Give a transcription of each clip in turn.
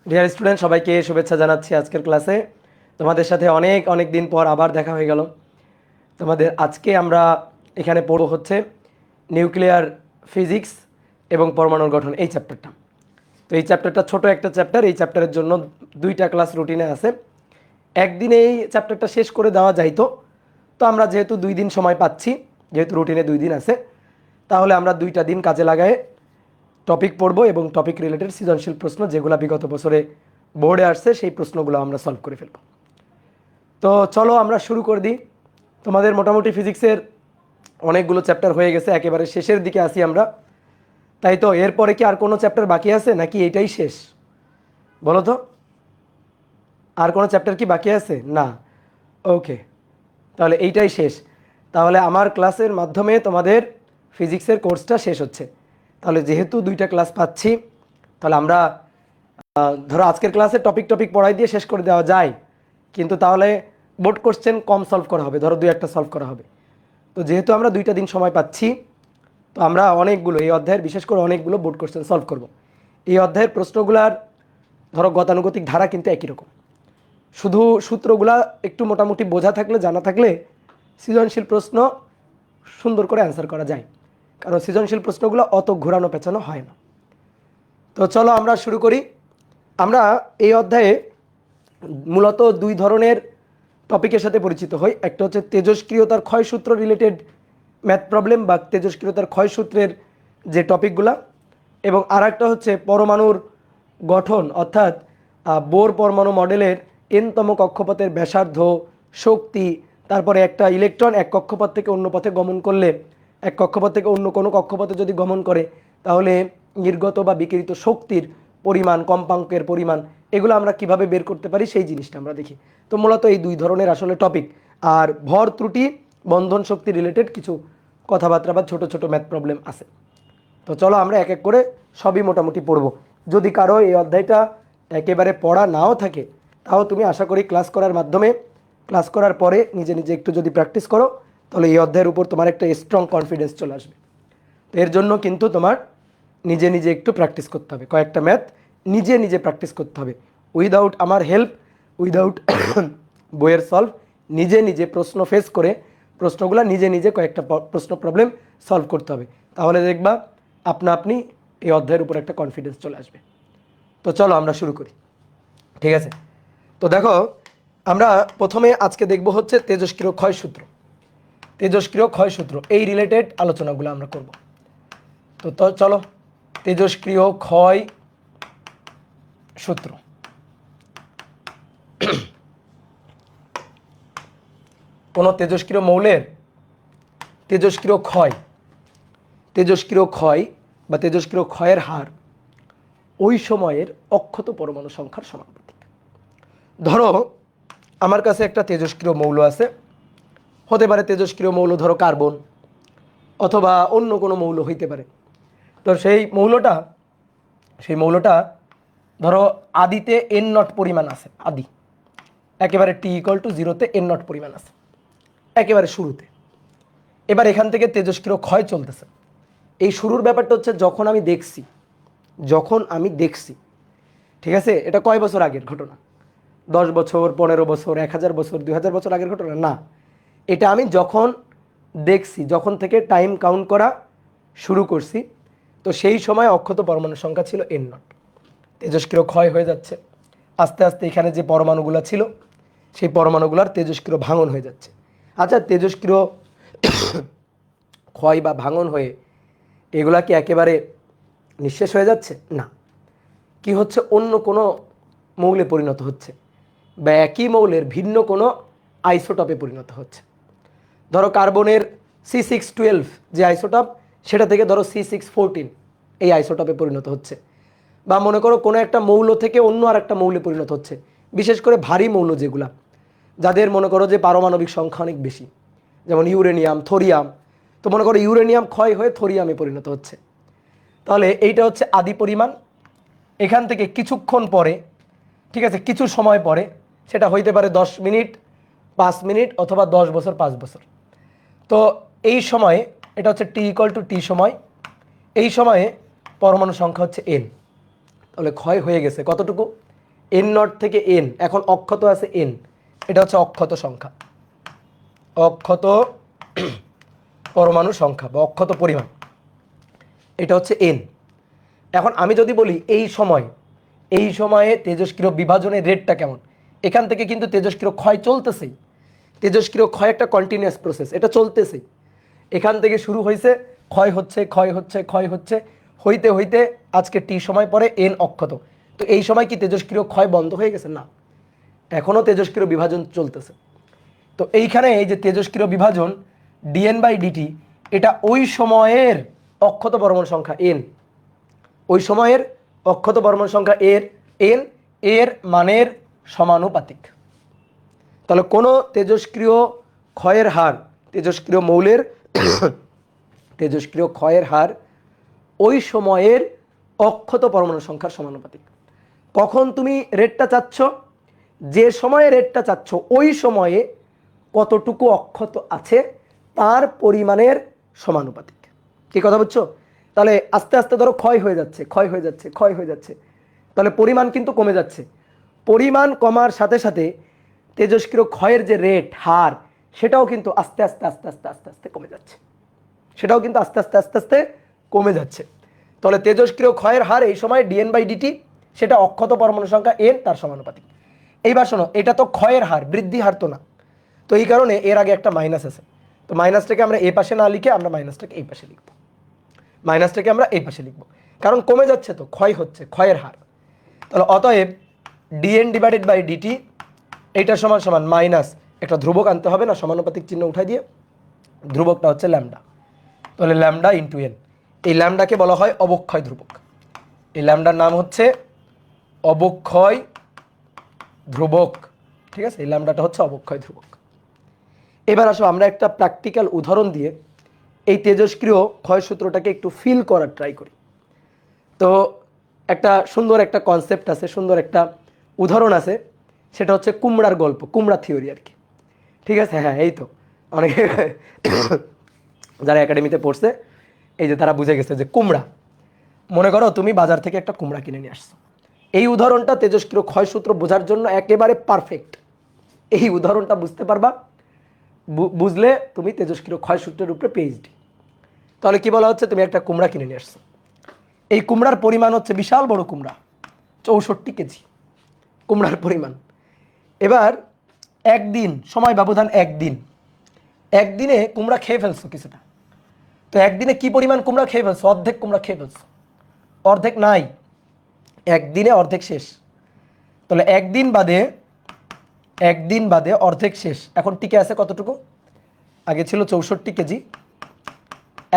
Dear student, সবাইকে শুভেচ্ছা জানাচ্ছি আজকের ক্লাসে। তোমাদের সাথে অনেক অনেক দিন পর আবার দেখা হয়ে গেল। তোমাদের আজকে আমরা এখানে পড়ব হচ্ছে নিউক্লিয়ার ফিজিক্স এবং পরমাণুর গঠন, এই চ্যাপ্টারটা। তো এই চ্যাপ্টারটা ছোট একটা চ্যাপ্টার। এই চ্যাপ্টারের জন্য 2টা ক্লাস রুটিনে আছে। একদিনে এই চ্যাপ্টারটা শেষ করে দেওয়া যাইতো, তো আমরা যেহেতু 2 দিন সময় পাচ্ছি, যেহেতু রুটিনে 2 দিন আছে, তাহলে আমরা 2টা দিন কাজে লাগায় টপিক পড়বো এবং টপিক রিলেটেড সৃজনশীল প্রশ্ন যেগুলো বিগত বছরে বোর্ডে আসছে সেই প্রশ্নগুলো আমরা সলভ করে ফেলব। তো চলো আমরা শুরু করে দিই। তোমাদের মোটামুটি ফিজিক্সের অনেকগুলো চ্যাপ্টার হয়ে গেছে, একেবারে শেষের দিকে আসি আমরা, তাই তো? এরপরে কি আর কোনো চ্যাপ্টার বাকি আছে নাকি এইটাই শেষ? বলো তো, আর কোনো চ্যাপ্টার কি বাকি আছে? না, ওকে, তাহলে এইটাই শেষ। তাহলে আমার ক্লাসের মাধ্যমে তোমাদের ফিজিক্সের কোর্সটা শেষ হচ্ছে। তাহলে যেহেতু 2টা ক্লাস পাচ্ছি, তাহলে আমরা ধরো আজকের ক্লাসে টপিক পড়াই দিয়ে শেষ করে দেওয়া যায়, কিন্তু তাহলে বোর্ড কোশ্চেন কম সলভ করা হবে, ধরো 2-1টা সলভ করা হবে। তো যেহেতু আমরা 2টা দিন সময় পাচ্ছি, তো আমরা অনেকগুলো এই অধ্যায়ের বিশেষ করে অনেকগুলো বোর্ড কোশ্চেন সলভ করব। এই অধ্যায়ের প্রশ্নগুলার ধরো গতানুগতিক ধারা কিন্তু একই রকম, শুধু সূত্রগুলা একটু মোটামুটি বোঝা থাকলে, জানা থাকলে সৃজনশীল প্রশ্ন সুন্দর করে অ্যান্সার করা যায়, কারণ সৃজনশীল প্রশ্নগুলো অত ঘোরানো পেছানো হয় না। তো চলো আমরা শুরু করি। আমরা এই অধ্যায়ে মূলত 2 ধরনের টপিকের সাথে পরিচিত হই। একটা হচ্ছে তেজস্ক্রিয়তার ক্ষয়সূত্র রিলেটেড ম্যাথ প্রবলেম বা তেজস্ক্রিয়তার ক্ষয়সূত্রের যে টপিকগুলা, এবং আর একটা হচ্ছে পরমাণুর গঠন, অর্থাৎ বোর পরমাণু মডেলের এনতম কক্ষপথের ব্যাসার্ধ, শক্তি, তারপরে একটা ইলেকট্রন এক কক্ষপথ থেকে অন্য পথে গমন করলে, এক কক্ষপথ থেকে অন্য কোনো কক্ষপথে যদি গমন করে, তাহলে নির্গত বা বিকিরিত শক্তির পরিমাণ, কম্পাঙ্কের পরিমাণ, এগুলো আমরা কিভাবে বের করতে পারি সেই জিনিসটা আমরা দেখি। তো মূলত এই 2 ধরনের আসলে টপিক। আর ভর ত্রুটি, বন্ধন শক্তি রিলেটেড কিছু কথাবার্তা বা ছোট ছোট ম্যাথ প্রবলেম আছে। তো চলো আমরা এক এক করে সবই মোটামুটি পড়ব। যদি কারো এই অধ্যায়টা একেবারে পড়া নাও থাকে, তাও তুমি আশা করি ক্লাস করার মাধ্যমে, ক্লাস করার পরে নিজে নিজে একটু যদি প্র্যাকটিস করো, তাহলে এই অধ্যায়ের উপর তোমার একটা স্ট্রং কনফিডেন্স চলে আসবে। তো এর জন্য কিন্তু তোমার নিজে নিজে একটু প্র্যাকটিস করতে হবে, কয়েকটা ম্যাথ নিজে নিজে প্র্যাকটিস করতে হবে, উইদাউট আমার হেল্প, উইদাউট বইয়ের সলভ, নিজে নিজে প্রশ্ন ফেস করে প্রশ্নগুলো নিজে নিজে কয়েকটা প্রশ্ন প্রবলেম সলভ করতে হবে। তাহলে দেখবা আপনা আপনি এই অধ্যায়ের উপর একটা কনফিডেন্স চলে আসবে। তো চলো আমরা শুরু করি, ঠিক আছে? তো দেখো, আমরা প্রথমে আজকে দেখব হচ্ছে তেজস্ক্রিয় ক্ষয়সূত্র। তেজস্ক্রিয় ক্ষয়সূত্র এই রিলেটেড আলোচনাগুলো আমরা করব। তো চলো, তেজস্ক্রিয় ক্ষয় সূত্র। কোনো তেজস্ক্রিয় মৌলের তেজস্ক্রিয় ক্ষয় বা তেজস্ক্রিয় ক্ষয়ের হার ওই সময়ের অক্ষত পরমাণু সংখ্যার সমানুপাতিক। ধরো আমার কাছে একটা তেজস্ক্রিয় মৌল আছে, হতে পারে তেজস্ক্রিয় মৌল ধরো কার্বন অথবা অন্য কোনো মৌল হইতে পারে। তো সেই মৌলটা ধরো আদিতে n0 পরিমাণ আছে, আদি একেবারে t=0-তে n0 পরিমাণ আছে একেবারে শুরুতে। এবার এখান থেকে তেজস্ক্রিয় ক্ষয় চলতেছে। এই শুরুর ব্যাপারটা হচ্ছে যখন আমি দেখছি, ঠিক আছে? এটা কয় বছর আগের ঘটনা? 10 বছর, 15 বছর, 1000 বছর, 2000 বছর আগের ঘটনা না। এটা আমি যখন দেখছি, যখন থেকে টাইম কাউন্ট করা শুরু করছি, তো সেই সময় অক্ষত পরমাণুর সংখ্যা ছিল n0। তেজস্ক্রিয় ক্ষয় হয়ে যাচ্ছে আস্তে আস্তে, এখানে যে পরমাণুগুলো ছিল সেই পরমাণুগুলোর তেজস্ক্রিয় ভাঙন হয়ে যাচ্ছে। আচ্ছা, তেজস্ক্রিয় ক্ষয় বা ভাঙন হয়ে এগুলা কি একেবারে নিঃশেষ হয়ে যাচ্ছে? না, কি হচ্ছে, অন্য কোনো মৌলে পরিণত হচ্ছে বা একই মৌলের ভিন্ন কোনো আইসোটপে পরিণত হচ্ছে। ধরো কার্বনের C612 যে আইসোটপ, সেটা থেকে ধরো C614 এই আইসোটপে পরিণত হচ্ছে। বা মনে করো কোনো একটা মৌল থেকে অন্য আর একটা মৌলে পরিণত হচ্ছে, বিশেষ করে ভারী মৌল যেগুলা, যাদের মনে করো যে পারমাণবিক সংখ্যা অনেক বেশি, যেমন ইউরেনিয়াম, থোরিয়াম। তো মনে করো ইউরেনিয়াম ক্ষয় হয়ে থোরিয়ামে পরিণত হচ্ছে, তাহলে এইটা হচ্ছে আদি পরিমাণ। এখান থেকে কিছুক্ষণ পরে, ঠিক আছে, কিছু সময় পরে, সেটা হইতে পারে 10 মিনিট, 5 মিনিট, অথবা 10 বছর, 5 বছর। তো এই সময়ে এটা হচ্ছে টি ইকুয়াল টু টি সময়, এই সময়ে পরমাণু সংখ্যা হচ্ছে এন। তাহলে ক্ষয় হয়ে গেছে কতটুকু, এন নট থেকে এন, এখন অক্ষত আছে এন, এটা হচ্ছে অক্ষত সংখ্যা, অক্ষত পরমাণু সংখ্যা বা অক্ষত পরিমাণ, এটা হচ্ছে এন। এখন আমি যদি বলি এই সময়ে তেজস্ক্রিয় বিভাজনের রেটটা কেমন, এখান থেকে কিন্তু তেজস্ক্রিয় ক্ষয় চলতেছেই, তেজস্ক্রিয় ক্ষয় একটা কন্টিনিউয়াস প্রসেস, এটা চলতেছেই, এখান থেকে শুরু হয়েছে, ক্ষয় হচ্ছে ক্ষয় হচ্ছে ক্ষয় হচ্ছে, হইতে হইতে আজকে টি সময় পরে এন অক্ষত। তো এই সময় কি তেজস্ক্রিয় ক্ষয় বন্ধ হয়ে গেছে? না, এখনও তেজস্ক্রিয় বিভাজন চলতেছে। তো এইখানে এই যে তেজস্ক্রিয় বিভাজন ডিএন বাই ডিটি, এটা ওই সময়ের অক্ষত পরমাণু সংখ্যা এন, ওই সময়ের অক্ষত পরমাণু সংখ্যা এন এর মানের সমানুপাতিক। তাহলে কোনো তেজস্ক্রিয় ক্ষয়ের হার, তেজস্ক্রিয় মৌলের তেজস্ক্রিয় ক্ষয়ের হার ওই সময়ের অক্ষত পরমাণু সংখ্যার সমানুপাতিক। কখন তুমি রেটটা চাচ্ছ, যে সময়ে রেটটা চাচ্ছ ওই সময়ে কতটুকু অক্ষত আছে তার পরিমাণের সমানুপাতিক। কি কথা বুঝছো? তাহলে আস্তে আস্তে ধরো ক্ষয় হয়ে যাচ্ছে ক্ষয় হয়ে যাচ্ছে ক্ষয় হয়ে যাচ্ছে, তাহলে পরিমাণ কিন্তু কমে যাচ্ছে, পরিমাণ কমার সাথে সাথে তেজস্ক্রিয় ক্ষয়ের যে রেট হার সেটাও কিন্তু আস্তে আস্তে আস্তে আস্তে আস্তে আস্তে কমে যাচ্ছে, সেটাও কিন্তু আস্তে আস্তে আস্তে আস্তে কমে যাচ্ছে। তাহলে তেজস্ক্রিয় ক্ষয়ের হার এই সময় ডিএন বাই ডিটি, সেটা অক্ষত পরমাণু সংখ্যা এন তার সমানুপাতিক। এইবার শোনো, এটা তো ক্ষয়ের হার, বৃদ্ধি হার তো না, তো এই কারণে এর আগে একটা মাইনাস আছে, তো মাইনাসটাকে আমরা এ পাশে না লিখে আমরা মাইনাসটাকে এই পাশে লিখব, মাইনাসটাকে আমরা এই পাশে লিখব, কারণ কমে যাচ্ছে তো, ক্ষয় হচ্ছে, ক্ষয়ের হার। তাহলে অতএব ডিএন ডিভাইডেড বাই ডিটি এইটা সমান সমান মাইনাস একটা ধ্রুবক আনতে হবে না, সমানুপাতিক চিহ্ন উঠাই দিয়ে, ধ্রুবকটা হচ্ছে ল্যামডা, তাহলে ল্যামডা ইন্টু এন। এই ল্যামডাকে বলা হয় অবক্ষয় ধ্রুবক, এই ল্যামডার নাম হচ্ছে অবক্ষয় ধ্রুবক, ঠিক আছে, এই ল্যামডাটা হচ্ছে অবক্ষয় ধ্রুবক। এবার আসো আমরা একটা প্র্যাকটিক্যাল উদাহরণ দিয়ে এই তেজস্ক্রিয় ক্ষয়সূত্রটাকে একটু ফিল করার ট্রাই করি। তো একটা সুন্দর একটা কনসেপ্ট আছে, সুন্দর একটা উদাহরণ আছে, সেটা হচ্ছে কুমড়ার গল্প, কুমড়া থিওরি আর কি, ঠিক আছে। হ্যাঁ, এই তো অনেকে যারা একাডেমিতে পড়ছে এই যে তারা বুঝে গেছে যে কুমড়া, মনে করো তুমি বাজার থেকে একটা কুমড়া কিনে নিয়ে আসছো, এই উদাহরণটা তেজস্ক্রিয় ক্ষয়সূত্র বোঝার জন্য একেবারে পারফেক্ট। এই উদাহরণটা বুঝতে পারবা, বুঝলে তুমি তেজস্ক্রিয় ক্ষয়সূত্রের উপরে পিএইচডি। তাহলে কি বলা হচ্ছে, তুমি একটা কুমড়া কিনে নিয়ে আসছো, এই কুমড়ার পরিমাণ হচ্ছে বিশাল বড় কুমড়া, 64 কেজি কুমড়ার পরিমাণ। এবার একদিন সময় ব্যবধান, একদিনে কুমড়া খেয়ে ফেলছো কিছুটা, তো একদিনে কি পরিমাণ কুমড়া খেয়ে ফেলছো, অর্ধেক কুমড়া খেয়ে ফেলছো, অর্ধেক নাই, একদিনে অর্ধেক শেষ। তাহলে একদিন বাদে অর্ধেক শেষ, এখন টিকে আছে কতটুকু, আগে ছিল 64 কেজি,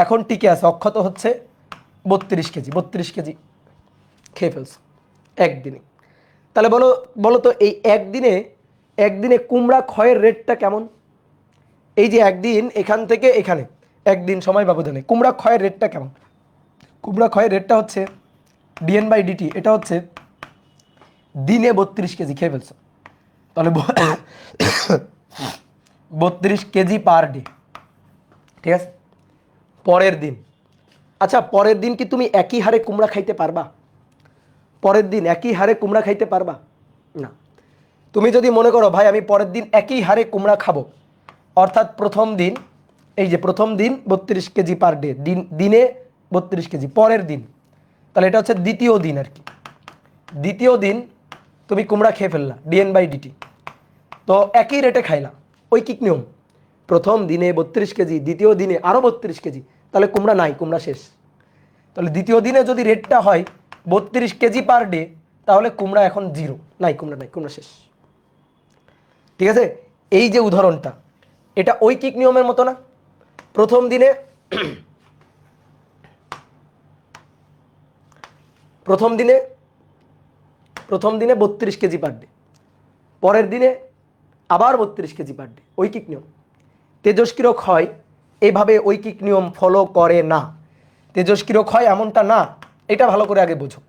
এখন টিকে আছে অক্ষত হচ্ছে 32 কেজি, 32 কেজি খেয়ে ফেলছো একদিনে। তাহলে বলো তো এই একদিনে কুমড়া ক্ষয়ের রেটটা কেমন, এই যে একদিন এখান থেকে এখানে একদিন সময় ব্যবধানে কুমড়া ক্ষয়ের রেটটা কেমন, কুমড়া ক্ষয়ের রেটটা হচ্ছে ডিএন বাই ডিটি, এটা হচ্ছে দিনে 32 কেজি খেয়ে ফেলছো, তাহলে 32 কেজি পার ডে, ঠিক আছে। পরের দিন, আচ্ছা পরের দিন কি তুমি একই হারে কুমড়া খাইতে পারবা, পরের দিন একই হারে কুমড়া খাইতে পারবা না। তুমি যদি মনে করো ভাই আমি পরের দিন একই হারে কুমড়া খাবো, অর্থাৎ প্রথম দিন, এই যে প্রথম দিন 32 কেজি পার ডে, দিনে 32 কেজি, পরের দিন, তাহলে এটা হচ্ছে দ্বিতীয় দিন আর কি, দ্বিতীয় দিন তুমি কুমড়া খেয়ে ফেললা ডিএন বাই ডিটি, তো একই রেটে খাইলা, ঐকিক নিয়ম, প্রথম দিনে 32 কেজি, দ্বিতীয় দিনে আরও 32 কেজি, তাহলে কুমড়া নাই, কুমড়া শেষ। তাহলে দ্বিতীয় দিনে যদি রেটটা হয় 32 কেজি পার ডে, তাহলে কুমড়া এখন জিরো, নাই কুমড়া, নাই কুমড়া শেষ, ঠিক আছে। এই যে উদাহরণটা, এটা ঐকিক নিয়মের মতো না, প্রথম দিনে প্রথম দিনে 32 কেজি পার ডে, পরের দিনে আবার 32 কেজি পার ডে, ঐকিক নিয়ম। তেজস্ক্রিয় ক্ষয় এইভাবে ঐকিক নিয়ম ফলো করে না, তেজস্ক্রিয় ক্ষয় এমনটা না, এটা ভালো করে আগে বোঝো।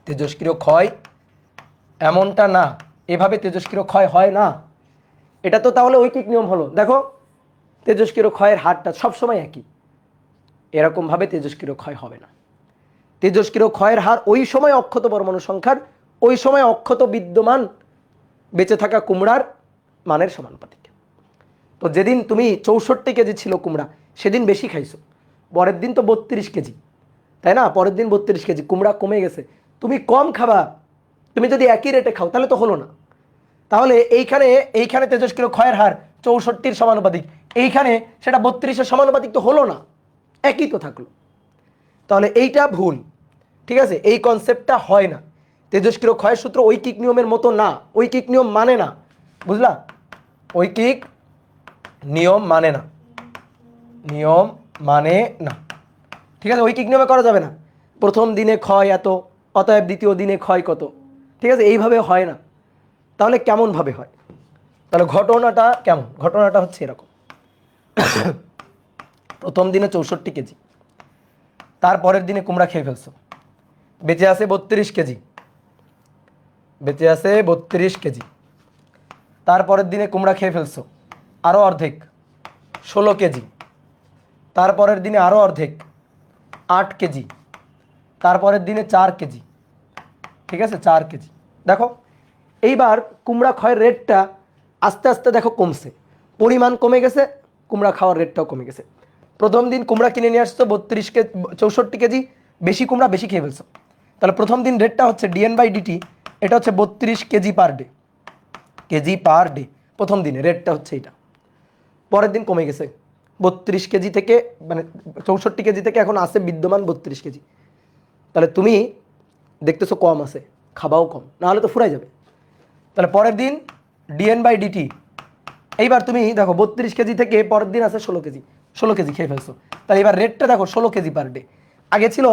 তেজস্ক্রিয় ক্ষয় এমনটা না, এভাবে তেজস্ক্রিয় ক্ষয় হয় না, এটা তো তাহলে ঐকিক নিয়ম হলো। দেখো তেজস্ক্রিয় ক্ষয়ের হারটা সবসময় একই, এরকমভাবে তেজস্ক্রিয় ক্ষয় হবে না। তেজস্ক্রিয় ক্ষয়ের হার ওই সময় অক্ষত পরমাণু সংখ্যার ওই সময় অক্ষত বিদ্যমান বেঁচে থাকা কুমড়ার মানের সমানুপাতিক। তো যেদিন তুমি 64 কেজি ছিল কুমড়া, সেদিন বেশি খাইছো, পরের দিন তো 32 কেজি, তাই না? পরের দিন 32 কেজি, কুমড়া কমে গেছে, তুমি কম খাবা। তুমি যদি একই রেটে খাও তাহলে তো হলো না। তাহলে এইখানে তেজস্ক্রিয় ক্ষয়ের হার 64-র সমানুপাতিক, এইখানে সেটা 32-এর সমানুপাতিক তো হলো না, একই তো থাকলো। তাহলে এইটা ভুল, ঠিক আছে? এই কনসেপ্টটা হয় না। তেজস্ক্রিয় ক্ষয়ের সূত্র ঐকিক নিয়মের মতো না, ঐকিক নিয়ম মানে না, বুঝলা? ঐকিক নিয়ম মানে না, নিয়ম মানে না, ঠিক আছে? ঐকিক নিয়মে করা যাবে না। প্রথম দিনে ক্ষয় এত, অতএব দ্বিতীয় দিনে ক্ষয় কত, ঠিক আছে? এইভাবে হয় না। তাহলে কেমনভাবে হয়? তাহলে ঘটনাটা কেমন? ঘটনাটা হচ্ছে এরকম। প্রথম দিনে 64 কেজি, তারপরের দিনে কুমড়া খেয়ে ফেলছো, বেঁচে আছে 32 কেজি, বেঁচে আছে 32 কেজি। তারপরের দিনে কুমড়া খেয়ে ফেলছো আরও অর্ধেক, 16 কেজি। তারপরের দিনে আরও অর্ধেক, 8 কেজি। তারপরের দিনে 4 কেজি, ঠিক আছে? 4 কেজি। দেখো এইবার কুমড়া ক্ষয়ের রেটটা আস্তে আস্তে দেখো কমছে, পরিমাণ কমে গেছে, কুমড়া খাওয়ার রেটটাও কমে গেছে। প্রথম দিন কুমড়া কিনে নিয়ে আসছো 32 কেজি, 64 কেজি, বেশি কুমড়া বেশি খেয়ে ফেলছো। তাহলে প্রথম দিন রেটটা হচ্ছে dn/dt, এটা হচ্ছে 32 KG per day, KG per day. প্রথম দিনে রেটটা হচ্ছে এটা। পরের দিন কমে গেছে 32 কেজি থেকে, মানে 64 কেজি থেকে এখন আছে বিদ্যমান 32 কেজি। তাহলে তুমি দেখতেছো কম আছে, খাবাও কম, নাহলে তো ফুরাই যাবে। তাহলে পরের দিন dn/dt, এইবার তুমি দেখো 32 কেজি থেকে পরের দিন আছে 16 কেজি, 16 কেজি খেয়ে ফেলছো। তাহলে এবার রেটটা দেখো 16 কেজি পার ডে। আগে ছিল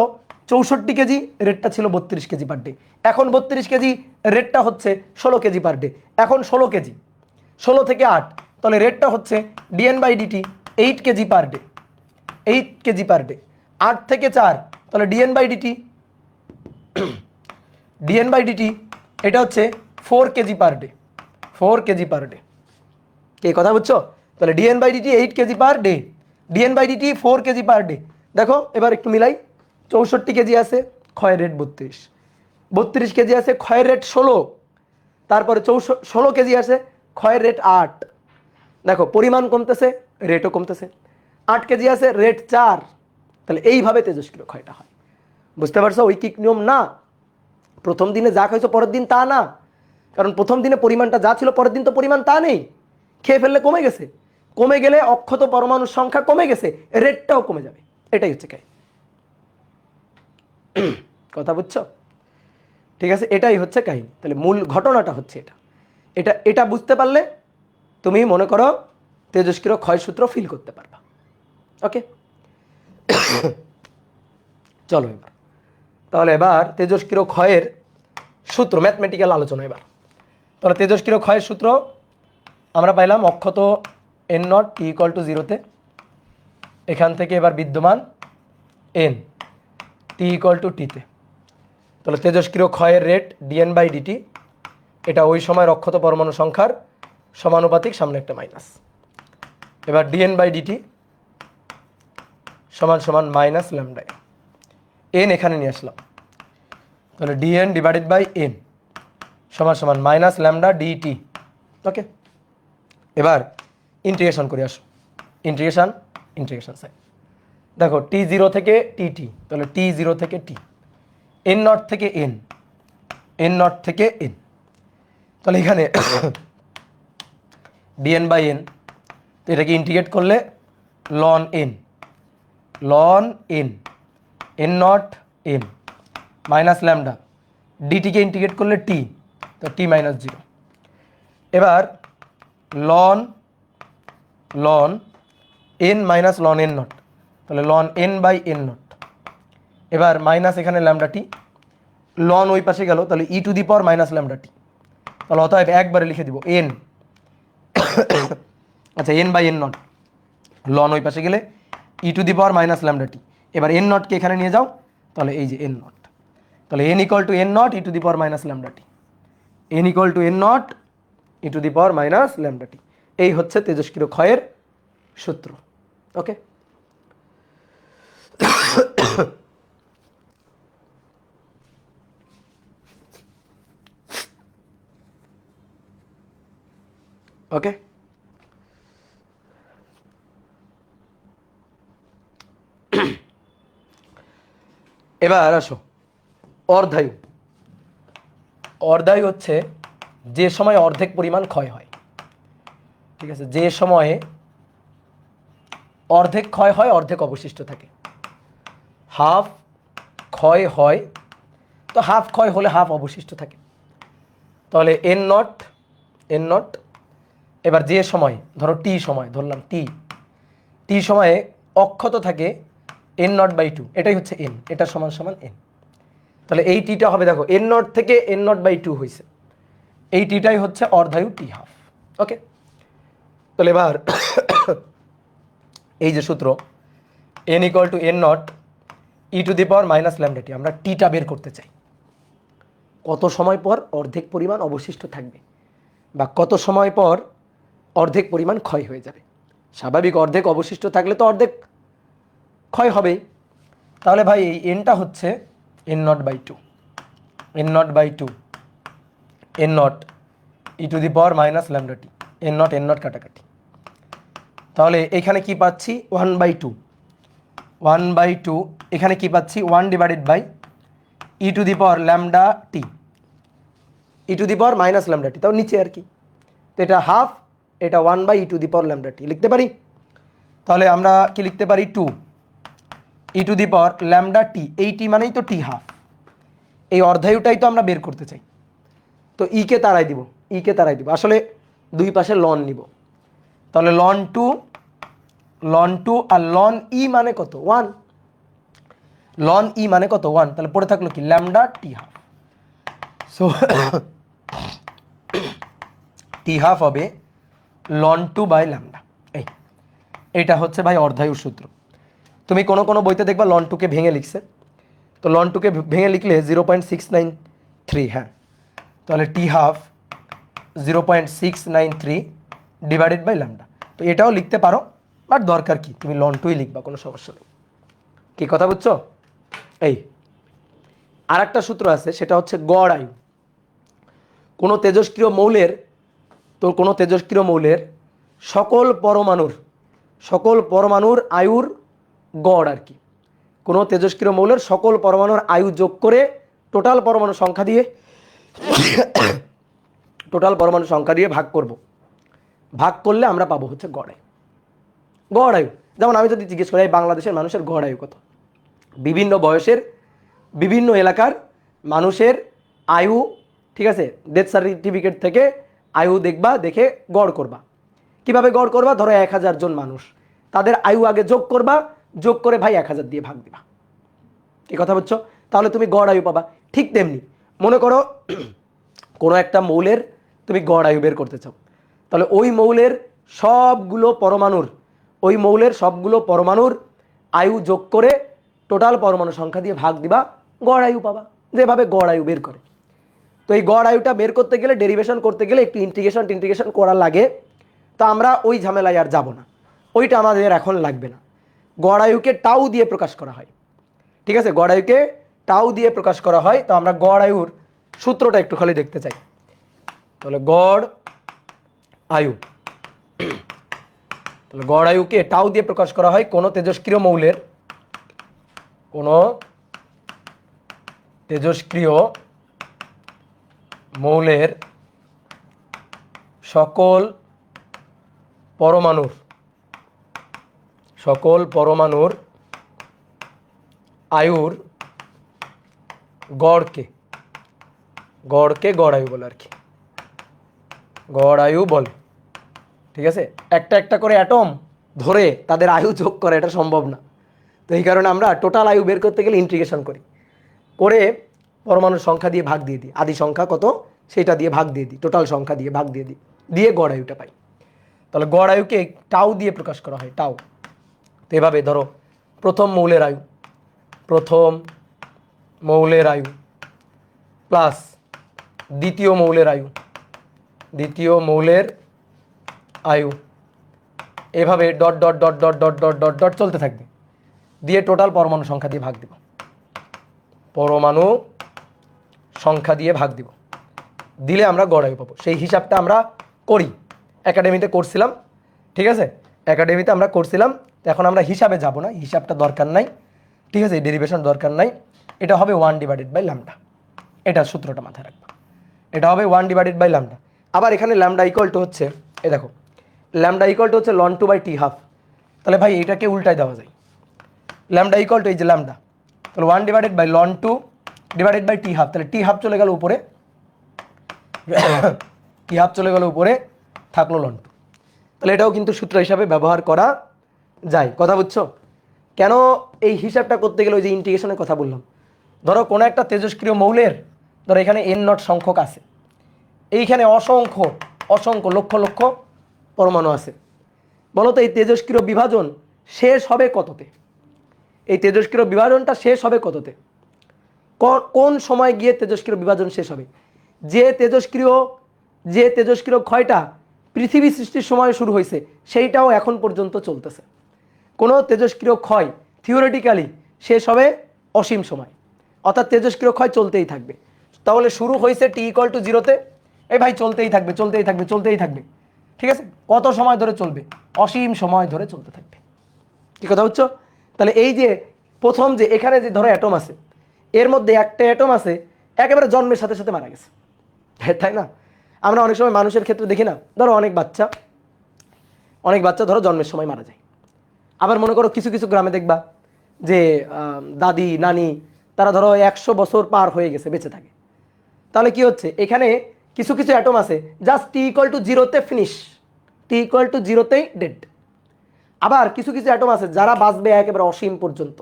64 কেজি, রেটটা ছিল 32 কেজি পার ডে। এখন 32 কেজি, রেটটা হচ্ছে 16 কেজি পার ডে। এখন 16 কেজি, 16 থেকে 8, তাহলে রেটটা হচ্ছে dn/dt 8 KG per day, 8 KG per day. 8 থেকে 4, তাহলে dn/dt, dn/dt এটা হচ্ছে 4 KG per day, 4 KG per day. এই কথা বুঝছো? তাহলে dn/dt 8 KG per day, dn/dt 4 KG per day. দেখো এবার একটু মিলাই, 64 কেজি আছে, ক্ষয়ের রেট 32, 32 কেজি আছে, ক্ষয়ের রেট 16, তারপরে 16 কেজি আছে, ক্ষয়ের রেট 8। দেখো পরিমাণ কমতেছে, রেটও কমতেছে। 8 কেজি আছে, রেট 4। তাহলে এইভাবে তেজস্ক্রিয় ক্ষয়টা হয়, বুঝতে পারছো? ঐকিক নিয়ম না। প্রথম দিনে যা খাইছো পরের দিন তা না, কারণ প্রথম দিনে পরিমাণটা যা ছিল পরের দিন তো পরিমাণ তা নেই, খেয়ে ফেললে কমে গেছে, কমে গেলে অক্ষত পরমাণুর সংখ্যা কমে গেছে, রেটটাও কমে যাবে। এটাই হচ্ছে কথা বুঝছো? ঠিক আছে, এটাই হচ্ছে কাহিনী। তাহলে মূল ঘটনাটা হচ্ছে এটা, এটা এটা বুঝতে পারলে তুমি মনে করো তেজস্ক্রিয় ক্ষয় সূত্র ফিল করতে পারবা। ওকে, চলো এবার তাহলে এবার তেজস্ক্রিয় ক্ষয়ের সূত্র, ম্যাথমেটিক্যাল আলোচনা এবার। তাহলে তেজস্ক্রিয় ক্ষয়ের সূত্র আমরা পাইলাম অক্ষত n0 t = 0-তে, এখান থেকে এবার বিদ্যমান n t = t-তে। তাহলে তেজস্ক্রিয় ক্ষয়ের রেট dn/dt, এটা ওই সময়ের অক্ষত পরমাণু সংখ্যার সমানুপাতিক, সামনে একটা মাইনাস। এবার dn/dt সমান সমান মাইনাস ল্যামডা n, এখানে নিয়ে আসলাম। তাহলে dn/n সমান সমান মাইনাস ল্যামডা dt। ওকে, এবার ইন্টিগ্রেশন করে আসো, ইন্টিগ্রেশন, ইন্টিগ্রেশন সাইড। দেখো t0 থেকে tt, তাহলে t0 থেকে t, n0 থেকে n, n0 থেকে n। তাহলে এখানে dn/n, তো এটাকে ইন্টিগ্রেট করলে ln n, ln n, n0 n minus lambda, ডিটিকে ইন্টিগ্রেট করলে t, তো t - 0। এবার ln n minus ln n0, তাহলে ln n/n0। এবার মাইনাস এখানে ল্যামডা টি, ln ওই পাশে গেল, তাহলে e⁻ ল্যামডা টি। তাহলে অতএব একবারে লিখে দিব n, আচ্ছা n/n0, ln ওই পাশে গেলে e⁻ ল্যামডা টি। এবার n0 কে এখানে নিয়ে যাও, তাহলে এই যে n0, তাহলে n = n0 e⁻ lambda t, n = n0 e⁻ lambda t. এই হচ্ছে তেজস্ক্রিয় ক্ষয়ের সূত্র। ওকে, ওকে, এবার আসো অর্ধায়ু। অর্ধায়ু হচ্ছে যে সময় অর্ধেক পরিমাণ ক্ষয় হয়। ঠিক আছে, যে সময়ে অর্ধেক ক্ষয় হয় অর্ধেক অবশিষ্ট থাকে। হাফ ক্ষয় হয়, তো হাফ ক্ষয় হলে হাফ অবশিষ্ট থাকে, তাহলে এন নট, এন নট। এবার যে সময় ধরো টি সময় ধরলাম, টি টি সময়ে অক্ষত থাকে এন নট বাই টু, এটাই হচ্ছে এন, এটা সমান সমান এন। তাহলে এই টিটা হবে, দেখো এন নট থেকে এন নট বাই টু হয়েছে, এই টিটাই হচ্ছে অর্ধায়ু টি হাফ। ওকে, তাহলে এবার এই যে সূত্র n equal to N not E to the power minus lambda t, আমরা টিটা বের করতে চাই। কত সময় পর অর্ধেক পরিমাণ অবশিষ্ট থাকবে বা কত সময় পর অর্ধেক পরিমাণ ক্ষয় হয়ে যাবে। স্বাভাবিক অর্ধেক অবশিষ্ট থাকলে তো অর্ধেক ক্ষয় হবেই। তাহলে ভাই এই এনটা হচ্ছে n not by two, N not by two, N not E to the power minus lambda t, n not কাটাকাটি। তাহলে এখানে কি পাচ্ছি one by two, one by two, এখানে কি পাচ্ছি one divided by e to the power lambda t, e to the power minus lambda t, তাও নিচে আর কি। তো এটা হাফ, এটা one by e to the power lambda t লিখতে পারি। তাহলে আমরা কি লিখতে পারি, two e to the power lambda t, এই টি মানেই তো টি হাফ, এই অর্ধায়ুটাই তো আমরা বের করতে চাই। তো কে তাড়াই দিব, কে তাড়াই দিব, আসলে দুই পাশে লন নিব। তাহলে লন টু, লন টু আর লন ই মানে কত, ওয়ান, লন ই মানে কত ওয়ান, তাহলে পড়ে থাকলো কি ল্যামডা টি হাফ। সো টি হাফ হবে লন টু বাই ল্যামডা। এইটা হচ্ছে ভাই অর্ধায়ুর সূত্র। তুমি কোনো কোনো বইতে দেখবা লন টুকে ভেঙে লিখছে, তো লন টুকে ভেঙে লিখলে 0.693, হ্যাঁ, তাহলে t half 0.693 divided by lambda. তো এটাও লিখতে পারো, বাট দরকার কি তুমি লন টুই লিখবা, কোনো সমস্যা নেই। কি কথা বুঝছো? এই আর একটা সূত্র আছে, সেটা হচ্ছে গড় আয়ু। কোনো তেজস্ক্রিয় মৌলের, তো কোনো তেজস্ক্রিয় মৌলের সকল পরমাণুর আয়ুর গড় আর কি। কোনো তেজস্ক্রিয় মৌলের সকল পরমাণুর আয়ু যোগ করে টোটাল পরমাণু সংখ্যা দিয়ে ভাগ করব, ভাগ করলে আমরা পাবো হচ্ছে গড় আয়ু। গড় আয়ু যেমন আমি যদি জিজ্ঞেস করি বাংলাদেশের মানুষের গড় আয়ু কত, বিভিন্ন বয়সের বিভিন্ন এলাকার মানুষের আয়ু, ঠিক আছে, ডেথ সার্টিফিকেট থেকে আয়ু দেখবা, দেখে গড় করবা। কিভাবে গড় করবা, ধরো 1000 জন মানুষ, তাদের আয়ু আগে যোগ করবা, যোগ করে ভাই 1000 দিয়ে ভাগ দিবা। কি কথা বুঝছো? তাহলে তুমি গড় আয়ু পাবা। ঠিক তেমনি মনে করো কোনো একটা মৌলের তুমি গড় আয়ু বের করতে চাও, তাহলে ওই মৌলের সবগুলো পরমাণুর আয়ু যোগ করে টোটাল পরমাণু সংখ্যা দিয়ে ভাগ দিবা, গড় আয়ু পাবা, যেভাবে গড় আয়ু বের করে। তো এই গড় আয়ুটা বের করতে গেলে, ডেরিভেশন করতে গেলে একটু ইন্টিগ্রেশন করা লাগে। তো আমরা ওই ঝামেলায় আর যাব না, ওইটা আমাদের এখন লাগবে না। গড় আয়ুকে টাউ দিয়ে প্রকাশ করা হয়, ঠিক আছে, গড় আয়ুকে টাউ দিয়ে প্রকাশ করা হয়। তো আমরা গড় আয়ুর সূত্রটা একটু খালি দেখতে চাই। তাহলে গড় আয়ুকে টাউ দিয়ে প্রকাশ করা হয় কোনো তেজস্ক্রিয় মৌলের সকল পরমাণুর আয়ুর গড়কে গড় আয়ু বলে আর কি, গড় আয়ু বলে। ঠিক আছে, একটা একটা করে অ্যাটম ধরে তাদের আয়ু যোগ করা এটা সম্ভব না। তো এই কারণে আমরা টোটাল আয়ু বের করতে গেলে ইন্টিগ্রেশন করে পরমাণুর সংখ্যা দিয়ে ভাগ দিয়ে দিই, আদি সংখ্যা কত সেটা দিয়ে ভাগ দিয়ে দিই, টোটাল সংখ্যা দিয়ে ভাগ দিয়ে দিই, দিয়ে গড় আয়ুটা পাই। তাহলে গড় আয়ুকে টাউ দিয়ে প্রকাশ করা হয়, টাউ। তো এভাবে ধরো প্রথম মৌলের আয়ু প্লাস দ্বিতীয় মৌলের আয়ু এভাবে dot dot dot dot dot dot dot dot চলতে থাকবে, দিয়ে টোটাল পরমাণু সংখ্যা দিয়ে ভাগ দিব, পরমাণু সংখ্যা দিয়ে ভাগ দিব, দিলে আমরা গড় আয়ু পাবো। সেই হিসাবটা আমরা করি, একাডেমিতে করছিলাম, ঠিক আছে, একাডেমিতে আমরা করছিলাম। এখন আমরা হিসাবে যাব না, হিসাবটা দরকার নাই, ঠিক আছে, ডেরিভেশন দরকার নাই। এটা হবে 1/λ, এটা সূত্রটা মাথায় রাখবা, এটা হবে 1/λ। আবার এখানে ল্যামডা ইকুয়াল টু হচ্ছে, এই দেখো ল্যামডা ইকুয়াল টু হচ্ছে ln 2/t½ তাহলে ভাই এটাকে উল্টায় দেওয়া যায়, ল্যামডা ইকুয়াল টু এই যে ল্যামডা, তাহলে 1/ln 2/t½ তাহলে t½ চলে গেল উপরে, t½ চলে গেল উপরে, থাকলো ln 2। তাহলে এটাও কিন্তু সূত্র হিসাবে ব্যবহার করা যায়। কথা বুঝছো? কেন এই হিসাবটা করতে গেলে ওই যে ইন্টিগ্রেশনের কথা বললাম, ধরো কোনো একটা তেজস্ক্রিয় মৌলের, ধরো এখানে n0 সংখ্যক আছে, এইখানে অসংখ্য অসংখ্য লক্ষ লক্ষ পরমাণু আছে, বলো তো এই তেজস্ক্রিয় বিভাজন শেষ হবে কততে? এই তেজস্ক্রিয় বিভাজনটা শেষ হবে কততে? কোন সময় গিয়ে তেজস্ক্রিয় বিভাজন শেষ হবে? যে তেজস্ক্রিয় ক্ষয়টা পৃথিবী সৃষ্টির সময় শুরু হয়েছে সেইটাও এখন পর্যন্ত চলতেছে। কোনো তেজস্ক্রিয় ক্ষয় থিওরিটিক্যালি শেষ হবে অসীম সময়, অর্থাৎ তেজস্ক্রিয় ক্ষয় চলতেই থাকবে। তাহলে শুরু হয়েছে t=0-তে, এই ভাই চলতেই থাকবে চলতেই থাকবে চলতেই থাকবে, ঠিক আছে? কত সময় ধরে চলবে? অসীম সময় ধরে চলতে থাকবে। কি কথা হচ্ছে? তাহলে এই যে প্রথম যে এখানে যে ধরো অ্যাটম আছে, এর মধ্যে একটা অ্যাটম আছে একেবারে জন্মের সাথে সাথে মারা গেছে, তাই না? আমরা অনেক সময় মানুষের ক্ষেত্রে দেখি না, ধরো অনেক বাচ্চা ধরো জন্মের সময় মারা যায়। আবার মনে করো কিছু কিছু গ্রামে দেখবা যে দাদি নানি তারা ধরো 100 বছর পার হয়ে গেছে, বেঁচে থাকে। তাহলে কি হচ্ছে, এখানে কিছু কিছু অ্যাটম আছে জাস্ট t=0-তে ফিনিশ, t=0-তেই ডেড। আবার কিছু কিছু অ্যাটম আছে যারা বাঁচবে একেবারে অসীম পর্যন্ত,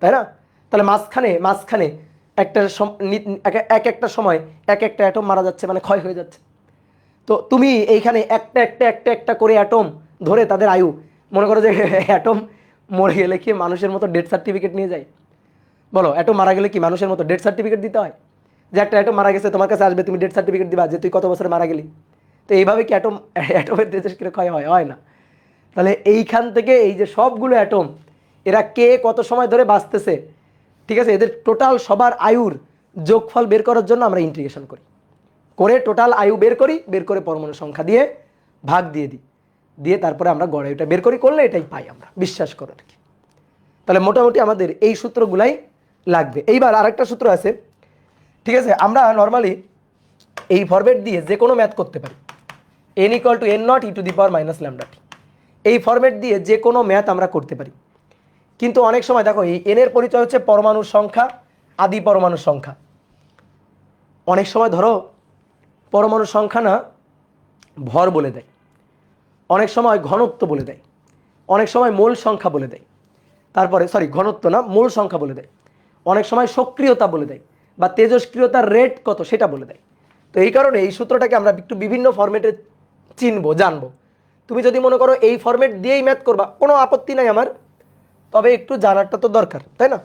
তাই না? তাহলে মাঝখানে একটা সময় এক একটা অ্যাটম মারা যাচ্ছে, মানে ক্ষয় হয়ে যাচ্ছে। তো তুমি এইখানে একটা করে অ্যাটম ধরে তাদের আয়ু, মনে করো যে অ্যাটম মরে গেলে কি মানুষের মতো ডেথ সার্টিফিকেট নিয়ে যায়? বলো, অ্যাটম মারা গেলে কি মানুষের মতো ডেথ সার্টিফিকেট দিতে হয়? যে একটা অ্যাটম মারা গেছে তোমার কাছে আসবে, তুমি ডেথ সার্টিফিকেট দিবা যে তুই কত বছরে মারা গেলি। তো এইভাবে কি অ্যাটমের তেজস্ক্রিয় ক্ষয় হয় না? তাহলে এইখান থেকে এই যে সবগুলো অ্যাটম, এরা কে কত সময় ধরে বাঁচতেছে, ঠিক আছে, এদের টোটাল সবার আয়ুর যোগফল বের করার জন্য আমরা ইন্টিগ্রেশন করে টোটাল আয়ু বের করে পরমাণু সংখ্যা দিয়ে ভাগ দিয়ে তারপরে আমরা গড় আয়ুটা বের করলে এটাই পাই আমরা, বিশ্বাস করো আর কি। তাহলে মোটামুটি আমাদের এই সূত্রগুলাই লাগবে। এইবার আরেকটা সূত্র আছে, ঠিক আছে, আমরা নর্মালি এই ফরম্যাট দিয়ে যে কোনো ম্যাথ করতে পারি, n=n0e⁻⁻λt, এই ফরম্যাট দিয়ে যে কোনো ম্যাথ আমরা করতে পারি। কিন্তু অনেক সময় দেখো এই এন এর পরিচয় হচ্ছে পরমাণুর সংখ্যা, আদি পরমাণুর সংখ্যা। অনেক সময় ধরো পরমাণুর সংখ্যা না ভর বলে দেয়, অনেক সময় ঘনত্ব বলে দেয়, অনেক সময় মোল সংখ্যা বলে দেয়, তারপরে ঘনত্ব না, মোল সংখ্যা বলে দেয়, অনেক সময় সক্রিয়তা বলে দেয়, বা তেজস্ক্রিয়তার রেট কত সেটা বলে দেয়। তো এই কারণে এই সূত্রটাকে আমরা একটু বিভিন্ন ফরম্যাটে জানবো। তুমি যদি মনে করো এই ফরম্যাট দিয়েই ম্যাথ করবা, কোনো আপত্তি নাই আমার, তবে একটু জানারটা তো দরকার, তাই না?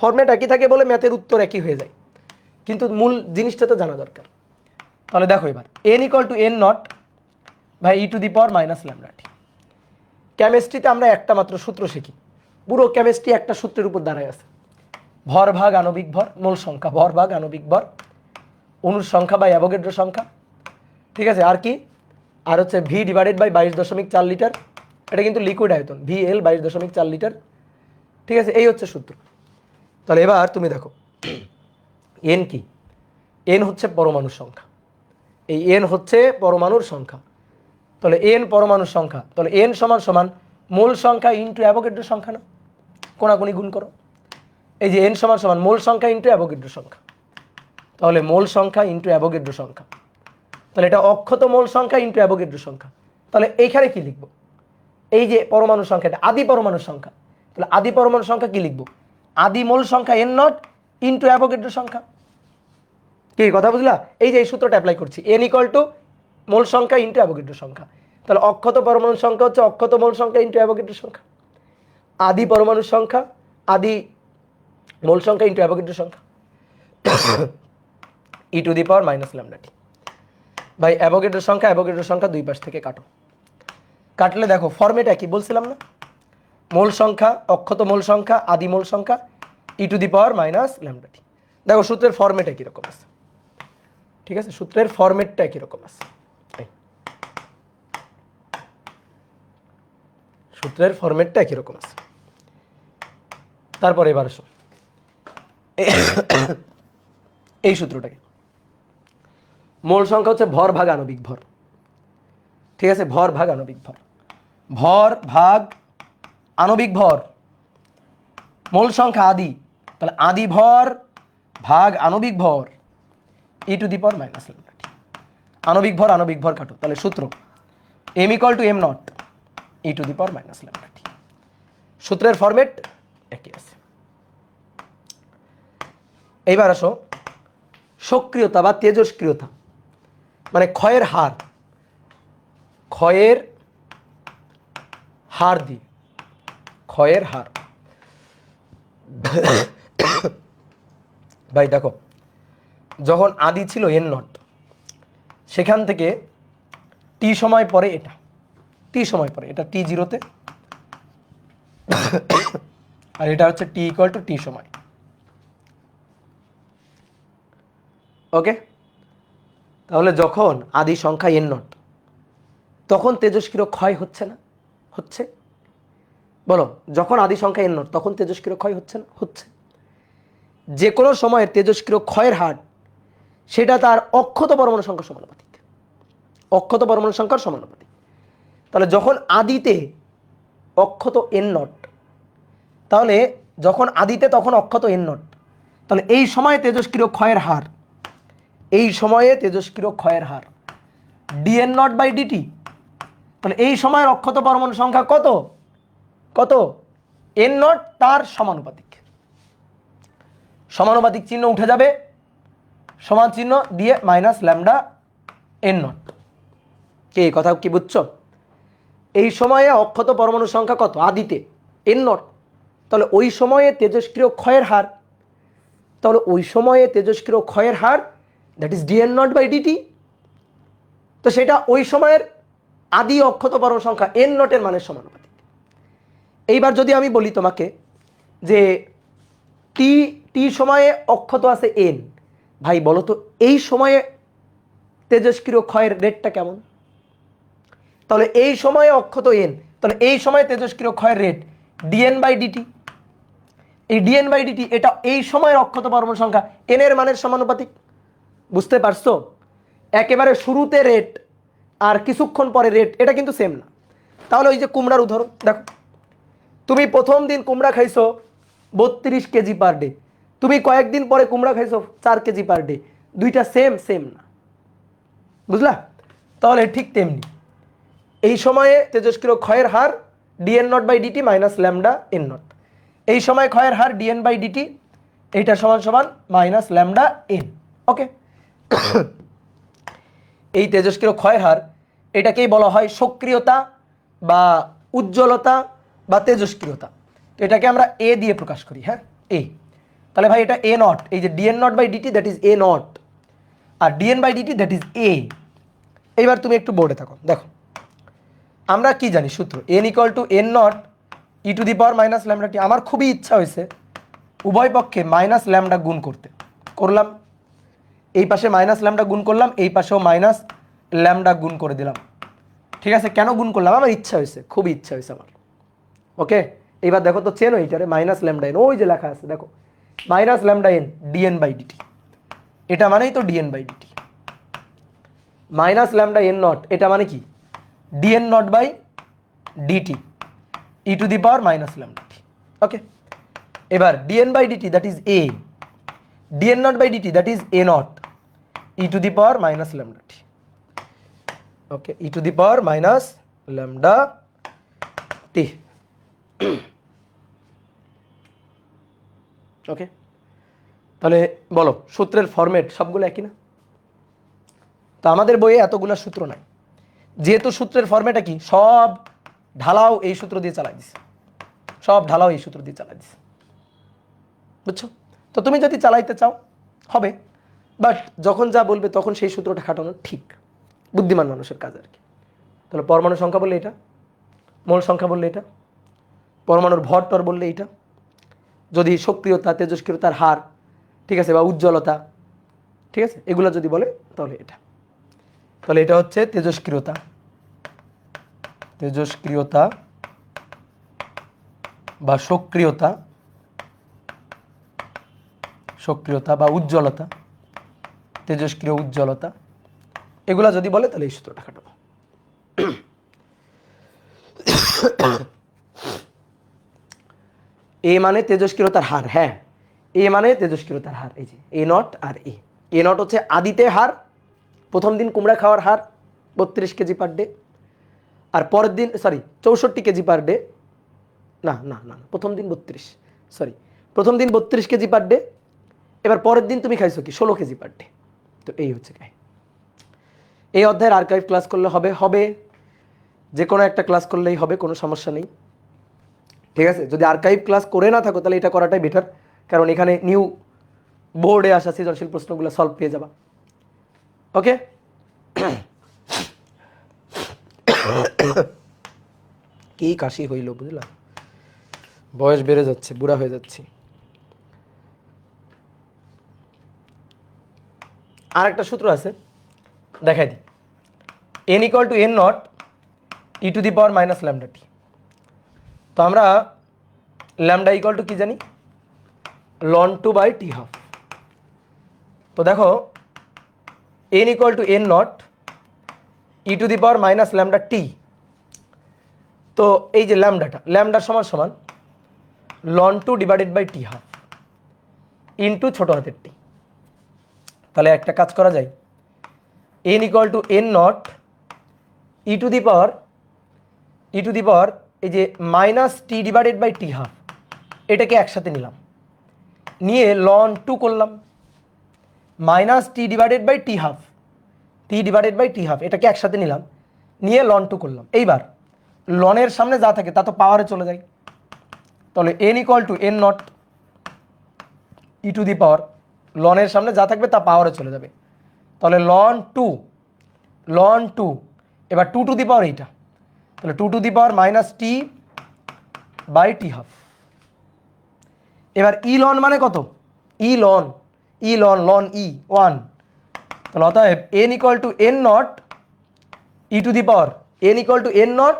ফরম্যাট একই থাকে বলে ম্যাথের উত্তর একই হয়ে যায়, কিন্তু মূল জিনিসটা তো জানা দরকার। তাহলে দেখো এবার n=n0 ভাই e⁻⁻λt। কেমিস্ট্রিতে আমরা একটা মাত্র সূত্র শিখি, পুরো কেমিস্ট্রি একটা সূত্রের উপর দাঁড়ায় আছে, ভর ভাগ আণবিক ভর, মোল সংখ্যা, ভর ভাগ আণবিক ভর, অণুর সংখ্যা বা অ্যাভোগাড্রো সংখ্যা, ঠিক আছে, আর কি, আর হচ্ছে v/22.4 লিটার, এটা কিন্তু লিকুইড আয়তন, VL 22.4 লিটার, ঠিক আছে, এই হচ্ছে সূত্র। তাহলে এবার তুমি দেখো এন কি, এন হচ্ছে পরমাণুর সংখ্যা, এই এন হচ্ছে পরমাণুর সংখ্যা। তাহলে এন পরমাণুর সংখ্যা, তাহলে এন সমান মোল সংখ্যা ইন্টু অ্যাভোগাড্রো সংখ্যা, না কোনাকুনি গুণ করো, এই যে এন সমান মোল সংখ্যা ইন্টু অ্যাভোগাড্রো সংখ্যা, তাহলে মোল সংখ্যা ইন্টু অ্যাভোগাড্রো সংখ্যা, তাহলে এটা অক্ষত মোল সংখ্যা ইন্টু অ্যাভোগাড্রো সংখ্যা। তাহলে এইখানে কি লিখবো, এই যে পরমাণুর সংখ্যাটা আদি পরমাণুর সংখ্যা, তাহলে আদি পরমাণুর সংখ্যা কি লিখবো, আদি মোল সংখ্যা n0 ইন্টু অ্যাভোগাড্রো সংখ্যা। কি কথা বুঝলা? এই যে এই সূত্রটা অ্যাপ্লাই করছি, n = মোল সংখ্যা ইন্টু অ্যাভোগাড্রো সংখ্যা, তাহলে অক্ষত পরমাণুর সংখ্যা হচ্ছে অক্ষত মোল সংখ্যা ইন্টু অ্যাভোগাড্রো সংখ্যা, আদি পরমাণুর সংখ্যা আদি মোল সংখ্যা ইন্টু অ্যাভোগাড্রো সংখ্যা e⁻⁻λt। ভাই অ্যাভোগাড্রো সংখ্যা দুই পাশ থেকে কাটো, কাটলে দেখো ফরম্যাট একই বলছিলাম না, মোল সংখ্যা, অক্ষত মোল সংখ্যা, আদি মোল সংখ্যা, e⁻⁻λT। দেখো সূত্রের ফরম্যাট একই রকম আছে, ঠিক আছে, সূত্রের ফরম্যাটটা একই রকম আছে, সূত্রের ফরম্যাটটা একই রকম আছে। তারপরে এবার আসো এই সূত্রটাকে, মোল সংখ্যা হচ্ছে ভর ভাগ আণবিক ভর, ঠিক আছে, ভর ভাগ আণবিক ভর, ভর ভাগ আণবিক ভর, মোল সংখ্যা আদি, তাহলে আদি ভর ভাগ আণবিক ভর e⁻⁻λT। আণবিক ভর কাটো, তাহলে সূত্র m = m0 e⁻⁻λT। সূত্রের ফরম্যাট একই আছে। এইবার আসো সক্রিয়তা বা তেজস্ক্রিয়তা, মানে ক্ষয়ের হার, ক্ষয়ের হার দিয়ে, ক্ষয়ের হার। ভাই দেখো যখন আদি ছিল n0, সেখান থেকে টি সময় পরে এটা, টি সময় পরে এটা t0-তে, আর এটা হচ্ছে t = t সময়। ওকে, তাহলে যখন আদি সংখ্যা n0, তখন তেজস্ক্রিয় ক্ষয় হচ্ছে না? হচ্ছে। বলো, যখন আদি সংখ্যা n0 তখন তেজস্ক্রিয় ক্ষয় হচ্ছে না? হচ্ছে। যে কোনো সময়ের তেজস্ক্রিয় ক্ষয়ের হার সেটা তার অক্ষত পরমাণু সংখ্যার সমানুপাতিক, অক্ষত পরমাণু সংখ্যার সমানুপাতিক। তাহলে যখন আদিতে অক্ষত n0, তাহলে যখন আদিতে তখন অক্ষত n0, তাহলে এই সময়ে তেজস্ক্রিয় ক্ষয়ের হার, এই সময়ে তেজস্ক্রিয় ক্ষয়ের হার dn0/dt, তাহলে এই সময়ের অক্ষত পরমাণু সংখ্যা কত? কত? n0 তার সমানুপাতিক। সমানুপাতিক চিহ্ন উঠে যাবে, সমান চিহ্ন দিয়ে -λ n0। কে কথা কি বুঝছো? এই সময়ে অক্ষত পরমাণু সংখ্যা কত? আদিতে n0, তাহলে ওই সময়ে তেজস্ক্রিয় ক্ষয়ের হার, তাহলে ওই সময়ে তেজস্ক্রিয় ক্ষয়ের হার দ্যাট ইজ dn0/dt। তো সেটা ওই সময়ের আদি অক্ষত পরমাণু সংখ্যা n0 এর মানের সমানুপাতিক। এইবার যদি আমি বলি তোমাকে যে টি সময়ে অক্ষত আছে n, ভাই বলো তো এই সময়ে তেজস্ক্রিয় ক্ষয়ের রেটটা কেমন? তাহলে এই সময়ে অক্ষত n, তাহলে এই সময়ে তেজস্ক্রিয় ক্ষয়ের রেট dn/dt। এই dn/dt এটা এই সময়ের অক্ষত পরমাণু সংখ্যা n এর মানের সমানুপাতিক। বুঝতে পারছো? একেবারে শুরুতে রেট আর কিছুক্ষণ পরে রেট এটা কিন্তু সেম না। তাহলে ওই যে কুমড়ার উদাহরণ দেখো, তুমি প্রথম দিন কুমড়া খাইছো 32 কেজি পার ডে, তুমি কয়েকদিন পরে কুমড়া খাইছো 4 কেজি পার ডে, দুইটা সেম না, বুঝলা? তাহলে ঠিক তেমনি এই সময়ে তেজস্ক্রিয় ক্ষয়ের হার dn0/dt -λ n0, এই সময় ক্ষয়ের হার dn/dt, এইটা সমান সমান -λn। ওকে, এই তেজস্ক্রিয় ক্ষয়ের হার এটাকেই বলা হয় সক্রিয়তা বা উজ্জ্বলতা বা তেজস্ক্রিয়তা। তো এটাকে আমরা এ দিয়ে প্রকাশ করি, হ্যাঁ এ। তাহলে ভাই এটা a0, এই যে dn0/dt দ্যাট ইজ a0, আর dn/dt দ্যাট ইজ a। এইবার তুমি একটু বোর্ডে থাকো, দেখো আমরা কি জানি সূত্র n = n0 e⁻⁻λT। আমার খুবই ইচ্ছা হয়েছে উভয় পক্ষে -λ গুণ করতে, করলাম। এই পাশে -λ গুণ করলাম, এই পাশেও -λ গুণ করে দিলাম। ঠিক আছে, কেন গুণ করলাম? আমার ইচ্ছা হয়েছে, খুবই ইচ্ছা হয়েছে আমার। ওকে, এইবার দেখো তো চেনো এইটারে -λn, ওই যে লেখা আছে দেখো -λn dn/dt, এটা মানেই তো dn/dt। -λn0 এটা মানে কি? dn0/dt e⁻⁻λT। ওকে, এবার dn/dt that is a, dn0/dt that is a0 e⁻⁻λT। Okay, e⁻⁻λT। ওকে, তাহলে বলো সূত্রের ফরম্যাট সবগুলো একই না? তো আমাদের বইয়ে এতগুলো সূত্র নাই, যেহেতু সূত্রের ফরম্যাটটা কি সব ঢালাও এই সূত্র দিয়ে চালাই দিছে, সব ঢালাও এই সূত্র দিয়ে চালাই দিছে, বুঝছো? তো তুমি যদি চালাইতে চাও হবে, বাট যখন যা বলবে তখন সেই সূত্রটা খাটানো ঠিক বুদ্ধিমান মানুষের কাজ আর কি। তাহলে পরমাণু সংখ্যা বলে এটা, মোল সংখ্যা বললে এটা, পরমাণুর ভর টর বললে এটা, যদি সক্রিয়তা তেজস্ক্রিয়তার হার, ঠিক আছে, বা উজ্জ্বলতা, ঠিক আছে, এগুলো যদি বলে তাহলে এটা। তাহলে এটা হচ্ছে তেজস্ক্রিয়তা, তেজস্ক্রিয়তা বা সক্রিয়তা, সক্রিয়তা বা উজ্জ্বলতা, তেজস্ক্রিয় উজ্জ্বলতা, এগুলা যদি বলে তাহলে এই সূত্রটা খাটাবো। এ মানে তেজস্ক্রিয়তার হার, হ্যাঁ, এ মানে তেজস্ক্রিয়তার হার, এই যে এ নট আর এ নট হচ্ছে আদিতে হার, প্রথম দিন কুমড়া খাওয়ার হার 32 কেজি পার ডে, আর পরের দিন 64 কেজি পার ডে, না না না প্রথম দিন 32, প্রথম দিন 32 কেজি পার ডে, এবার পরের দিন তুমি খাইছো কি 16 কেজি পার ডে। তো এই হচ্ছে কাহিনী। এই অধ্যায়ের আর্কাইভ ক্লাস করলে হবে, যে কোনো একটা ক্লাস করলেই হবে, কোনো সমস্যা নেই, ঠিক আছে। যদি আর্কাইভ ক্লাস করে না থাকো তাহলে এটা করাটাই বেটার, কারণ এখানে নিউ বোর্ডে আসা সৃজনশীল প্রশ্নগুলো সলভ পেয়ে যাবা। ওকে, কি কাশি হইল বুঝলা, বয়স বেড়ে যাচ্ছে, বুড়া হয়ে যাচ্ছি। আর একটা সূত্র আছে, দেখাই দিই, n equal to n not E to the power minus lambda t. তো আমরা ল্যামডা ইকুয়াল টু কি জানি, ln two by T half. তো দেখো n equal to n not E to the power minus lambda t. তো এই যে ল্যামডার সমান সমান ln two divided by T half into ছোট হাতের টি। তাহলে একটা কাজ করা যায়, n equal to n not E to the পাওয়ার এই যে minus T divided by T half, এটাকে একসাথে নিলাম, নিয়ে লন টু করলাম, minus T divided by T half, এটাকে একসাথে নিলাম, নিয়ে লন টু করলাম। এইবার লনের সামনে যা থাকে তা তো পাওয়ারে চলে যায়, তাহলে n equal to n not E to the power, লনের সামনে যা থাকবে তা পাওয়ারে চলে যাবে, তাহলে লন টু, এবার টু টু দি পাওয়ার এইটা, তাহলে two to the power minus T by T half. এবার ই লন মানে কত, ই লন ই 1, তাহলে অতএব n equal to n not E to the power, n equal to n not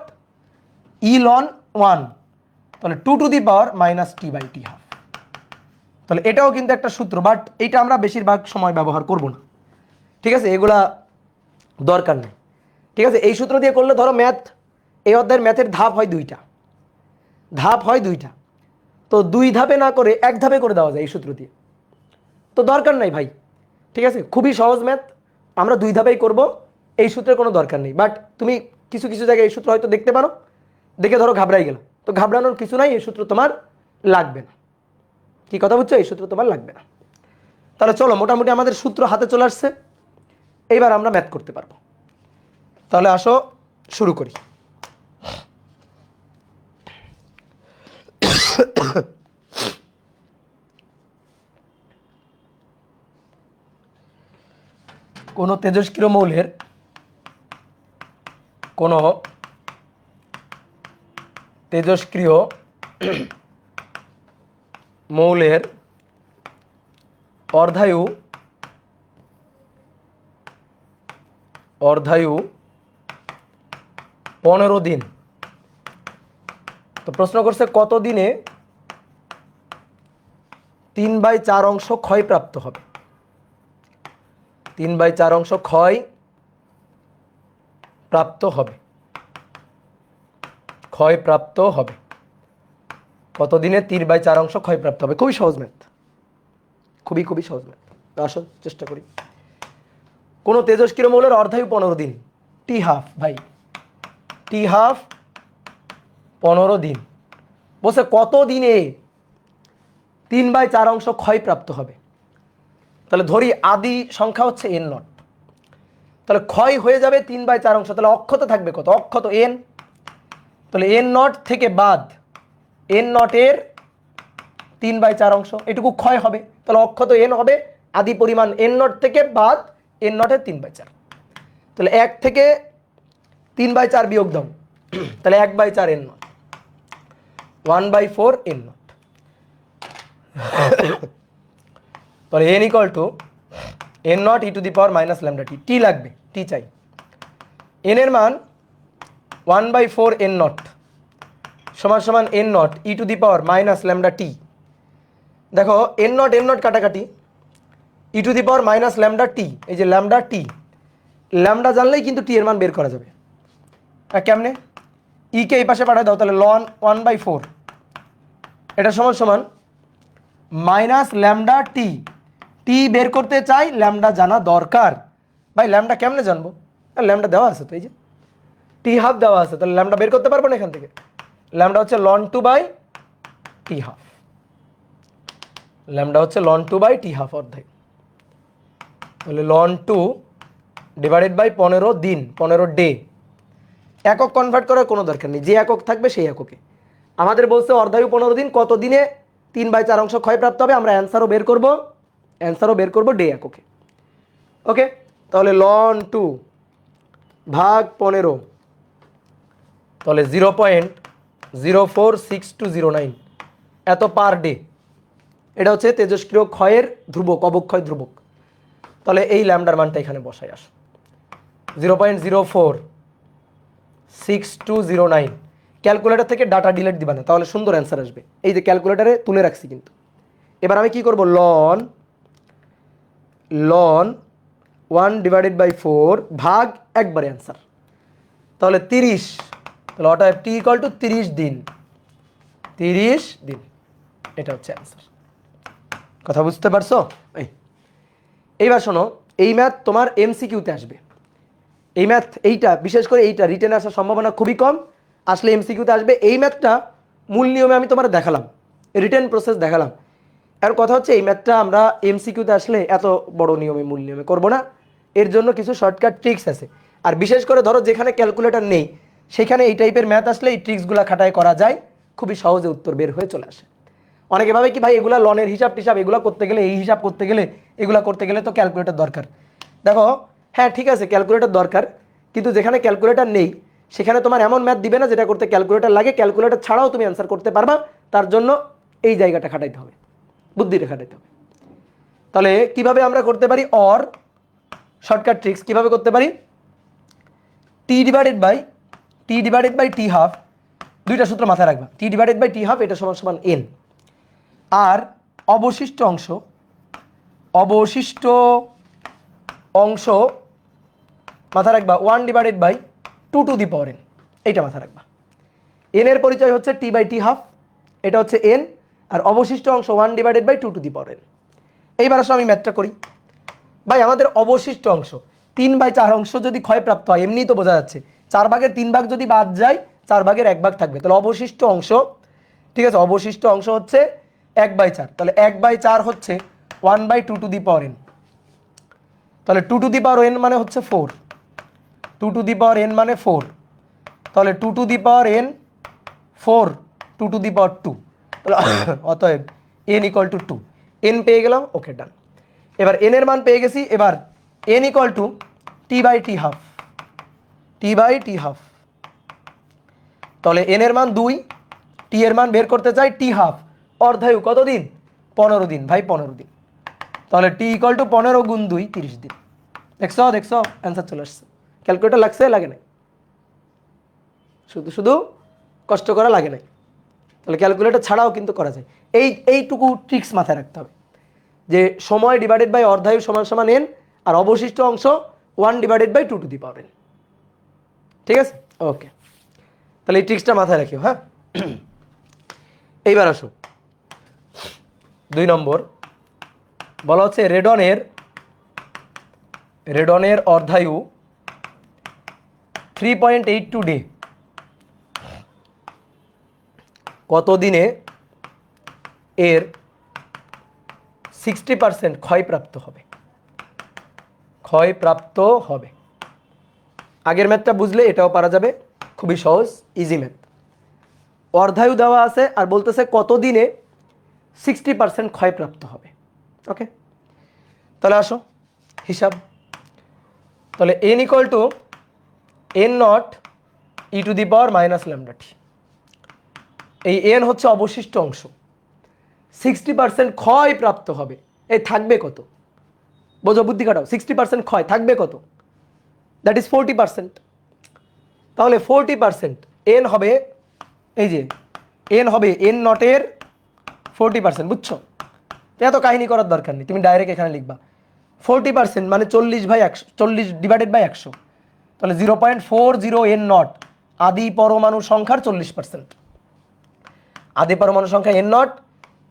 E ln 1, তাহলে two to the power minus T by T half. তাহলে এটাও কিন্তু একটা সূত্র, বাট এইটা আমরা বেশিরভাগ সময় ব্যবহার করব না, ঠিক আছে, এগুলা দরকার নেই, ঠিক আছে। এই সূত্র দিয়ে করলে ধরো এই অধ্যায়ের ম্যাথের ধাপ হয় দুইটা, তো 2 ধাপে না করে 1 ধাপে করে দেওয়া যায় এই সূত্র দিয়ে, তো দরকার নাই ভাই, ঠিক আছে, খুবই সহজ ম্যাথ, আমরা 2 ধাপেই করব, এই সূত্রের কোনো দরকার নেই। বাট তুমি কিছু কিছু জায়গায় এই সূত্র হয়তো দেখতে পারো, দেখে ধরো ঘাবড়াই গেল, তো ঘাবড়ানোর কিছু নাই, এই সূত্র তোমার লাগবে না, কি কথা বুঝছো, এই সূত্র তোমার লাগবে না। তাহলে চলো, মোটামুটি আমাদের সূত্র হাতে চলে আসছে, এইবার আমরা ম্যাথ করতে পারবো। তাহলে আসো শুরু করি। কোনো তেজস্ক্রিয় মৌলের অর্ধায়ু 15 দিন। তো প্রশ্ন করছে কত দিনে 3/4 অংশ ক্ষয়প্রাপ্ত হবে, 3/4 অংশ ক্ষয়প্রাপ্ত হবে, কত দিনে 3/4 অংশ ক্ষয়প্রাপ্ত হবে। খুবই সহজ ম্যাথ, খুবই সহজ ম্যাথ। আসো চেষ্টা করি। কোন তেজস্ক্রিয় মৌলের অর্ধায়ু 15 দিন, টি হাফ, ভাই টি হাফ 15 দিন, বলছে কত দিনে 3/4 অংশ ক্ষয়প্রাপ্ত হবে। তাহলে ধরি আদি সংখ্যা হচ্ছে n নট, তাহলে ক্ষয় হয়ে যাবে 3/4 অংশ, তাহলে অক্ষত থাকবে কত, অক্ষত n, তাহলে n নট থেকে বাদ n নটের 3/4 অংশ, এটুকু ক্ষয় হবে, তাহলে অক্ষত n হবে, আদি পরিমাণ n নট থেকে বাদ n নটের 3/4, তাহলে 1 থেকে 3/4 বিয়োগ দাও, তাহলে 1/4 এন নট, 1/4 এন নট। তাহলে N equal to N not E to the power minus lambda t. T লাগবে, টি চাই। এন এর মান 1/4 এন নট সমান সমান n not E to the power minus lambda t. দেখো এন নট কাটাকাটি, e to the power minus lambda t, এই যে ল্যামডা টি, ল্যামডা জানলেই কিন্তু টি এর মান বের করা যাবে। কেমনে? ই কে এই পাশে পাঠায় দাও, তাহলে লন 1/4 এটা সমান সমান মাইনাস ল্যামডা টি। টি বের করতে চাই, ল্যামডা জানা দরকার। ভাই ল্যামডা কেমনে জানবো? ল্যামডা দেওয়া আছে তো, এই যে টি হাফ দেওয়া আছে, তাহলে ল্যামডা বের করতে পারবো না এখান থেকে। ল্যামডা হচ্ছে লন 2/টি হাফ, ল্যামডা হচ্ছে লন 2/টি হাফ অর্ধেক। তাহলে লন 2 ডিভাইডেড বাই 15 দিন, 15 ডে। একক কনভার্ট করার কোনো দরকার নেই, যে একক থাকবে সেই এককে। আমাদের বলছে অর্ধায়ু 15 দিন, কত দিনে 3/4 অংশ ক্ষয়প্রাপ্ত হবে, আমরা অ্যান্সারও বের করব ডে এককে। ওকে, তাহলে লন 2 ভাগ 15, তাহলে 0.046209 এত পার ডে। এটা হচ্ছে তেজস্ক্রিয় ক্ষয়ের ধ্রুবক, অবক্ষয় ধ্রুবক। তাহলে এই ল্যামডার মানটা এখানে বসাই আস, 0.046209। ক্যালকুলেটর থেকে ডাটা ডিলিট দিবা না, তাহলে সুন্দর অ্যান্সার আসবে। এই যে ক্যালকুলেটারে তুলে রাখছি কিন্তু। এবার আমি কি করব, লন 1/4 ভাগ একবারে অ্যান্সার, তাহলে 30। তাহলে অতএব টি ইকুয়াল টু 30 দিন, 30 দিন। এটা হচ্ছে অ্যান্সার। কথা বুঝতে পারছো? এইবার শোনো, এই ম্যাথ তোমার এমসিকিউতে আসবে। এই ম্যাথ এইটা বিশেষ করে এইটা রিটেনে আসার সম্ভাবনা খুবই কম, আসলে এমসিকিউতে আসবে। এই ম্যাথটা মূল নিয়মে আমি তোমার দেখালাম, রিটেন প্রসেস দেখালাম। আর কথা হচ্ছে এই ম্যাথটা আমরা এমসিকিউতে আসলে এত বড় নিয়মে মূল নিয়মে করব না, এর জন্য কিছু শর্টকাট ট্রিক্স আছে। আর বিশেষ করে ধরো যেখানে ক্যালকুলেটর নেই সেখানে এই টাইপের ম্যাথ আসলে এই ট্রিক্সগুলো খাটায় করা যায়, খুবই সহজে উত্তর বের হয়ে চলে আসে। অনেকে ভাবে কি ভাই এগুলা লনের হিসাব টিসাব, এগুলো করতে গেলে, এই হিসাব করতে গেলে, এগুলো করতে গেলে তো ক্যালকুলেটর দরকার। দেখো হ্যাঁ ঠিক আছে, ক্যালকুলেটর দরকার, কিন্তু যেখানে ক্যালকুলেটর নেই সেখানে তোমার এমন ম্যাথ দিবে না যেটা করতে ক্যালকুলেটর লাগে। ক্যালকুলেটর ছাড়াও তুমি অ্যান্সার করতে পারবা, তার জন্য এই জায়গাটা খাটাইতে হবে, বুদ্ধিটা খাটাইতে হবে। তাহলে কিভাবে আমরা করতে পারি, অর শর্টকাট ট্রিক্স কিভাবে করতে পারি, টি ডিভাইডেড বাই টি হাফ, দুইটা সূত্র মাথায় রাখবা। টি ডিভাইডেড বাই টি হাফ এটা সমান সমান এন, আর অবশিষ্ট অংশ মাথায় রাখবা 1/2 টু দি পাওয়ার এন, এইটা মাথায় রাখবা। এন এর পরিচয় হচ্ছে টি/টি হাফ, এটা হচ্ছে এন, আর অবশিষ্ট অংশ 1/2 টু দি পাওয়ার এন। এইবার আসলে আমি ম্যাথটা করি। ভাই আমাদের অবশিষ্ট অংশ 3/4 অংশ যদি ক্ষয়প্রাপ্ত হয়, এমনি তো বোঝা যাচ্ছে 4 ভাগের 3 ভাগ যদি বাদ যায় 4 ভাগের 1 ভাগ থাকবে, তাহলে অবশিষ্ট অংশ, ঠিক আছে, অবশিষ্ট অংশ হচ্ছে 1/4, তাহলে 1/4 হচ্ছে 1/2 টু দি পাওয়ার এন। তাহলে 2 টু দি পাওয়ার এন মানে হচ্ছে 4, 2 টু দি পাওয়ার এন মানে 4, তাহলে 2 to the power n 4, 2 to the power 2, তাহলে অতএব এন ইকুয়াল টু 2। এন পেয়ে গেলাম, ওকে ডান। এবার এন এর মান পেয়ে গেছি, এবার এন ইকুয়াল টু টি/টি হাফ, তাহলে এন এর মান 2, টি এর মান বের করতে চাই টি হাফ, অর্ধায়ু কতদিন, 15 দিন ভাই, 15 দিন। তাহলে টি ইকুয়াল টু 15 গুণ 2 30 দিন। দেখছো অ্যান্সার চলে আসছে। ক্যালকুলেটর লাগছে, লাগে নাই, শুধু কষ্ট করা লাগে নাই। তাহলে ক্যালকুলেটর ছাড়াও কিন্তু করা যায়। এইটুকু ট্রিক্স মাথায় রাখতে হবে, যে সময় ডিভাইডেড বাই অর্ধায়ু সমান সমান এন, আর অবশিষ্ট অংশ 1/2 টু দি পাওয়ার এন। ঠিক আছে, ওকে। তাহলে এই ট্রিক্সটা মাথায় রাখিও, হ্যাঁ। এইবার আসো 2 নম্বর, বলা হচ্ছে রেডনের অর্ধায়ু 3.82 ডে, কত দিনে এর 60% ক্ষয়প্রাপ্ত হবে। আগের ম্যাথটা বুঝলে এটাও পারা যাবে, খুবই সহজ, ইজি ম্যাথ। অর্ধায়ু দেওয়া আছে আর বলতেছে কত দিনে 60% ক্ষয়প্রাপ্ত হবে। ওকে, তাহলে আসো হিসাব। তাহলে N equal to N not E to the power minus lambda t. এই এন হচ্ছে অবশিষ্ট অংশ, 60% ক্ষয় প্রাপ্ত হবে। এই থাকবে কত? বোঝো, বুদ্ধি কাটাও। 60% ক্ষয় থাকবে কত? That is 40%। তাহলে 40% এন হবে, এই যে এন হবে এন নটের 40%, বুঝছো? এত কাহিনী করার দরকার নেই, তুমি ডাইরেক্ট এখানে লিখবা 40% মানে 40/100, 40 ডিভাইডেড বাই 100। তাহলে 0.40 এন নট আদি পরমাণু সংখ্যার 40%। আদি পরমাণু সংখ্যা n not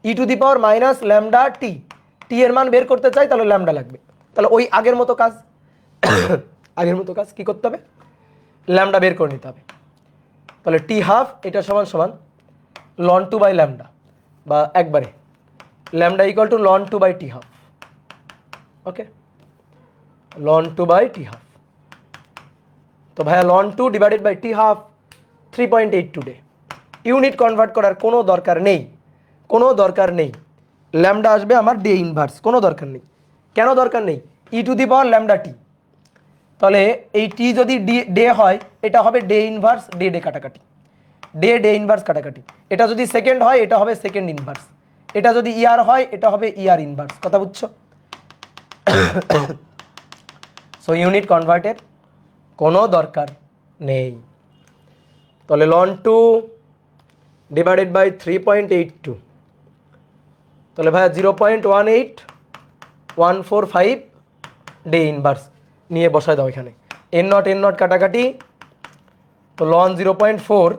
E to the power minus lambda t. T এর মান বের করতে চাই, তাহলে ল্যামডা লাগবে। তাহলে ওই আগের মতো কাজ আগের মতো কাজ কি করতে হবে? ল্যামডা বের করে নিতে হবে। তাহলে টি হাফ এটা সমান সমান লন টু বাই ল্যামডা, বা একবারে lambda equal to ln two by T half. Okay, ln two by T half. তো ভাইয়া ln two divided by T half 3.82 day. Unit convert করার কোনো দরকার নেই, কোনো দরকার নেই। ল্যামডা আসবে আমার ডে ইনভার্স, কোনো দরকার নেই। কেন দরকার নেই? ই to the power lambda t. তাহলে এই টি যদি ডে হয়, এটা হবে ডে ইনভার্স ডে ডে কাটাকাটি, ডে ইনভার্স কাটাকাটি। এটা যদি সেকেন্ড হয়, এটা হবে সেকেন্ড ইনভার্স। এটা যদি ইয়ার হয়, এটা হবে ইয়ার ইনভার্স। কথা বুঝছো? সো ইউনিট কনভার্টের কোনো দরকার নেই। তাহলে লন টু ডিভাইডেড বাই 3.82, তাহলে ভাইয়া 0.18145 ডে ইনভার্স নিয়ে বসায় দাও এখানে। এন নট কাটাকাটি, তো লন 0.4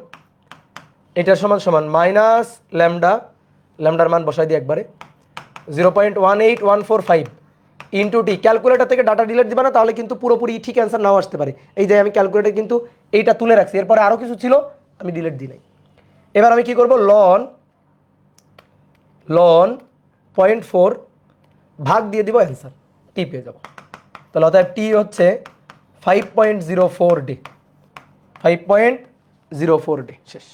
এটার সমান সমান মাইনাস ল্যামডা, ল্যামডার মান বসাই দিই একবারে 0.18145 ইন্টু টি। ক্যালকুলেটর থেকে ডাটা ডিলিট দিবা না, তাহলে কিন্তু পুরোপুরি ঠিক অ্যান্সার নাও আসতে পারে। এই যে আমি ক্যালকুলেটর কিন্তু এইটা তুলে রাখছি, এরপরে আরও কিছু ছিল আমি ডিলিট দিই নাই। এবার আমি কি করব? লন 0.4 ভাগ দিয়ে দিব, অ্যান্সার টি পেয়ে যাব। তাহলে অর্থাৎ টি হচ্ছে 5.04 ডে, 5.04 ডে। শেষ।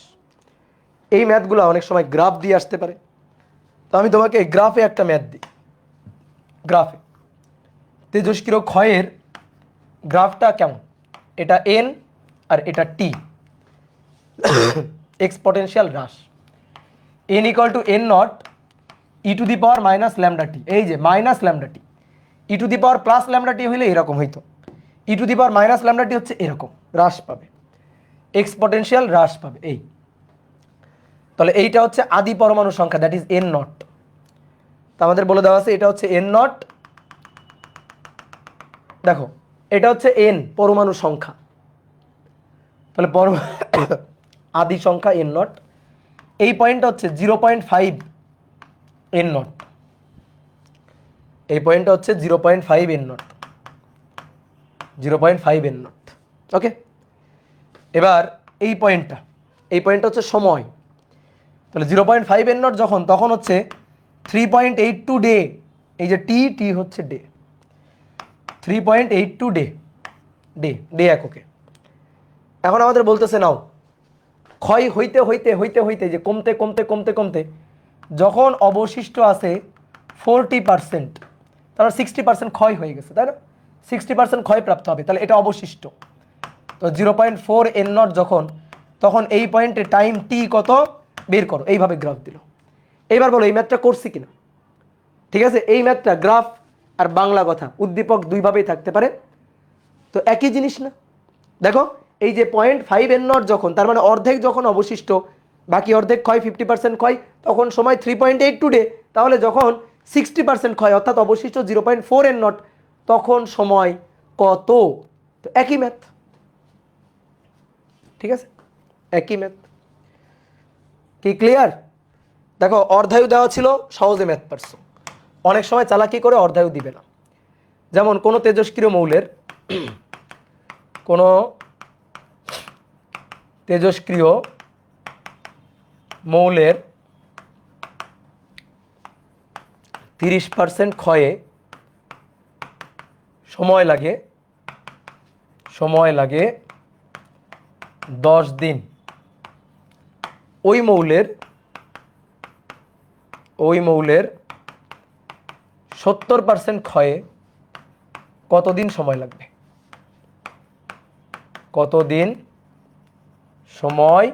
এই ম্যাথগুলো অনেক সময় গ্রাফ দিয়ে আসতে পারে, তো আমি তোমাকে গ্রাফে একটা ম্যাথ দিই। গ্রাফে তেজস্ক্রিয় ক্ষয়ের গ্রাফটা কেমন? এটা এন আর এটা টি, এক্সপোনেনশিয়াল হ্রাস। N equal to N not E to the power minus lambda t. এই যে minus lambda t, e to the power plus lambda t হইলে এরকম হইতো, e to the power minus lambda t হচ্ছে এরকম, হ্রাস পাবে, এক্সপোনেনশিয়াল হ্রাস পাবে। এই তাহলে এইটা হচ্ছে আদি পরমাণু সংখ্যা, দ্যাট ইজ এন নট। তো আমাদের বলে দেওয়া আছে এটা হচ্ছে এন নট। দেখো এটা হচ্ছে এন পরমাণু সংখ্যা, তাহলে আদি সংখ্যা এন নট। এই পয়েন্টটা হচ্ছে 0.5 এন নট, এই পয়েন্টটা হচ্ছে 0.5 এন নট, 0.5 এন নট। ওকে, এবার এই পয়েন্টটা হচ্ছে সময়। তাহলে 0.5 এন নট যখন, তখন হচ্ছে 3.82 ডে। এই যে টি, টি হচ্ছে ডে, 3.82 ডে, ডে ডে এককে। এখন আমাদের বলতেছে নাও ক্ষয় হইতে হইতে হইতে হইতে যে কমতে কমতে কমতে কমতে যখন অবশিষ্ট আছে 40%, তাহলে 60% ক্ষয় হয়ে গেছে, তাই না? 60% ক্ষয় প্রাপ্ত হবে, তাহলে এটা অবশিষ্ট। তো 0.4 এন নট যখন, তখন এই পয়েন্টে টাইম টি কত বের করো, এইভাবে গ্রাফ দিল। এইবার বলো এই ম্যাথটা করছি কিনা? ঠিক আছে, এই ম্যাথটা গ্রাফ আর বাংলা কথা উদ্দীপক দুইভাবেই থাকতে পারে, তো একই জিনিস না? দেখো এই যে 0.5 এন নট যখন, তার মানে অর্ধেক যখন অবশিষ্ট, বাকি অর্ধেক ক্ষয় 50% ক্ষয়, তখন সময় 3.82 ডে। তাহলে যখন 60% ক্ষয় অর্থাৎ অবশিষ্ট 0.4 এন নট, তখন সময় কত? তো একই ম্যাথ, ঠিক আছে, একই ম্যাথ। কি ক্লিয়ার? দেখো অর্ধায়ু দেওয়া ছিল, সহজে ম্যাথ পারছো। অনেক সময় চালাকি করে অর্ধায়ু দিবে না। যেমন কোনো তেজস্ক্রিয় মৌলের, কোনো তেজস্ক্রিয় মৌলের 30% ক্ষয়ে সময় লাগে 10 দিন। ওই মৌলের 70% ক্ষয়ে কতদিন সময় লাগবে? কতদিন সময়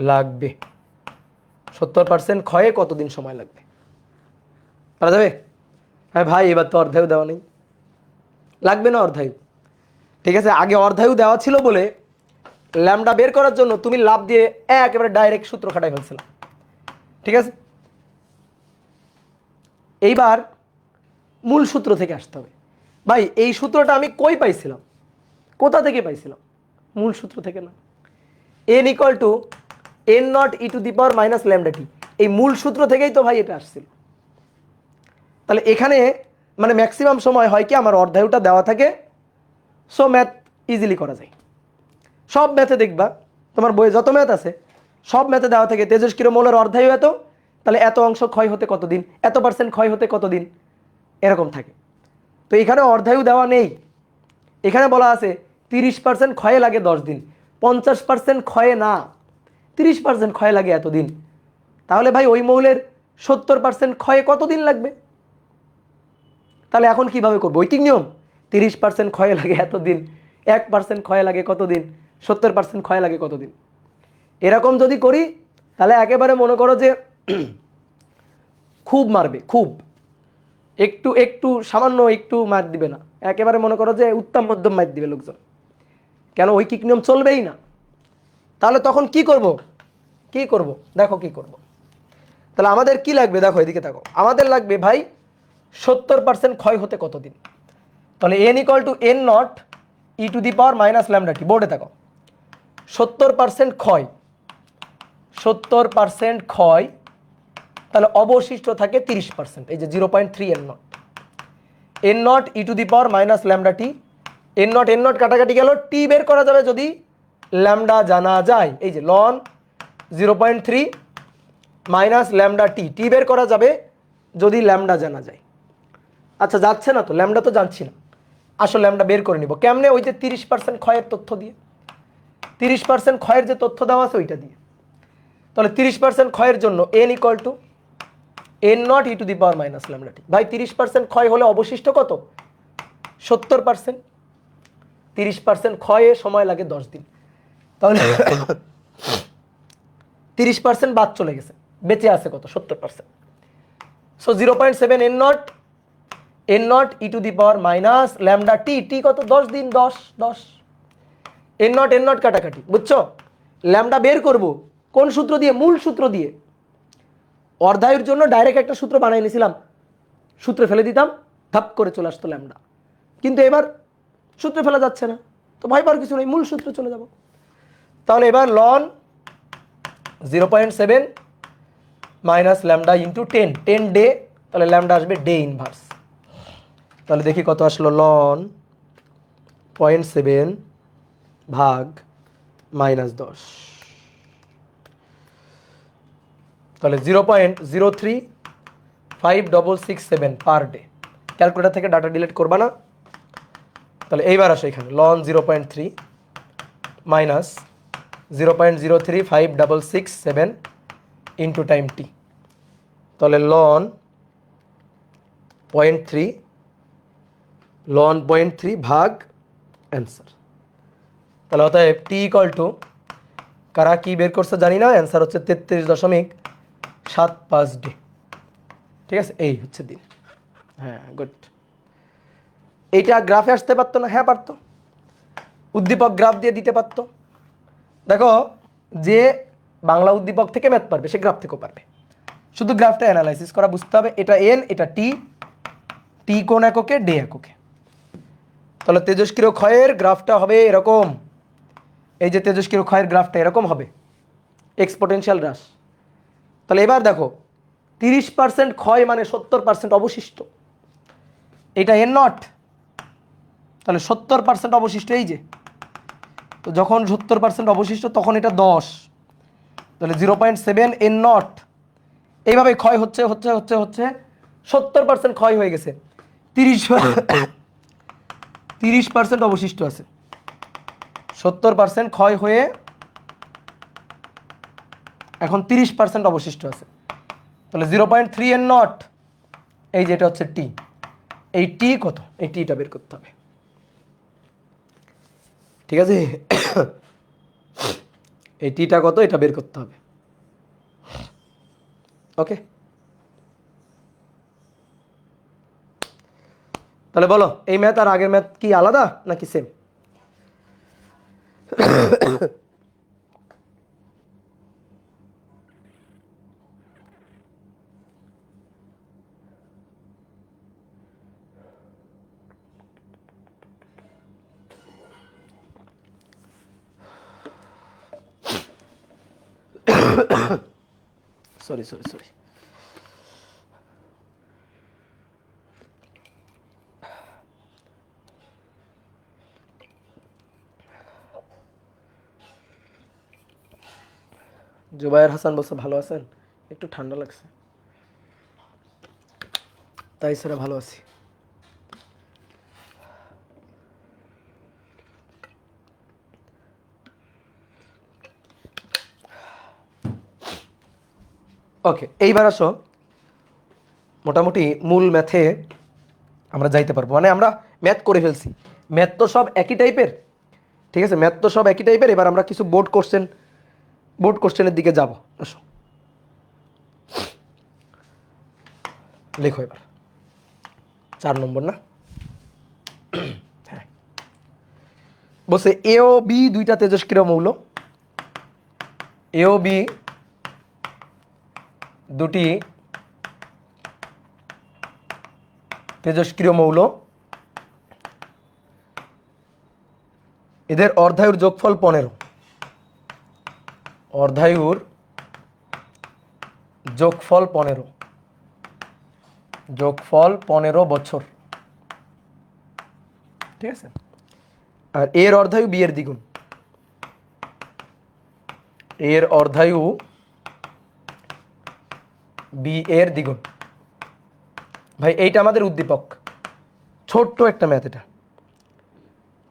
লাগবে, 70% ক্ষয়ে কতদিন সময় লাগবে? পারা যাবে? হ্যাঁ ভাই, এবার তো অর্ধায়ু দেওয়া নেই, লাগবে না অর্ধায়ু। ঠিক আছে, আগে অর্ধায়ু দেওয়া ছিল বলে ল্যামডা বের করার জন্য তুমি লাভ দিয়ে একেবারে ডাইরেক্ট সূত্র খাটাই ফেলছিলাম। ঠিক আছে, এইবার মূল সূত্র থেকে আসতে হবে। ভাই এই সূত্রটা আমি কই পাইছিলাম, কোথা থেকে পাইছিলাম? মূল সূত্র থেকে না। n equal to n not E to the power minus lambda t, এই মূল সূত্র থেকেই তো ভাই এটা আসছিল। তাহলে এখানে মানে ম্যাক্সিমাম সময় হয় কি, আমার অর্ধায়ুটা দেওয়া থাকে, সো ম্যাথ ইজিলি করা যায়। সব ম্যাথে দেখবা, তোমার বইয়ে যত ম্যাথ আছে সব ম্যাথে দেওয়া থাকে তেজস্ক্রিয় মৌলের অর্ধায়ু এত, তাহলে এত অংশ ক্ষয় হতে কতদিন, এত পার্সেন্ট ক্ষয় হতে কতদিন, এরকম থাকে। তো এখানে অর্ধায়ু দেওয়া নেই, এখানে বলা আছে 30% ক্ষয়ে লাগে 10 দিন, 50% ক্ষয়ে না, 30% ক্ষয়ে লাগে এতদিন। তাহলে ভাই ওই মৌলের 70% ক্ষয়ে কতদিন লাগবে? তাহলে এখন কিভাবে করবো? ঐকিক নিয়ম, 30% ক্ষয়ে লাগে এতদিন, 1% ক্ষয়ে লাগে কতদিন, 70% ক্ষয়ে লাগে কতদিন, এরকম যদি করি তাহলে একেবারে মনে করো যে খুব মারবে, খুব একটু একটু সামান্য একটু মার দিবে না, একেবারে মনে করো যে উত্তম মধ্যম মার দিবে লোকজন। কেন? ঐকিক নিয়ম চলবেই না। তাহলে তখন কি করব? কি করব দেখো কি করব। তাহলে আমাদের কি লাগবে দেখো, এদিকে দেখো, আমাদের লাগবে ভাই 70% ক্ষয় হতে কতদিন। তাহলে n equal to n not E to the power minus lambda t, বোর্ডে দেখো 70% ক্ষয়, 70% ক্ষয়, তাহলে অবশিষ্ট থাকে 30%, এই যে 0.3 n not, n not E to the power minus lambda T, n nought কাটাকাটি গেল, টি বের করা যাবে যদি ল্যামডা জানা যায়, এই যে লন 0.3 মাইনাস ল্যামডা টি, টি বের করা যাবে যদি ল্যামডা জানা যায়। আচ্ছা যাচ্ছে না তো, ল্যামডা তো জানছি না, আসলে ল্যামডা বের করে নিব কেমনে? ওই যে 30% ক্ষয়ের তথ্য দিয়ে, 30% ক্ষয়ের যে তথ্য দেওয়া আছে ওইটা দিয়ে। তাহলে 30% ক্ষয়ের জন্য n equal to n not E to the power minus lambda t. ভাই 30% ক্ষয় হলে অবশিষ্ট কত? 70%। 30% ক্ষয়ে সময় লাগে 10 দিন, তাহলে 30% বাদ চলে গেছে, বেঁচে আছে কত? 70%। So 0.7 n not E to the power minus lambda t, t কত? 10 দিন, 10 10, n নট কাটাকাটি, বুঝছো? ল্যামডা বের করব কোন সূত্র দিয়ে? মূল সূত্র দিয়ে। অর্ধায়ুর জন্য ডাইরেক্ট একটা সূত্র বানিয়ে নিয়েছিলাম, সূত্রে ফেলে দিতাম, ধাপ করে চলে আসতো ল্যামডা। কিন্তু এবার সূত্রে ফেলা যাচ্ছে না, তো ভয় পাওয়ার কিছু নেই, মূল সূত্রে চলে যাব। তাহলে এবার ln 0.7 minus lambda into 10, 10 day, তাহলে ল্যামডা আসবে ডে ইনভার্স। তাহলে দেখি কত আসলো, লন 0.7 ভাগ -10, তাহলে 0.03567 পার ডে। ক্যালকুলেটার থেকে ডাটা ডিলিট করবা না। তাহলে এইবার আসে এখানে লন 0.3 মাইনাস 0.03567 ইন্টু টাইম টি, তাহলে লন 0.3 ভাগ অ্যান্সার। তাহলে অতএব টি ইকুয়াল টু, কারা কি বের করছে জানি না, অ্যান্সার হচ্ছে 33.75 ডে। ঠিক আছে, এই হচ্ছে দিন। হ্যাঁ গুড। এইটা গ্রাফে আসতে পারতো না? হ্যাঁ পারতো, উদ্দীপক গ্রাফ দিয়ে দিতে পারতো। দেখো, যে বাংলা উদ্দীপক থেকে ম্যাথ পারবে সে গ্রাফ থেকেও পারবে, শুধু গ্রাফটা অ্যানালাইসিস করা বুঝতে হবে। এটা এন, এটা টি, টি কোন এককে? ডে এককে। তাহলে তেজস্ক্রিয় ক্ষয়ের গ্রাফটা হবে এরকম, এই যে তেজস্ক্রিয় ক্ষয়ের গ্রাফটা এরকম হবে, এক্সপোটেনশিয়াল হ্রাস। তাহলে এবার দেখো 30% ক্ষয় মানে 70% অবশিষ্ট, এটা এন নট, তাহলে 70% অবশিষ্ট, এই যে, তো যখন 70% অবশিষ্ট তখন এটা 10, তাহলে 0.7 এন নট, এইভাবে ক্ষয় হচ্ছে হচ্ছে হচ্ছে হচ্ছে 70% ক্ষয় হয়ে গেছে, 30% অবশিষ্ট আছে, 70% ক্ষয় হয়ে এখন 30% অবশিষ্ট আছে। তাহলে 0.3 এন নট, এই যে এটা হচ্ছে টি, এই টি কত? এই টিটা বের করতে হবে। ঠিক আছে, এই টিটা কত এটা বের করতে হবে। ওকে, তাহলে বলো এই ম্যাথ আর আগের ম্যাথ কি আলাদা নাকি same? Sorry sorry sorry, Zubair Hasan বলছে ভালো আছেন, একটু ঠান্ডা লাগছে, তাই স্যার ভালো আছি। ওকে, এইবার আসো মোটামুটি মূল ম্যাথে আমরা যাইতে পারবো, মানে আমরা ম্যাথ করে ফেলছি, ম্যাথ তো সব একই টাইপের, ঠিক আছে, ম্যাথ তো সব একই টাইপের। এবার আমরা কিছু বোর্ড কোশ্চেনের দিকে যাব। আসো লেখো এবার 4 নম্বর না, হ্যাঁ বলছে এ ও বি দুইটা তেজস্ক্রিয় মৌল, এ ও বি দুটি তেজস্ক্রিয় মৌল, এদের অর্ধায়ুর যোগফল 15, অর্ধায়ুর যোগফল 15, যোগফল 15 বছর, ঠিক আছে। আর এর অর্ধায়ু বি এর দ্বিগুণ, এর অর্ধায়ু বি এর দ্বিগুণ। ভাই এইটা আমাদের উদ্দীপক, ছোট্ট একটা ম্যাথ এটা,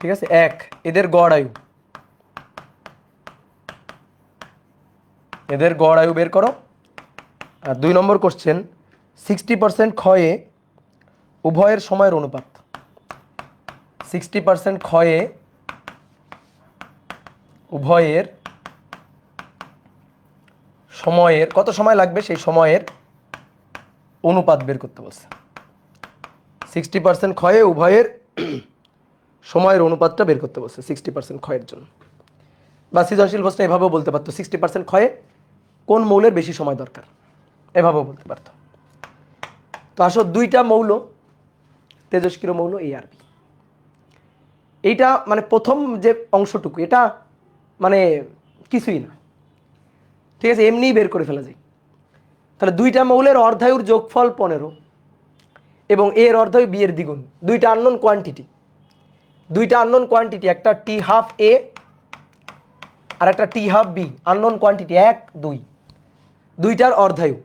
ঠিক আছে। এক, এদের গড় আয়ু, এদের গড় আয়ু বের করো। আর 2 নম্বর কোশ্চেন 60% ক্ষয়ে উভয়ের সময়ের অনুপাত, 60% ক্ষয়ে উভয়ের সময়ের কত সময় লাগবে সেই সময়ের অনুপাত বের করতে বলছে। 60% ক্ষয়ে উভয়ের সময়ের অনুপাতটা বের করতে বলছে 60% ক্ষয়ের জন্য। বা সৃজনশীল প্রশ্ন এভাবেও বলতে পারতো 60% ক্ষয়ে কোন মৌলের বেশি সময় দরকার, এভাবেও বলতে পারতো। তো আসো দুইটা মৌল তেজস্ক্রিয় মৌল এ আর বি, এইটা মানে প্রথম যে অংশটুকু এটা মানে কিছুই না, ঠিক আছে, এমনিই বের করে ফেলা যায়। তাহলে দুইটা মৌলের অর্ধায়ুর যোগফল 15 এবং এর অর্ধায়ু বি এর দ্বিগুণ, দুইটা আননোন কোয়ান্টিটি, একটা টি হাফ এ আর একটা টি হাফ বি, আননোন কোয়ান্টিটি 1 2, দুইটার অর্ধায়ু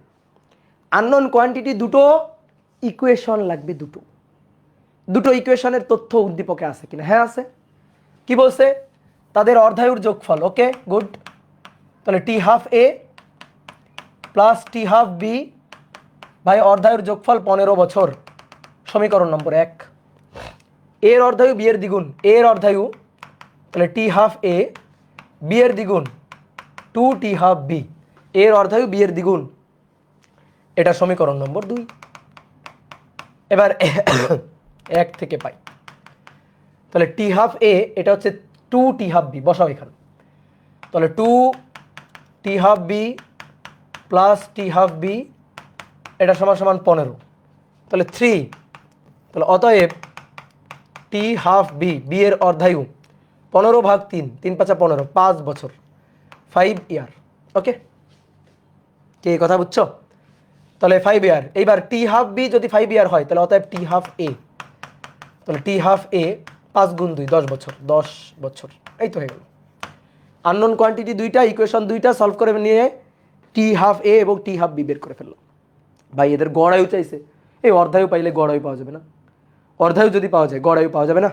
আননোন কোয়ান্টিটি, দুটো ইকুয়েশন লাগবে, দুটো ইকুয়েশনের তথ্য উদ্দীপকে আছে কিনা, হ্যাঁ আছে। কি বলছে, তাদের অর্ধায়ুর যোগফল, ওকে গুড। তাহলে টি হাফ এ প্লাস টি হাফ বি ভাই অর্ধায়ুর যোগফল 15 বছর, সমীকরণ নম্বর 1। এর অর্ধায়ু বি এর দ্বিগুণ, এর অর্ধায়ু তাহলে টি হাফ এ, বি এর দ্বিগুণ 2 টি হাফ বি, এর অর্ধায়ু বি এর দ্বিগুণ, এটা সমীকরণ নম্বর 2। এবার 1 থেকে পাই, তাহলে টি হাফ এ এটা হচ্ছে 2 টি হাফ বি, বসাও এখানে, তাহলে 2 টি হাফ বি প্লাস টি হাফ বি এটা সমান সমান 15, তাহলে 3, তাহলে অতএব টি হাফ বি, বি এর অর্ধায়ু 15/3, 3 5 15, 5 বছর, 5 ইয়ার। ওকে, কে কথা বুঝছো? তাহলে 5 ইয়ার। এইবার টি হাফ বি যদি 5 ইয়ার হয় তাহলে অতএব টি হাফ এ, তাহলে টি হাফ এ 5 গুণ 2 10 বছর, 10 বছর, এই তো হয়ে গেল। আননোন কোয়ান্টিটি দুইটা, ইকুয়েশন দুইটা সলভ করে নিয়ে টি হাফ এ এবং টি হাফ বি বের করে ফেললো। ভাই এদের গড় আয়ু চাইছে, এই অর্ধায়ু পাইলে গড় আয়ু পাওয়া যাবে না, অর্ধায়ু যদি পাওয়া যায় গড় আয়ু পাওয়া যাবে না।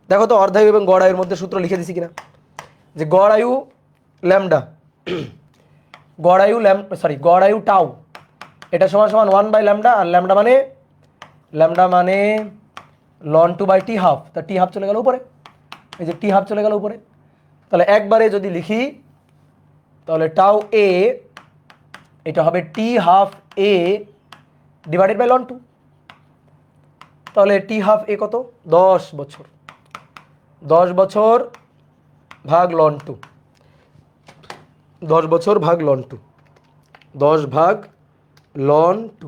দেখো তো অর্ধায়ু এবং গড় আয়ুর মধ্যে সূত্র লিখে দিছি কিনা, যে গড় আয়ু ল্যামডা, গড় আয়ু টাউ, এটা সমান সমান 1/λ, আর ল্যামডা মানে ln 2/t হাফ, তা টি হাফ চলে গেল উপরে, এই যে টি হাফ চলে গেল উপরে, তাহলে একবারে যদি লিখি তাহলে টাউ এ এটা হবে t half a divided by ln two. তাহলে টি হাফ এ কত? 10 বছর। 10 বছর ভাগ লন টু, 10 বছর ভাগ লন টু, 10 ভাগ লন টু,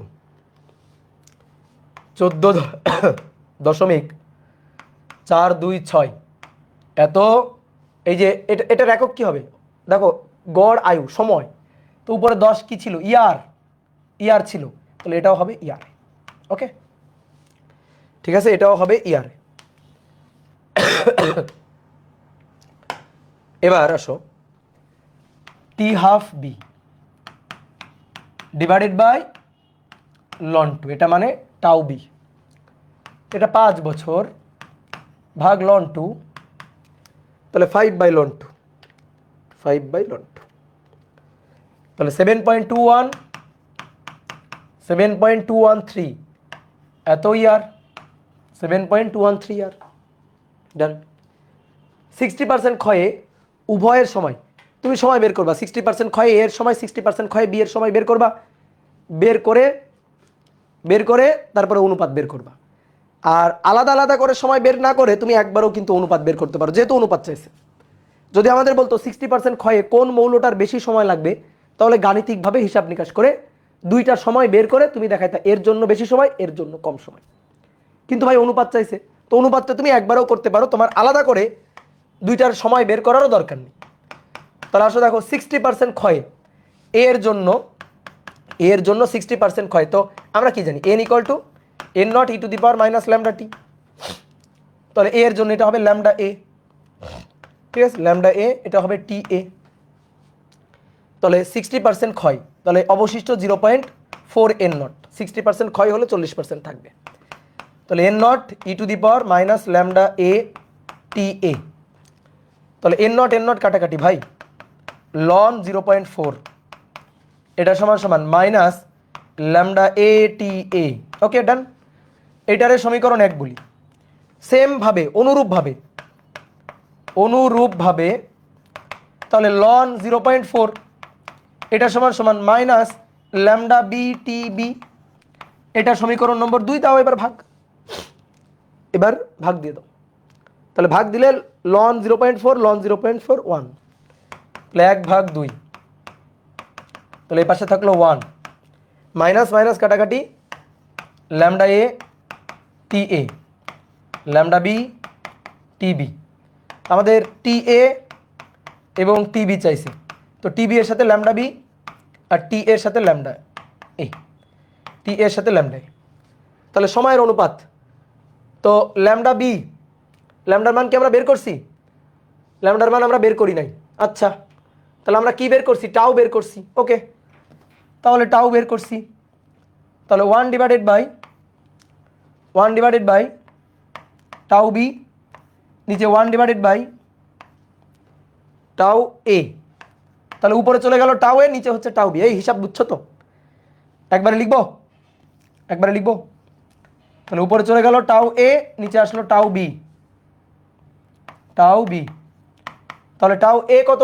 14.426। এত এই যে এটার একক কি হবে দেখো, গড় আয়ু সময়, তো উপরে 10 কি ছিল? ইয়ার, ইয়ার ছিল, তাহলে এটাও হবে ইয়ার। ওকে, ঠিক আছে, এটাও হবে ইয়ার। এবার আসো t half b divided by ln two, এটা মানে টাউ বি, এটা 5 বছর ভাগ লন টু, তাহলে 5 by ln two, 5 by ln two, তাহলে 7.21, 7.213 এত ইয়ার, 7.213 ইয়ার। ডান। 60% ক্ষয়ে উভয়ের সময়, তুমি সময় বের করবা, 60% ক্ষয়ে এর সময়, 60% ক্ষয়ে বি এর সময় বের করবা, বের করে তারপরে অনুপাত বের করবা। আর আলাদা আলাদা করে সময় বের না করে তুমি একবারও কিন্তু অনুপাত বের করতে পারো, যেহেতু অনুপাত চাইছে। যদি আমাদের বলতো 60% ক্ষয়ে কোন মৌলটার বেশি সময় লাগবে, তাহলে গাণিতিকভাবে হিসাব নিকাশ করে দুইটার সময় বের করে তুমি দেখাইতা এর জন্য বেশি সময়, এর জন্য কম সময়। কিন্তু ভাই অনুপাত চাইছে, তো অনুপাতটা তুমি একবারও করতে পারো, তোমার আলাদা করে দুইটার সময় বের করারও দরকার নেই। তাহলে আসো দেখো 60% ক্ষয়ে এর জন্য, এর জন্য 60% ক্ষয়, তো আমরা কি জানি n equal to n not E to the power minus lambda t. তাহলে a এর জন্য এটা হবে ল্যামডা এ, ঠিক আছে, ল্যামডা এ এটা হবে টি এ। তাহলে 60% ক্ষয়, তাহলে অবশিষ্ট 0.4 n নট, 60% ক্ষয় হলে 40% থাকবে। তাহলে n not E to the power minus lambda A T a. তাহলে n নট কাটাকাটি ভাই, লন 0.4 এটা সমান সমান মাইনাস ল্যামডা এ টি এ। ওকে ডান। এটারে সমীকরণ 1 বলি। সেম ভাবে অনুরূপভাবে তাহলে লন 0.4 এটা সমান সমান minus lambda B T B, এটা সমীকরণ নম্বর 2। দাও এবার ভাগ, এবার ভাগ দিয়ে দাও। তাহলে ভাগ দিলে লন 0.4 লন 0.4 1, তাহলে 1/2, তাহলে এই পাশে থাকলো 1, মাইনাস মাইনাস কাটাকাটি lambda A T A lambda B T B. আমাদের টি এ এবং টি বি চাইছে, তো টি বি এর সাথে ল্যামডা বি আর টি এর সাথে ল্যামডা এ, টি এর সাথে ল্যামডা এ। তাহলে সময়ের অনুপাত, তো ল্যামডা বি, ল্যামডার মান কি আমরা বের করছি? ল্যামডার মান আমরা বের করি নাই। আচ্ছা, তাহলে আমরা কি বের করছি? টাও বের করছি। ওকে, তাহলে টাও বের করছি, তাহলে 1 ডিভাইডেড বাই টাউ বি, নিচে 1 ডিভাইডেড বাই টাউ এ। তাহলে উপরে চলে গেল টাউ এ, নিচে হচ্ছে টাউ বি। এই হিসাব বুঝছো তো? একবারে লিখবো, তাহলে উপরে চলে গেল টাউ এ, নিচে আসলো টাউ বি, তাহলে টাউ এ কত?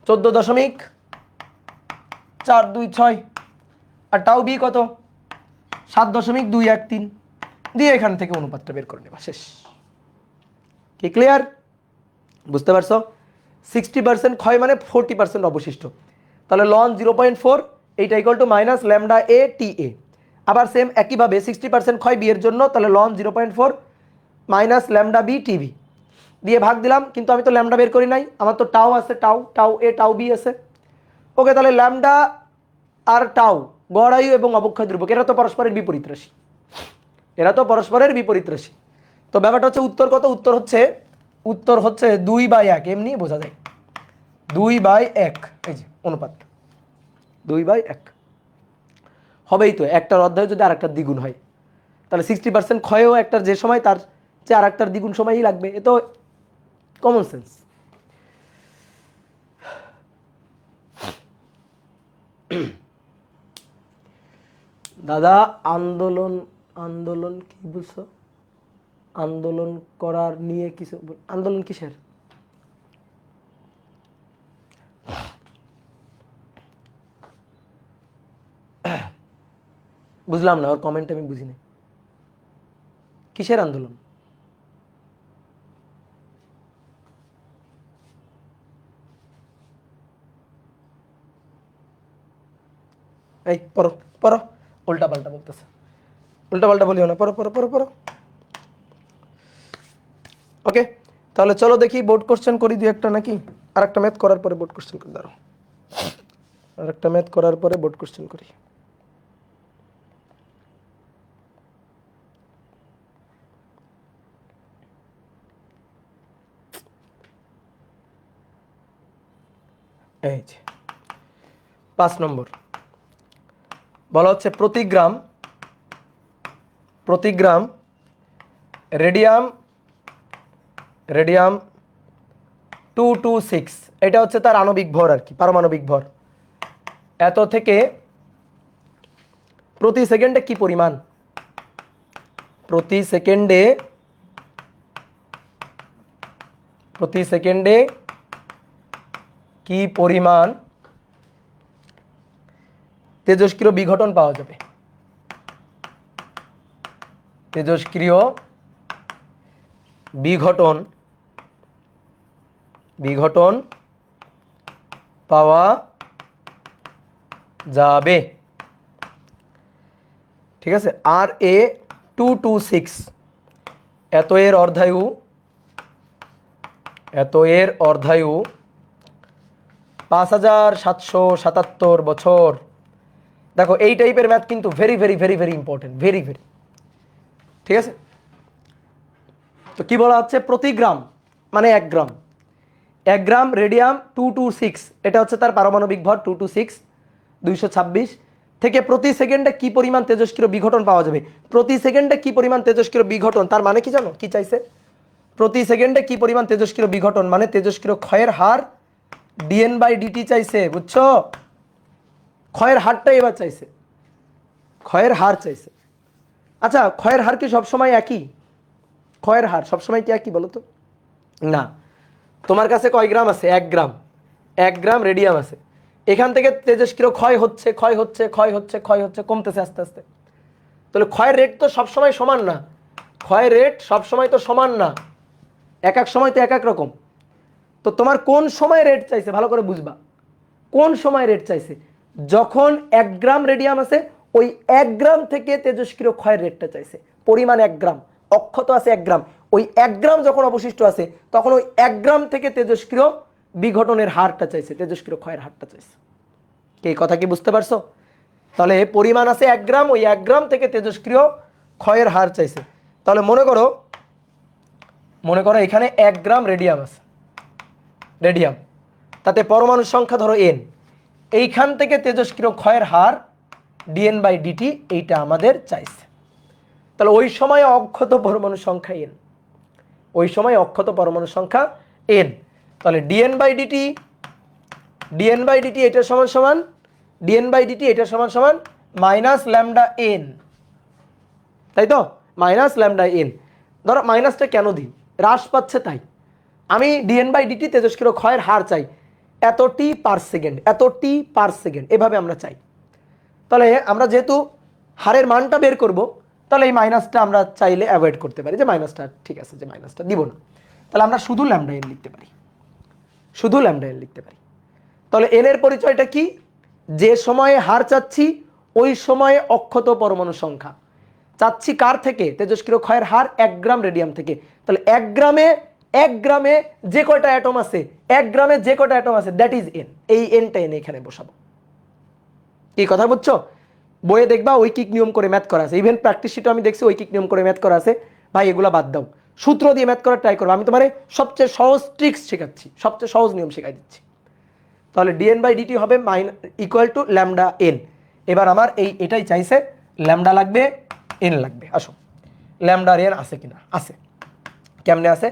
14.426, আর টাউ বি কত? 7.213 দিয়ে এখান থেকে অনুপাতটা বের করে নেবা, শেষ। কি ক্লিয়ার? বুঝতে পারছো? 60% ক্ষয় মানে 40% অবশিষ্ট, তাহলে লন 0.4 এইটা equal to minus lambda A T a. আবার সেম একইভাবে 60% ক্ষয় বি এর জন্য, তাহলে ln 0.4 minus lambda b t b দিয়ে ভাগ দিলাম। কিন্তু আমি তো ল্যামডা বের করি নাই, আমার তো টাউ আছে, টাউ এ টাউ বি আছে। ওকে, তাহলে ল্যামডা আর টাউ গড় আয়ু এবং অবক্ষয় ধ্রুবক, এরা তো পরস্পরের বিপরীত রাশি, তো ব্যাপারটা হচ্ছে উত্তর কত? উত্তর হচ্ছে 2/1, এমনি বোঝা যায় 2/1, এই যে অনুপাত 2/1 হবেই। তো একটার অধ্যায় যদি আরেকটার দ্বিগুণ হয়, তাহলে 60% ক্ষয়েও একটার যে সময় তার চেয়ে আরেকটার দ্বিগুণ সময়ই লাগবে, এ তো কমন সেন্স। দাদা আন্দোলন কি বুঝছো? আন্দোলন করার নিয়ে কিছু, আন্দোলন কিসের? বুঝলাম না, ওর কমেন্ট আমি বুঝিনি। কিসের আন্দোলন? এই পড়ো পড়ো, উল্টা পাল্টা বলতেছে, উল্টা পাল্টা বলিও না, পড়ো পড়ো পড়ো পড়ো। ওকে, তাহলে চলো দেখি বোর্ড কোশ্চেন করি দুই একটা, নাকি আর একটা ম্যাথ করার পরে বোর্ড কোশ্চেন করে দাঁড়ো, আর একটা ম্যাথ করার পরে বোর্ড কোশ্চেন করি। এই যে 5 নম্বর বলা হচ্ছে প্রতি গ্রাম রেডিয়াম 226, এটা হচ্ছে তার আণবিক ভর আর কি, পারমাণবিক ভর। এত থেকে প্রতি সেকেন্ডে কি পরিমাণ, প্রতি সেকেন্ডে কি পরিমাণ তেজস্ক্রিয় বিঘটন পাওয়া যাবে, তেজস্ক্রিয় বিঘটন পাওয়া যাবে। ঠিক আছে, Ra226 এত এর অর্ধায়ু 5777 বছর। দেখো এই টাইপের ম্যাথ কিন্তু very very very very important, very very. ঠিক আছে, তো কি বলা হচ্ছে, প্রতি গ্রাম মানে 1 গ্রাম, 1 গ্রাম রেডিয়াম 226, এটা হচ্ছে তার পারমাণবিক ভর 226 থেকে প্রতি সেকেন্ডে কি পরিমাণ তেজস্ক্রিয় বিঘটন পাওয়া যাবে। প্রতি সেকেন্ডে কি পরিমাণ তেজস্ক্রিয় বিঘটন, তার মানে কি জানো, কি চাইছে? প্রতি সেকেন্ডে কি পরিমাণ তেজস্ক্রিয় বিঘটন মানে তেজস্ক্রিয় ক্ষয়ের হার dN/dt চাইছে, বুঝছো? ক্ষয়ের হারটাই এবার চাইছে, ক্ষয়ের হার চাইছে। আচ্ছা, ক্ষয়ের হার কি সবসময় একই? ক্ষয়ের হার সবসময় কি একই বলো তো? না। তোমার কাছে কয় গ্রাম আছে? 1 গ্রাম, 1 গ্রাম রেডিয়াম আছে। এখান থেকে তেজস্ক্রিয় ক্ষয় হচ্ছে কমতেছে আস্তে আস্তে। তাহলে ক্ষয়ের রেট তো সবসময় সমান না, ক্ষয়ের রেট সবসময় তো সমান না, এক এক সময় তো এক এক রকম। তো তোমার কোন সময় রেট চাইছে ভালো করে বুঝবা, কোন সময় রেট চাইছে? যখন 1 গ্রাম রেডিয়াম আছে ওই 1 গ্রাম থেকে তেজস্ক্রিয় ক্ষয়ের রেটটা চাইছে, পরিমাণ 1 গ্রাম, অক্ষত আছে 1 গ্রাম, ওই 1 গ্রাম যখন অবশিষ্ট আছে তখন ওই 1 গ্রাম থেকে তেজস্ক্রিয় বিঘটনের হারটা চাইছে, তেজস্ক্রিয় ক্ষয়ের হারটা চাইছে। এই কথা কি বুঝতে পারছো? তাহলে পরিমাণ আছে 1 গ্রাম, ওই 1 গ্রাম থেকে তেজস্ক্রিয় ক্ষয়ের হার চাইছে। তাহলে মনে করো এখানে 1 গ্রাম রেডিয়াম আছে, রেডিয়াম, তাতে পরমাণুর সংখ্যা ধরো n, এইখান থেকে তেজস্ক্রিয় ক্ষয়ের হার dN/dt এইটা আমাদের চাইছে। তাহলে ওই সময় অক্ষত পরমাণু সংখ্যা n, ওই সময় অক্ষত পরমাণু সংখ্যা n। তাহলে dN/dt এটা সমান dN/dt এটা সমান মাইনাস ল্যামডা n, তাই তো? Minus lambda n। ধরো মাইনাসটা কেন দিই, হ্রাস পাচ্ছে তাই। আমি dN/dt তেজস্ক্রিয় ক্ষয়ের হার চাই এত টি পার সেকেন্ড, এত টি পার সেকেন্ড, এভাবে আমরা চাই। তাহলে আমরা যেহেতু হারের মানটা বের করব, তাহলে এই মাইনাসটা আমরা চাইলে অ্যাভয়েড করতে পারি, যে মাইনাসটা ঠিক আছে, যে মাইনাসটা দিব না। তাহলে আমরা শুধু ল্যামডা n লিখতে পারি, শুধু ল্যামডা n লিখতে পারি। তাহলে n এর পরিচয়টা কি? যে সময়ে হার চাচ্ছি ওই সময়ে অক্ষত পরমাণু সংখ্যা চাচ্ছি কার থেকে? তেজস্ক্রিয় ক্ষয়ের হার 1 গ্রাম রেডিয়াম থেকে। তাহলে 1 গ্রামে যে কয়টা অ্যাটম আছে, 1 গ্রামে যে কয়টা অ্যাটম আছে, দ্যাট ইজ n। এই nটা এনে এখানে বসাবো। কি কথা বুঝছো? বইয়ে দেখবা ঐকিক নিয়ম করে ম্যাথ করা আছে, ইভেন প্র্যাকটিস শিটও আমি দেখছি ঐকিক নিয়ম করে ম্যাথ করা আছে। ভাই এগুলা বাদ দাও, সূত্র দিয়ে ম্যাথ করার ট্রাই করো। আমি তোমার সবচেয়ে সহজ ট্রিক্স শেখাচ্ছি, সবচেয়ে সহজ নিয়ম শেখাই দিচ্ছি। তাহলে dN/dt হবে ইকুয়াল টু ল্যামডা n। এবার আমার এটাই চাইছে, ল্যামডা লাগবে, n লাগবে। আসো ল্যামডা n আছে কিনা, আছে। কেমনে আছে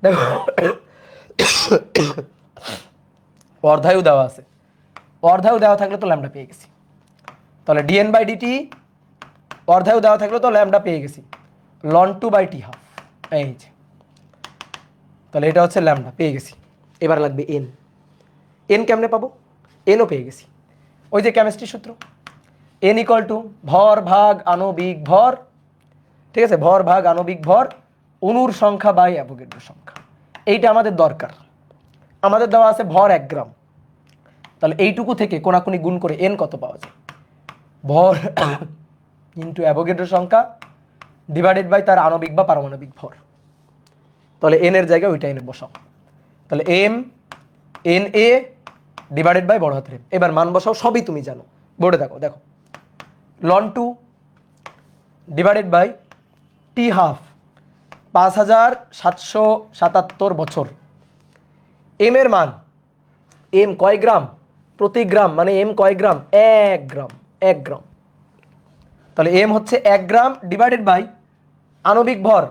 দেখো, অর্ধায়ু দেওয়া আছে, অর্ধায়ু দেওয়া থাকলে তো ল্যামডা পেয়ে গেছি। তাহলে dN/dt অর্ধায়ু দেওয়া থাকলে তো ল্যামডা পেয়ে গেছি, ln 2/t হাফ। এই যে, তাহলে এটা হচ্ছে ল্যামডা, পেয়ে গেছি। এবার লাগবে n। কেমনে পাবো? nও পেয়ে গেছি, ওই যে কেমিস্ট্রি সূত্র, এন ইকুয়াল টু ভর ভাগ আণবিক ভর, ঠিক আছে, ভর ভাগ আণবিক ভর অণুর সংখ্যা বাই অ্যাভোগাড্রো সংখ্যা। এইটা আমাদের দরকার। আমাদের দেওয়া আছে ভর 1 গ্রাম, তাহলে এইটুকু থেকে কোনাকুনি গুণ করে এন কত পাওয়া যায়, ভর ইন্টু অ্যাভোগাড্রো সংখ্যা ডিভাইডেড বাই তার আণবিক বা পারমাণবিক ভর। তাহলে এন এর জায়গায় ওইটা এনে বসাও। তাহলে M N A divided by বড় হাতের এম। এবার মান বসাও, সবই তুমি জানো, বোর্ডে দেখো দেখো ln 2 divided by T half 5777 বছর। এম এর মান, এম কয় গ্রাম প্রতি গ্রাম, মানে এম কয় গ্রাম, 1 গ্রাম, 1 গ্রাম। তাহলে এম হচ্ছে 1 গ্রাম ডিভাইডেড বাই আণবিক ভর,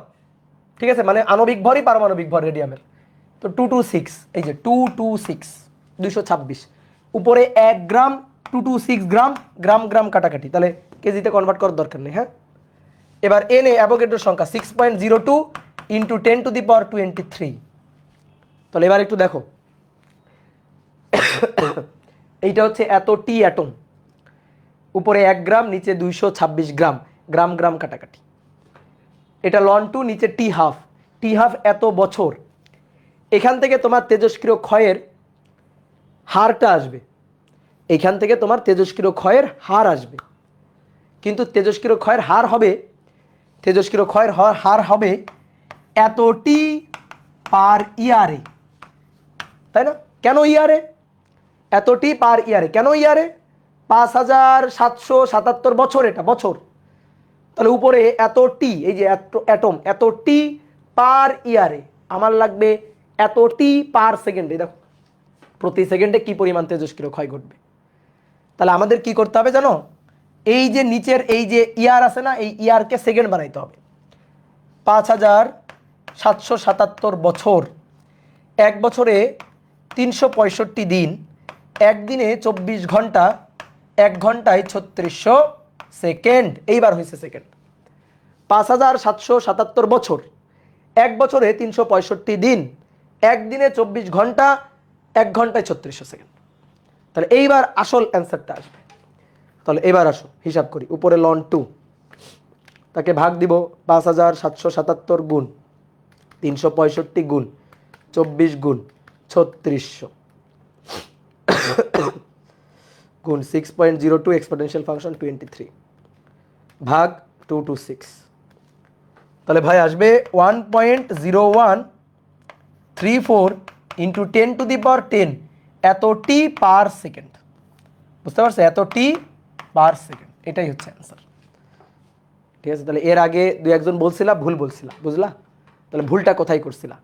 ঠিক আছে, মানে আণবিক ভরই পারমাণবিক ভর রেডিয়ামের, তো 226, এই যে 226 226, উপরে 1 গ্রাম 226 গ্রাম, গ্রাম গ্রাম কাটাকাটি, তাহলে কেজিতে কনভার্ট করার দরকার নেই। হ্যাঁ, এবার এন এ অ্যাভোগাড্রোর সংখ্যা 6.02 ইন্টু 10⁻23। তাহলে এবার একটু দেখো, এইটা হচ্ছে এত টি অ্যাটম, উপরে 1 গ্রাম নিচে 226 গ্রাম, গ্রাম গ্রাম কাটাকাটি। এটা লন 2 নিচে টি হাফ, টি হাফ এত বছর। এখান থেকে তোমার তেজস্ক্রিয় ক্ষয়ের হারটা আসবে, এইখান থেকে তোমার তেজস্ক্রিয় ক্ষয়ের হার আসবে, কিন্তু তেজস্ক্রিয় ক্ষয়ের হার হবে, তেজস্ক্রিয় ক্ষয়ের হার হবে এত টি পার ইয়ারে, তাই না? কেন ইয়ারে? এত টি পার ইয়ারে, কেন ইয়ারে? 5777 বছর, এটা বছর। তাহলে উপরে এত টি, এই যে অ্যাটম, এত টি পার ইয়ারে, আমার লাগবে এত টি পার সেকেন্ডে। দেখো প্রতি সেকেন্ডে কি পরিমাণ তেজস্ক্রিয় ক্ষয় ঘটবে। তাহলে আমাদের কি করতে হবে জানো, এই যে নিচের এই যে ইয়ার আছে না, এই ইয়ারকে সেকেন্ড বানাইতে হবে। 5777 বছর, এক বছরে 365 দিন, একদিনে 24 ঘন্টা, 1 ঘন্টায় 3600 সেকেন্ড, এইবার হয়েছে সেকেন্ড। 5777 বছর, এক বছরে 365 দিন, একদিনে 24 ঘন্টা, 1 ঘন্টায় 3600 সেকেন্ড। তাহলে এইবার আসল অ্যান্সারটা আসবে। তাহলে এবার আসো হিসাব করি, উপরে লন 2 তাকে ভাগ দিব 5777 গুণ 365 গুণ 24 গুণ 3600 গুণ 6.02 এক্সপোনেনশিয়াল ফাংশন 23 ভাগ 226। তাহলে ভাই আসবে 1.0134 ইন্টু 10⁻10 এত টি পার সেকেন্ড। বুঝতে পারছো, এত টি পার সেকেন্ড, এটাই হচ্ছে অ্যান্সার। ঠিক আছে, তাহলে এর আগে দুই একজন বলছিলা ভুল বলছিলা, বুঝলা? তাহলে ভুলটা কোথায় করছিলা?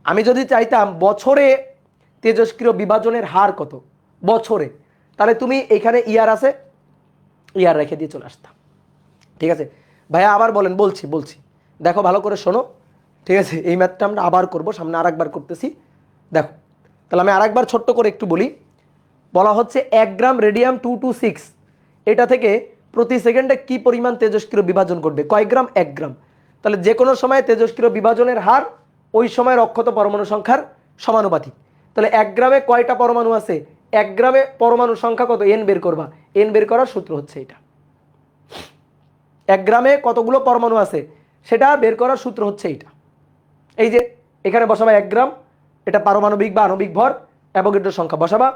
আমি যদি চাইতাম বছরে তেজস্ক্রিয় বিভাজনের হার কত বছরে, তাহলে তুমি এখানে ইয়ার আছে, ইয়ার রেখে দিয়ে চলে আসতাম। ঠিক আছে ভাইয়া, আবার বলেন, বলছি বলছি, দেখো ভালো করে শোনো। ঠিক আছে, এই ম্যাথটা আমরা আবার করব, সামনে আরেকবার করতেছি, দেখো। তাহলে আমি আরেকবার ছোট্ট করে একটু বলি। বলা হচ্ছে 1 গ্রাম রেডিয়াম 226, এটা থেকে প্রতি সেকেন্ডে কি পরিমাণ তেজস্ক্রিয় বিভাজন ঘটবে, কয় গ্রাম? 1 গ্রাম। তাহলে যে কোনো সময় তেজস্ক্রিয় বিভাজনের হার ওই সময়ের অক্ষত পরমাণু সংখ্যার সমানুপাতিক। তাহলে 1 গ্রামে কয়টা পরমাণু আছে? 1 গ্রামে পরমাণু সংখ্যা কত, এন বের করবা। এন বের করার সূত্র হচ্ছে এটা। 1 গ্রামে কতগুলো পরমাণু আছে সেটা বের করার সূত্র হচ্ছে এইটা। এই যে এখানে বসাবা 1 গ্রাম, এটা পারমাণবিক বা আণবিক ভর, অ্যাভোগাড্রো সংখ্যা বসাবা,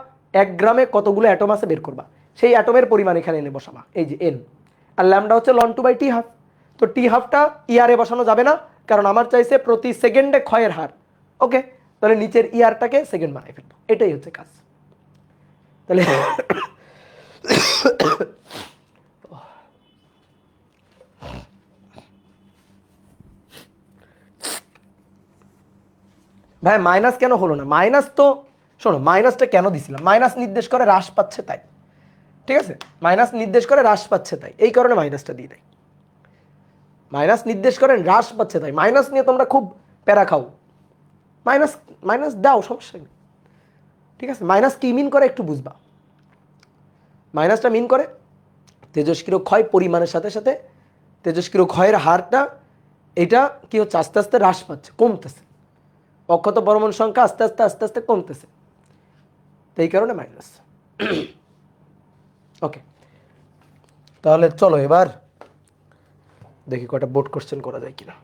1 গ্রামে কতগুলো অ্যাটম আছে বের করবা, সেই অ্যাটমের পরিমাণ এখানে এনে বসাবা, এই যে এন। আর ল্যামডা হচ্ছে লন 2 বাই টি হাফ। তো টি হাফটা ইয়ারে বসানো যাবে না, কারণ আমার চাইছে প্রতি সেকেন্ডে ক্ষয়ের হার। ওকে, তাহলে নিচের ইয়ারটাকে সেকেন্ড বানাই ফেলবো, এটাই হচ্ছে কাজ। তাহলে ভাই মাইনাস কেন হলো না? মাইনাস তো শোনো, মাইনাসটা কেন দিছিলাম, মাইনাস নির্দেশ করে হ্রাস পাচ্ছে তাই। ঠিক আছে, মাইনাস নির্দেশ করে হ্রাস পাচ্ছে তাই, এই কারণে মাইনাসটা দিয়ে দেয়। মাইনাস নির্দেশ করেন হ্রাস পাচ্ছে তাই, মাইনাস নিয়ে তোমরা খুব প্যারা খাও। মাইনাস মাইনাস দাও, সমস্যা নেই। ঠিক আছে, মাইনাস কি মিন করে একটু বুঝবা। মাইনাসটা মিন করে তেজস্ক্রিয় ক্ষয় পরিমাণের সাথে সাথে তেজস্ক্রিয় ক্ষয়ের হারটা এটা কি হচ্ছে, আস্তে আস্তে হ্রাস পাচ্ছে, কমতেছে। অক্ষত পরমাণু সংখ্যা আস্তে আস্তে আস্তে আস্তে কমতেছে, তো এই কারণে মাইনাস। ওকে, তাহলে চলো এবার দেখি কয়টা বোর্ড কোশ্চেন করা যায় কিনা।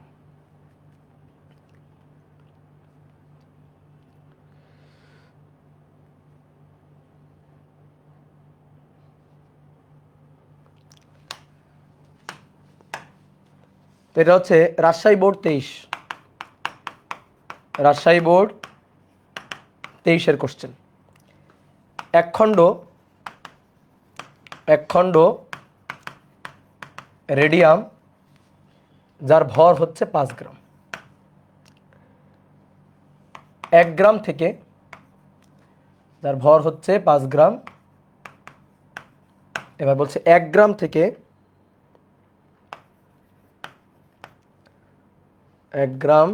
এটা হচ্ছে রাজশাহী বোর্ড 23, রাজশাহী বোর্ড 23-এর কোশ্চেন। এক খণ্ড রেডিয়াম যার ভর হচ্ছে 5 গ্রাম, 1 গ্রাম থেকে, যার ভর হচ্ছে 5 গ্রাম। এবার বলছে 1 গ্রাম থেকে 1 গ্রাম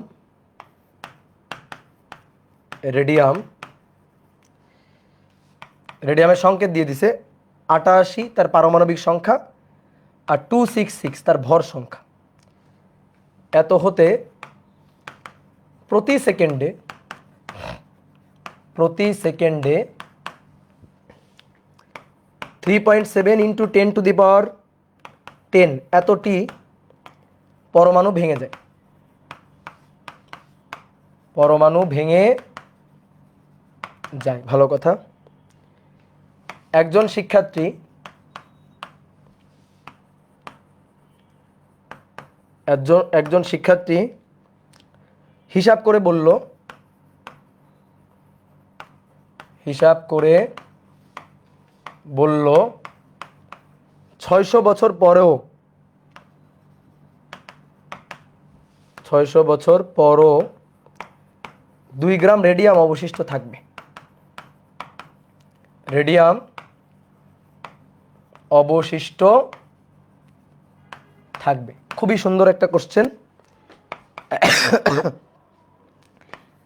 রেডিয়ামের সংকেত দিয়ে দিছে 88 তার পারমাণবিক সংখ্যা, আর 266 তার ভর সংখ্যা। এত হতে প্রতি সেকেন্ডে 3.7 ইন্টু 10⁻10 এতটি পরমাণু ভেঙে যায়। পরমাণু ভেঙে যায়, ভালো কথা। একজন শিক্ষার্থী হিসাব করে বলল 600 বছর পরেও 2 গ্রাম রেডিয়াম অবশিষ্ট থাকবে। রেডিয়াম অবশিষ্ট থাকবে। খুবই সুন্দর একটা কোশ্চেন।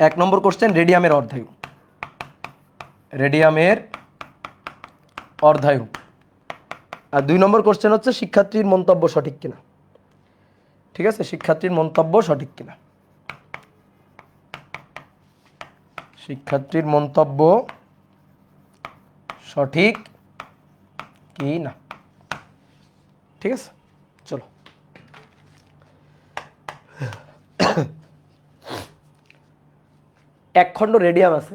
1 নম্বর কোশ্চেন রেডিয়ামের অর্ধায়ু। আর 2 নম্বর কোশ্চেন হচ্ছে শিক্ষার্থীর মন্তব্য সঠিক কিনা। ঠিক আছে, শিক্ষার্থীর মন্তব্য সঠিক কিনা, শিক্ষার্থীর মন্তব্য সঠিক কি না। ঠিক আছে, চলো। এক খণ্ড রেডিয়াম আছে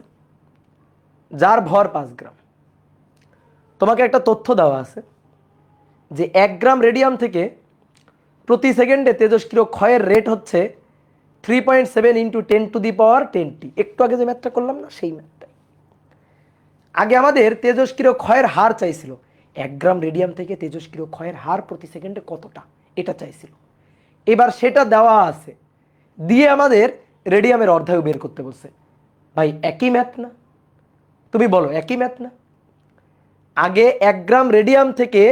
যার ভর 5 গ্রাম। তোমাকে একটা তথ্য দেওয়া আছে যে 1 গ্রাম রেডিয়াম থেকে প্রতি সেকেন্ডে তেজস্ক্রিয় ক্ষয়ের রেট হচ্ছে 3.7 ইন্টু 10⁻10t। একটু আগে যে ম্যাথটা করলাম না, সেই ম্যাথটাই। আগে আমাদের তেজস্ক্রিয় ক্ষয়ের হার চাইছিল, 1 গ্রাম রেডিয়াম থেকে তেজস্ক্রিয় ক্ষয়ের হার প্রতি সেকেন্ডে কতটা, এটা চাইছিল। এবার সেটা দেওয়া আছে, দিয়ে আমাদের রেডিয়ামের অর্ধায়ু বের করতে বলছে। ভাই একই ম্যাথ না? তুমি বলো একই ম্যাথ না? আগে 1 গ্রাম রেডিয়াম থেকে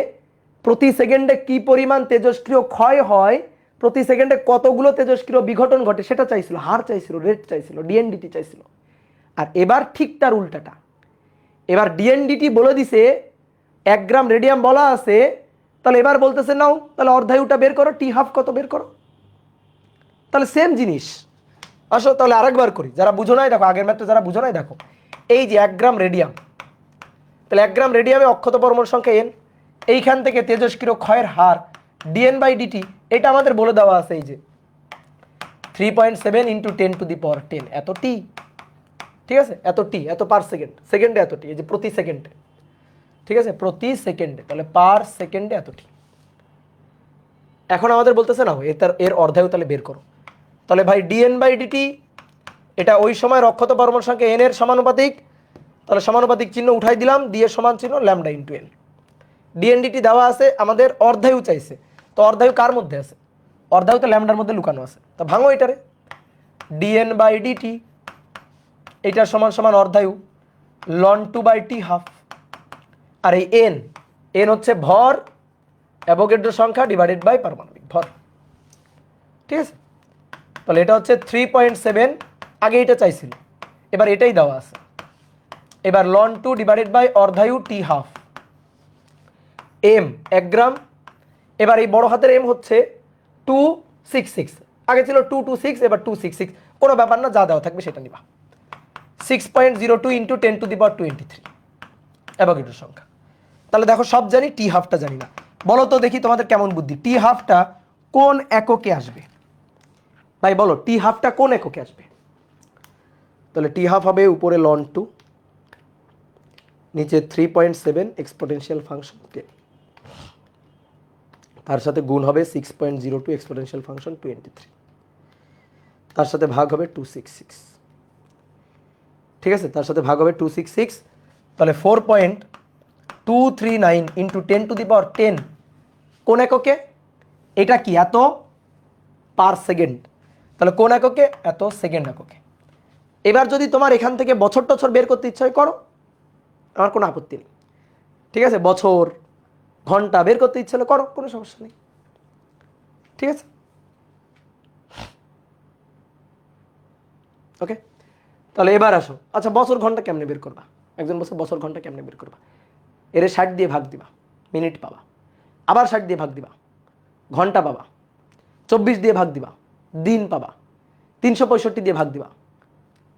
প্রতি সেকেন্ডে কি পরিমাণ তেজস্ক্রিয় ক্ষয় হয়, প্রতি সেকেন্ডে কতগুলো তেজস্ক্রিয় বিঘটন ঘটে সেটা চাইছিল, হার চাইছিল, রেট চাইছিল, ডিএনডিটি চাইছিল। আর এবার ঠিক তার উল্টাটা। এবার ডিএনডিটি বলে দিছে 1 গ্রাম রেডিয়াম বলা আছে, তাহলে এবার বলতেছে নাও তাহলে অর্ধায়ুটা বের করো, টি হাফ কত বের করো। তাহলে সেম জিনিস। আসো তাহলে আরেকবার করি, যারা বুঝো নাই দেখো, আগের ম্যাথটা যারা বুঝো নাই দেখো। এই যে 1 গ্রাম রেডিয়াম, তাহলে 1 গ্রাম রেডিয়ামে অক্ষত পরমাণুর সংখ্যা n, এইখান থেকে তেজস্ক্রিয় ক্ষয়ের হার dn/dt, এটা আমাদের বলে দেওয়া আছে এই যে 3.7 ইন্টু 10⁻10 এত টি। ঠিক আছে, এত টি, এত পার সেকেন্ড, সেকেন্ডে এত টি, এই যে প্রতি সেকেন্ডে। ঠিক আছে, প্রতি সেকেন্ডে, তাহলে পার সেকেন্ডে এত টি। এখন আমাদের বলতেছে না এর অর্ধায়ু তাহলে বের করো। তাহলে ভাই dn/dt এটা ওই সময় অক্ষত পরমাণুর সংখ্যা n এর সমানুপাতিক, তাহলে সমানুপাতিক চিহ্ন উঠাই দিলাম, দিয়ে সমান চিহ্ন ল্যামডা ইন্টু n। ডিএনডিটি দেওয়া আছে, আমাদের অর্ধায়ু চাইছে, তো অর্ধায়ু কার মধ্যে আছে? অর্ধায়ু তো ল্যামডার মধ্যে লুকানো আছে, তো ভাঙো এটারে। dn/dt এটার সমান সমান অর্ধায়ু ln2/t হাফ, আর এই n হচ্ছে ভর, অ্যাভোগাড্রো সংখ্যা ডিভাইডেড বাই পারমাণবিক ভর। ঠিক আছে, তাহলে এটা হচ্ছে 3.7, আগে এটা চাইছিল, এবার এটাই দেওয়া আছে। এবার ln2 ডিভাইডেড বাই অর্ধায়ু টি হাফ, m 1 গ্রাম। এবার এই বড় হাতের m হচ্ছে 266, আগে ছিল 226, এবার 266, কোনো ব্যাপার না, যা দেওয়া থাকবে সেটা নিবা। 6.02 ইন্টু 10⁻23 অ্যাভোগাড্রো সংখ্যা। তাহলে দেখো সব জানি, টি হাফটা জানি না। বলো তো দেখি তোমাদের কেমন বুদ্ধি, টি হাফটা কোন এককে আসবে? ভাই বলো টি হাফটা কোন এককে আসবে? তাহলে টি হাফ হবে উপরে ln 2, নিচে 3.7 এক্সপোনেনশিয়াল ফাংশন 10, তার সাথে গুণ হবে 6.02 এক্সপোনেনশিয়াল ফাংশন 23, তার সাথে ভাগ হবে 266। ঠিক আছে, তার সাথে ভাগ হবে 266। তাহলে 4.239 ইন্টু 10⁻10 কোন এককে? এটা কি এত পার সেকেন্ড, তাহলে কোন এককে? এত সেকেন্ড এককে। এবার যদি তোমার এখান থেকে বছর টছর বের করতে ইচ্ছা হয় করো, আমার কোনো আপত্তি নেই। ঠিক আছে, বছর ঘন্টা বের করতে ইচ্ছা হলে করো, কোনো সমস্যা নেই। ঠিক আছে, ওকে। তাহলে এবার আসো, আচ্ছা বছর ঘন্টা কেমনে বের করবা? একজন বছর বছর ঘন্টা কেমনে বের করবা? এর 60 দিয়ে ভাগ দিবা, মিনিট পাবা। আবার 60 দিয়ে ভাগ দিবা, ঘন্টা পাবা। 24 দিয়ে ভাগ দিবা, দিন পাবা। 365 দিয়ে ভাগ দিবা,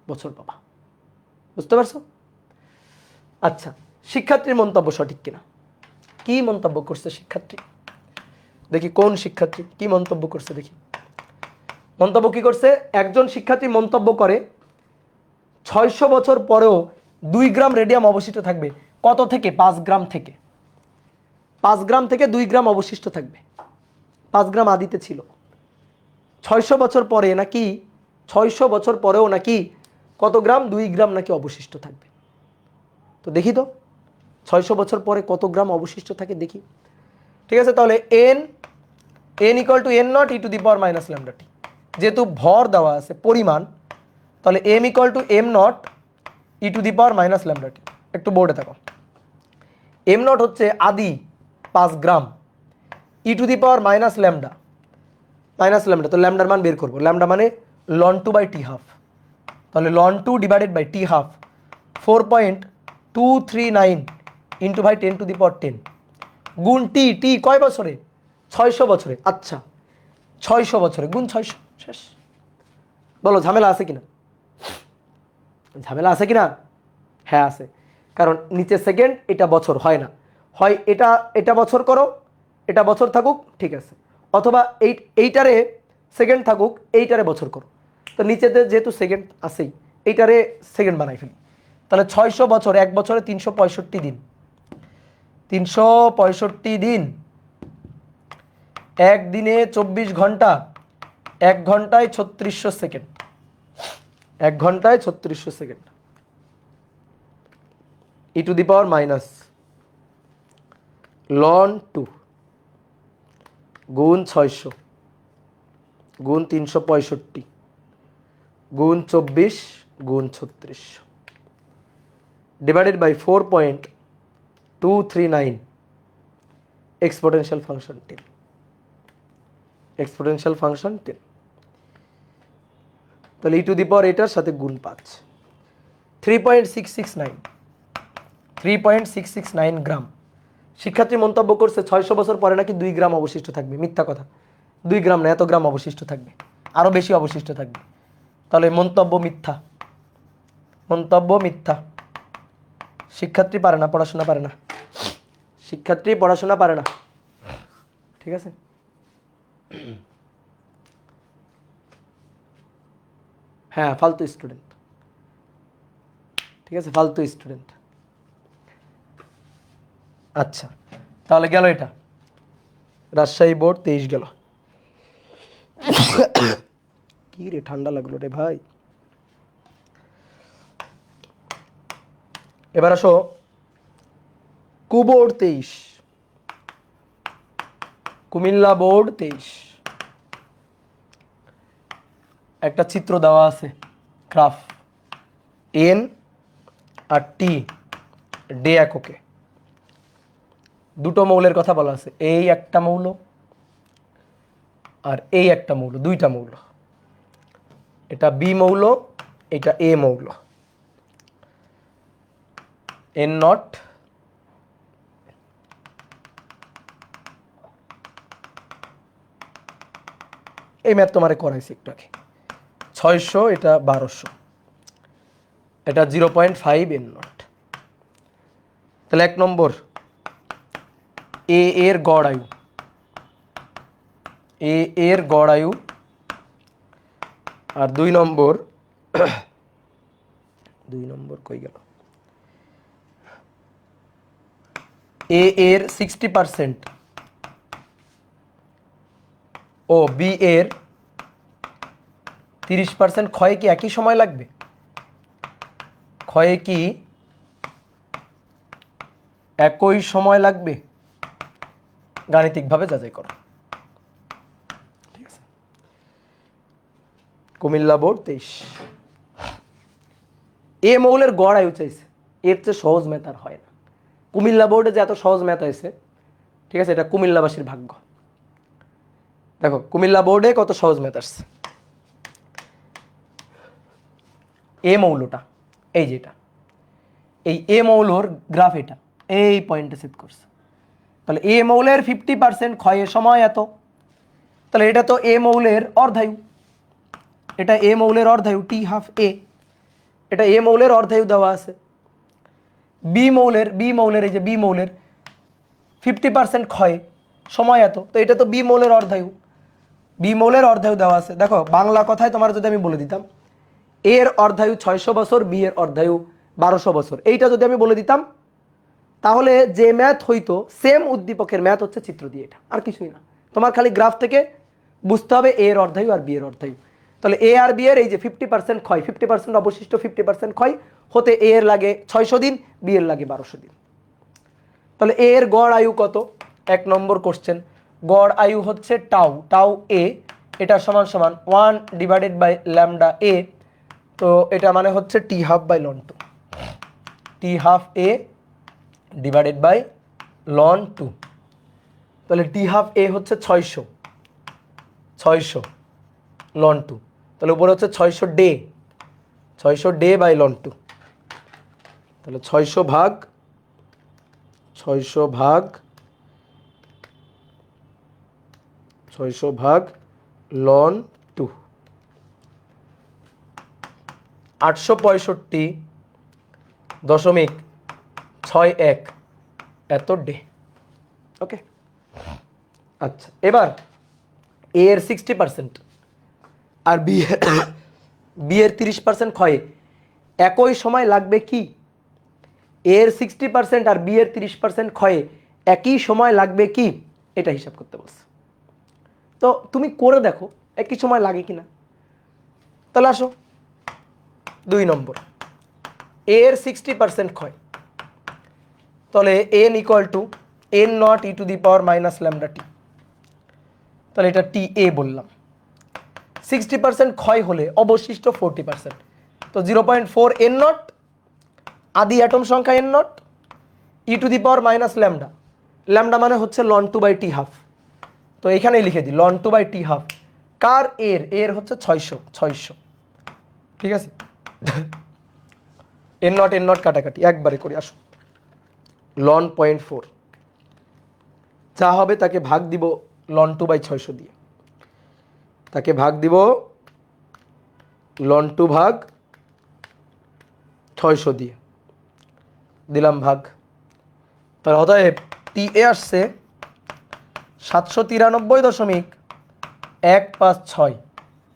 বছর পাবা। বুঝতে পারছো? আচ্ছা, শিক্ষার্থীর মন্তব্য সঠিক কিনা? কি মন্তব্য করছে শিক্ষার্থী? দেখি কোন শিক্ষার্থী কি মন্তব্য করছে দেখি। মন্তব্য কি করছে? একজন শিক্ষার্থী মন্তব্য করে 600 বছর পরেও 2 গ্রাম রেডিয়াম অবশিষ্ট থাকবে। কত থেকে? 5 গ্রাম থেকে। 5 গ্রাম থেকে 2 গ্রাম অবশিষ্ট থাকবে। 5 গ্রাম আদিতে ছিল। 600 বছর পরে নাকি 600 বছর পরেও নাকি কত গ্রাম? 2 গ্রাম নাকি অবশিষ্ট থাকবে। তো দেখি তো 600 বছর পরে কত গ্রাম অবশিষ্ট থাকে দেখি। ঠিক আছে, তাহলে n n not E to the power minus lambda t, যেহেতু ভর দেওয়া আছে পরিমাণ, তাহলে m not E to the power minus lambda t. একটু বোর্ডে থাকো। m নট হচ্ছে আদি 5 গ্রাম, e to the power minus lambda, তো ল্যামডার মান বের করবো। ল্যামডা মানে ln 2 বাই টি হাফ, তাহলে ln 2 divided by T half 4.239 into by 10 to the power 10 গুণ টি। টি কয় বছরে? 600 বছরে। আচ্ছা 600 বছরে গুণ 600, শেষ। বলো ঝামেলা আছে কিনা? ঝামেলা আছে কিনা? হ্যাঁ আছে, কারণ নিচে সেকেন্ড, এটা বছর হয় না। হয় এটা বছর করো, এটা বছর থাকুক, ঠিক আছে, অথবা এইটারে সেকেন্ড থাকুক, এইটারে বছর করো। তো নিচেতে যেহেতু সেকেন্ড আছেই, এইটারে সেকেন্ড বানাই ফেলি। তাহলে 600 বছর, এক বছরে 365 দিন, 365 দিন, এক দিনে 24 ঘন্টা, 1 ঘন্টায় 3600 সেকেন্ড, 1 ঘন্টায় 3600 second, E to the power minus ln 2 গুণ 600 গুণ 365 গুণ 24 গুণ 3600 divided by 4.239 exponential function 10, exponential function 10। তাহলে ই টু দি পাওয়ার এটার সাথে গুণ 5, 3.669 গ্রাম। শিক্ষার্থী মন্তব্য করছে 600 বছর পরে নাকি 2 গ্রাম অবশিষ্ট থাকবে। মিথ্যা কথা, 2 গ্রাম না, এত গ্রাম অবশিষ্ট থাকবে, আরো বেশি অবশিষ্ট থাকবে। তাহলে মন্তব্য মিথ্যা, মন্তব্য মিথ্যা। শিক্ষার্থী পারে না, পড়াশোনা পারে না, শিক্ষার্থী পড়াশোনা পারে না। ঠিক আছে, হ্যাঁ ফালতু স্টুডেন্ট। ঠিক আছে, ফালতু স্টুডেন্ট। আচ্ছা তাহলে গেল এটা, রাজশাহী বোর্ড 23 গেল। কি রে ঠান্ডা লাগলো রে ভাই। এবার আসো কুবোর্ড 23, কুমিল্লা বোর্ড 23। একটা চিত্র দেওয়া আছে, গ্রাফ, এন আর টি ডে এককে, দুটো মৌলের কথা বলা আছে। এই একটা মৌল আর এই একটা মৌল, দুইটা মৌল। এটা বি মৌল, এটা এ মৌল। এন নট এই ম্যাথ তোমারে করাইছি একটু আগে। 600, এটা 1200, এটা 0.5 এন নট। তাহলে 1 নম্বর এ এর গড় আয়ু, এ এর গড় আয়ু, আর 2 নম্বর 2 নম্বর কই গেল, এ এর 60% ও বি এর 30%, ক্ষয়ে কি একই সময় লাগবে? ক্ষয়ে কি একই সময় লাগবে? গাণিতিকভাবে যাচাই করো। ঠিক আছে, কুমিল্লা বোর্ড 23। এ মৌলের গড় আয়ু চাইছে, এর চেয়ে সহজ ম্যাথ আর হয় না। কুমিল্লা বোর্ডে যে এত সহজ ম্যাথ হয়েছে, ঠিক আছে, এটা কুমিল্লাবাসীর ভাগ্য। দেখো কুমিল্লা বোর্ডে কত সহজ ম্যাথ আসছে। এ মৌলটা এই যেটা, এই এ মৌলর গ্রাফ এটা, এই পয়েন্টে সেট করছে। তাহলে এ মৌলের 50% ক্ষয়ের সময় এত, তাহলে এটা তো এ মৌলের অর্ধায়ু, এটা এ মৌলের অর্ধায়ু টি হাফ এ, এটা এ মৌলের অর্ধায়ু দেওয়া আছে। বি মৌলের এই যে বি মৌলের 50% ক্ষয়ে সময় এত, তো এটা তো বি মৌলের অর্ধায়ু, বি মৌলের অর্ধায়ু দেওয়া আছে। দেখো বাংলা কথায় তোমার যদি আমি বলে দিতাম এর অর্ধায়ু 600 বছর, বি এর অর্ধায়ু 1200 বছর, এইটা যদি আমি বলে দিতাম, তাহলে যে ম্যাথ হইতো সেম উদ্দীপকের ম্যাথ হচ্ছে চিত্র দিয়ে, এটা আর কিছুই না। তোমার খালি গ্রাফ থেকে বুঝতে হবে এ এর অর্ধায়ু আর বি এর অর্ধায়ু। তাহলে এ আর বি এর এই যে 50% ক্ষয়, 50% অবশিষ্ট 50% ক্ষয় হতে এ এর লাগে 600 দিন, বি এর লাগে 1200 দিন। তাহলে এ এর গড় আয়ু কত? 1 নম্বর কোশ্চেন, গড় আয়ু হচ্ছে টাউ, টাউ এ, এটা সমান সমান 1/λ এ, তো এটা মানে হচ্ছে t half by ln 2, t half a divided by ln 2। তাহলে টি হাফ এ হচ্ছে 600, 600 লন 2, তাহলে উপরে হচ্ছে 600 ডে, 600 ডে বাই লন 2, তাহলে 600 ভাগ 600 ভাগ 600 ভাগ লন 2, 865.61 এত ডে। ওকে, আচ্ছা এবার এ এর 60% আর বি এর 30% ক্ষয়ে একই সময় লাগবে কি? এর 60% আর বি এর 30% ক্ষয়ে একই সময় লাগবে কি, এটা হিসাব করতে বলছে। তো তুমি করে দেখো একই সময় লাগে কিনা। তাহলে আসো 2 নম্বর, এর 60% ক্ষয়, তাহলে N equal to N not E to the power minus lambda t, তাহলে এটা টি এ বললাম। 60% ক্ষয় হলে অবশিষ্ট 40%, তো 0.4 এন নট, আদি অ্যাটম সংখ্যা n not, E to the power minus lambda, lambda মানে হচ্ছে লন 2 বাই টি হাফ, তো এখানেই লিখে দিই লন 2 বাই টি হাফ। কার? এর, এর হচ্ছে 600, 600, ঠিক আছে। এন নট কাটাকাটি একবারে করি, আসো লন 0.4, যা হবে তাকে ভাগ দিব লন 2 বাই 600 দিয়ে, তাকে ভাগ দিব লন 2 ভাগ 600 দিয়ে, দিলাম ভাগ। তাহলে অতএব টি এ আসছে 793.156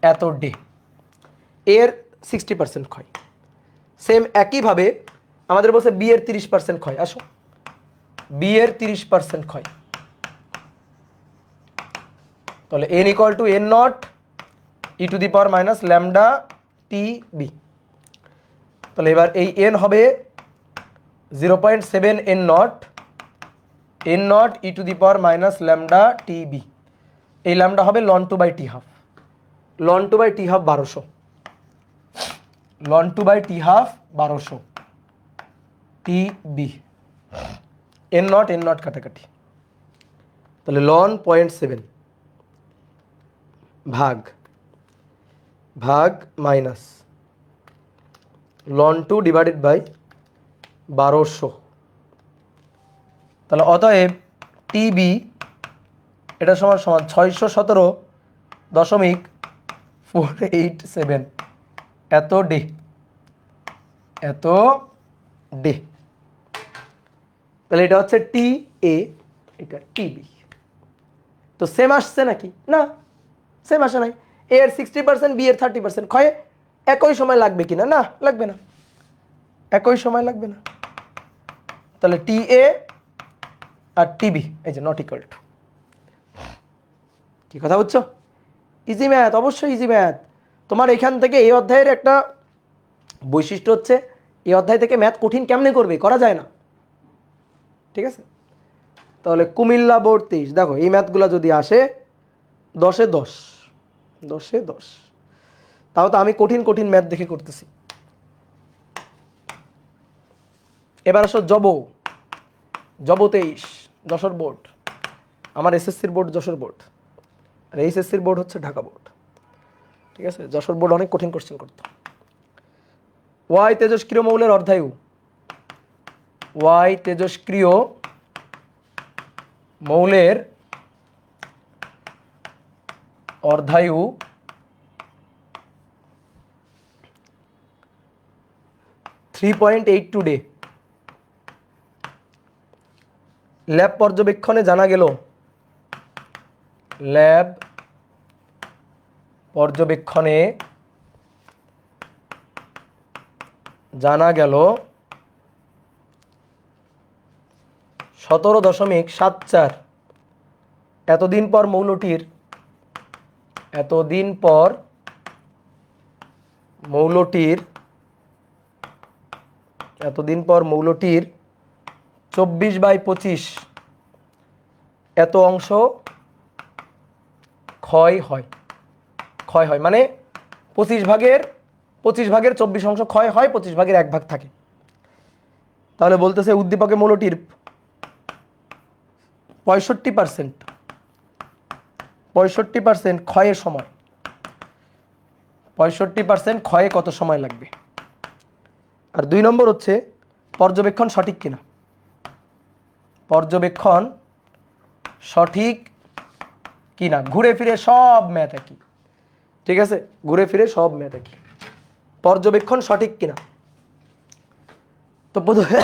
এত ডে, এর 60% ক্ষয়। সেম একইভাবে আমাদের বলছে বি এর 30% ক্ষয়, আসো বি এর 30% ক্ষয়, তাহলে N equal to N not E to the power minus lambda T B. তাহলে এবার এই এন হবে 0.7 N not E to the power minus lambda T B, এই ল্যামডা হবে ln 2 by T half, ln 2 by T half 1200, ln 2 by T half 1200 T B, N not কাটাকাটি, তাহলে loan 0.7 ভাগ ভাগ মাইনাস লন 2 ডিভাইডেড বাই 1200, তাহলে অতএব TB এটা সমান সমান 617.487 এত ডে, এত ডে। তাহলে এটা হচ্ছে টি এ, এটা টিবি। তো সেম আসছে নাকি? না, সেম আসে নাই। এ এর 60%, বি এর 30%, ক্ষয়ে একই সময় লাগবে কিনা? না, লাগবে না, একই সময় লাগবে না। তাহলে টি এ আর টিবি এই যে নট ইকুয়াল টু। কি কথা বুঝছো? ইজি ম্যাথ, অবশ্যই ইজি ম্যাথ। তোমার এখান থেকে এই অধ্যায়ের একটা বৈশিষ্ট্য হচ্ছে এই অধ্যায় থেকে ম্যাথ কঠিন কেমনে করবে, করা যায় না। ঠিক আছে, তাহলে কুমিল্লা বোর্ড 23, দেখো এই ম্যাথগুলো যদি আসে 10-এ 10, 10-এ 10, তাও তো আমি কঠিন কঠিন ম্যাথ দেখে করতেছি। এবার আসো জব 23, যশোর বোর্ড। আমার এসএসসির বোর্ড যশোর বোর্ড, আর এইচএসসির বোর্ড হচ্ছে ঢাকা বোর্ড। ঠিক আছে, যশোর বোর্ড অনেক কঠিন কোশ্চেন করতো। ওয়াই তেজস্ক্রিয় মৌলের অর্ধায়ু, ওয়াই তেজস্ক্রিয় মৌলের অর্ধায়ু 3.82 ডে। ল্যাব পর্যবেক্ষণে জানা গেল, ল্যাব পর্যবেক্ষণে জানা গেল 17.74 এতদিন পর মৌলটির এতদিন পর মৌলটির 24/25 এত অংশ ক্ষয় হয়। ক্ষয় হয় মানে 25 ভাগের 24 অংশ ক্ষয় হয়, 25 ভাগের 1 ভাগ থাকে। তাহলে বলতেছে উদ্দীপকে মৌলটির 65% ক্ষয়ের সময়, 65% ক্ষয়ে কত সময় লাগবে। আর 2 নম্বর হচ্ছে পর্যবেক্ষণ সঠিক কিনা। পর্যবেক্ষণ সঠিক কিনা, ঘুরে ফিরে সব ম্যাথ একই। ঠিক আছে, ঘুরে ফিরে সব ম্যাথ একই। পর্যবেক্ষণ সঠিক কিনা, তো প্রথমে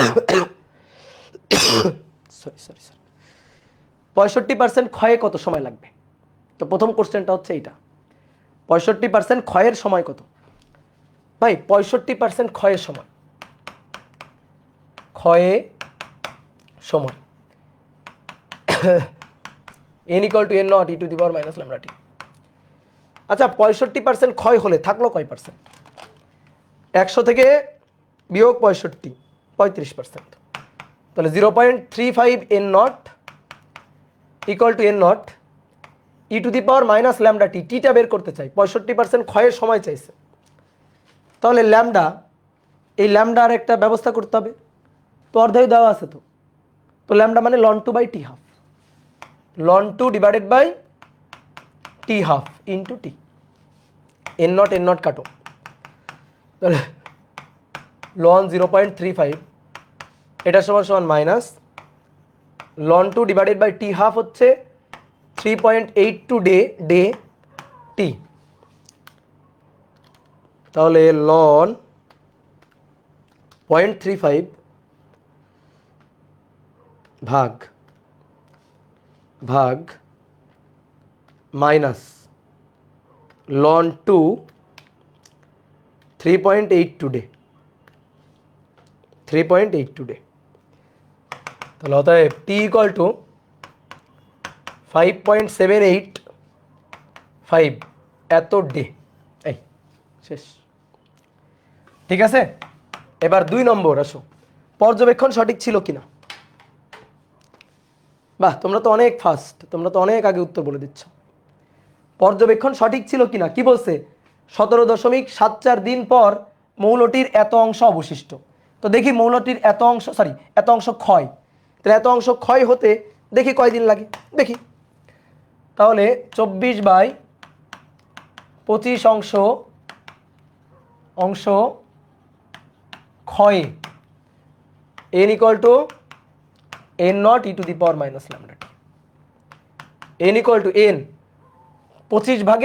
65% ক্ষয়ে কত সময় লাগবে। তো প্রথম কোশ্চেনটা হচ্ছে এইটা, 65% ক্ষয়ের সময় কত। ভাই 65% ক্ষয়ের সময়, ক্ষয়ে সময় n = n not e to the power minus lambda t. আচ্ছা 65% ক্ষয় হলে থাকলো কয় পার্সেন্ট? 100 থেকে বিয়োগ 65, 35%। তাহলে 0.35 n not = n not e to the power minus lambda t. টিটা বের করতে চাই, 65% ক্ষয়ের সময় চাইছে। তাহলে ল্যামডা, এই ল্যামডার একটা ব্যবস্থা করতে হবে। তো অর্ধায়ু দেওয়া আছে, তো ল্যামডা মানে ln 2/t½ ln 2 divided by t½ into T. n nought কাটো, তাহলে ln 0.35 এটা সমান সমান minus ln 2 divided by t½ হচ্ছে 3.82 ডে টি। তাহলে ln 0.35 ভাগ মাইনাস ln 2 3.82 ডে, 3.82 ডে। তাহলে অতএব টি ইকুয়াল টু 5.785 এত ডে। এই শেষ। ঠিক আছে, এবার 2 নম্বর আসো, পর্যবেক্ষণ সঠিক ছিল কিনা। বাহ, তোমরা তো অনেক ফাস্ট, তোমরা তো অনেক আগে উত্তর বলে দিচ্ছ। পর্যবেক্ষণ সঠিক ছিল কিনা কি বলছে, 17.74 দিন পর মৌলটির এত অংশ অবশিষ্ট। তো দেখি মৌলটির এত অংশ ক্ষয়, তাহলে এত অংশ ক্ষয় হতে দেখি কয়দিন লাগে দেখি। তাহলে 24/25 অংশ ক্ষয়ে n = n not e to the power minus lambda T. n = n 25 ভাগ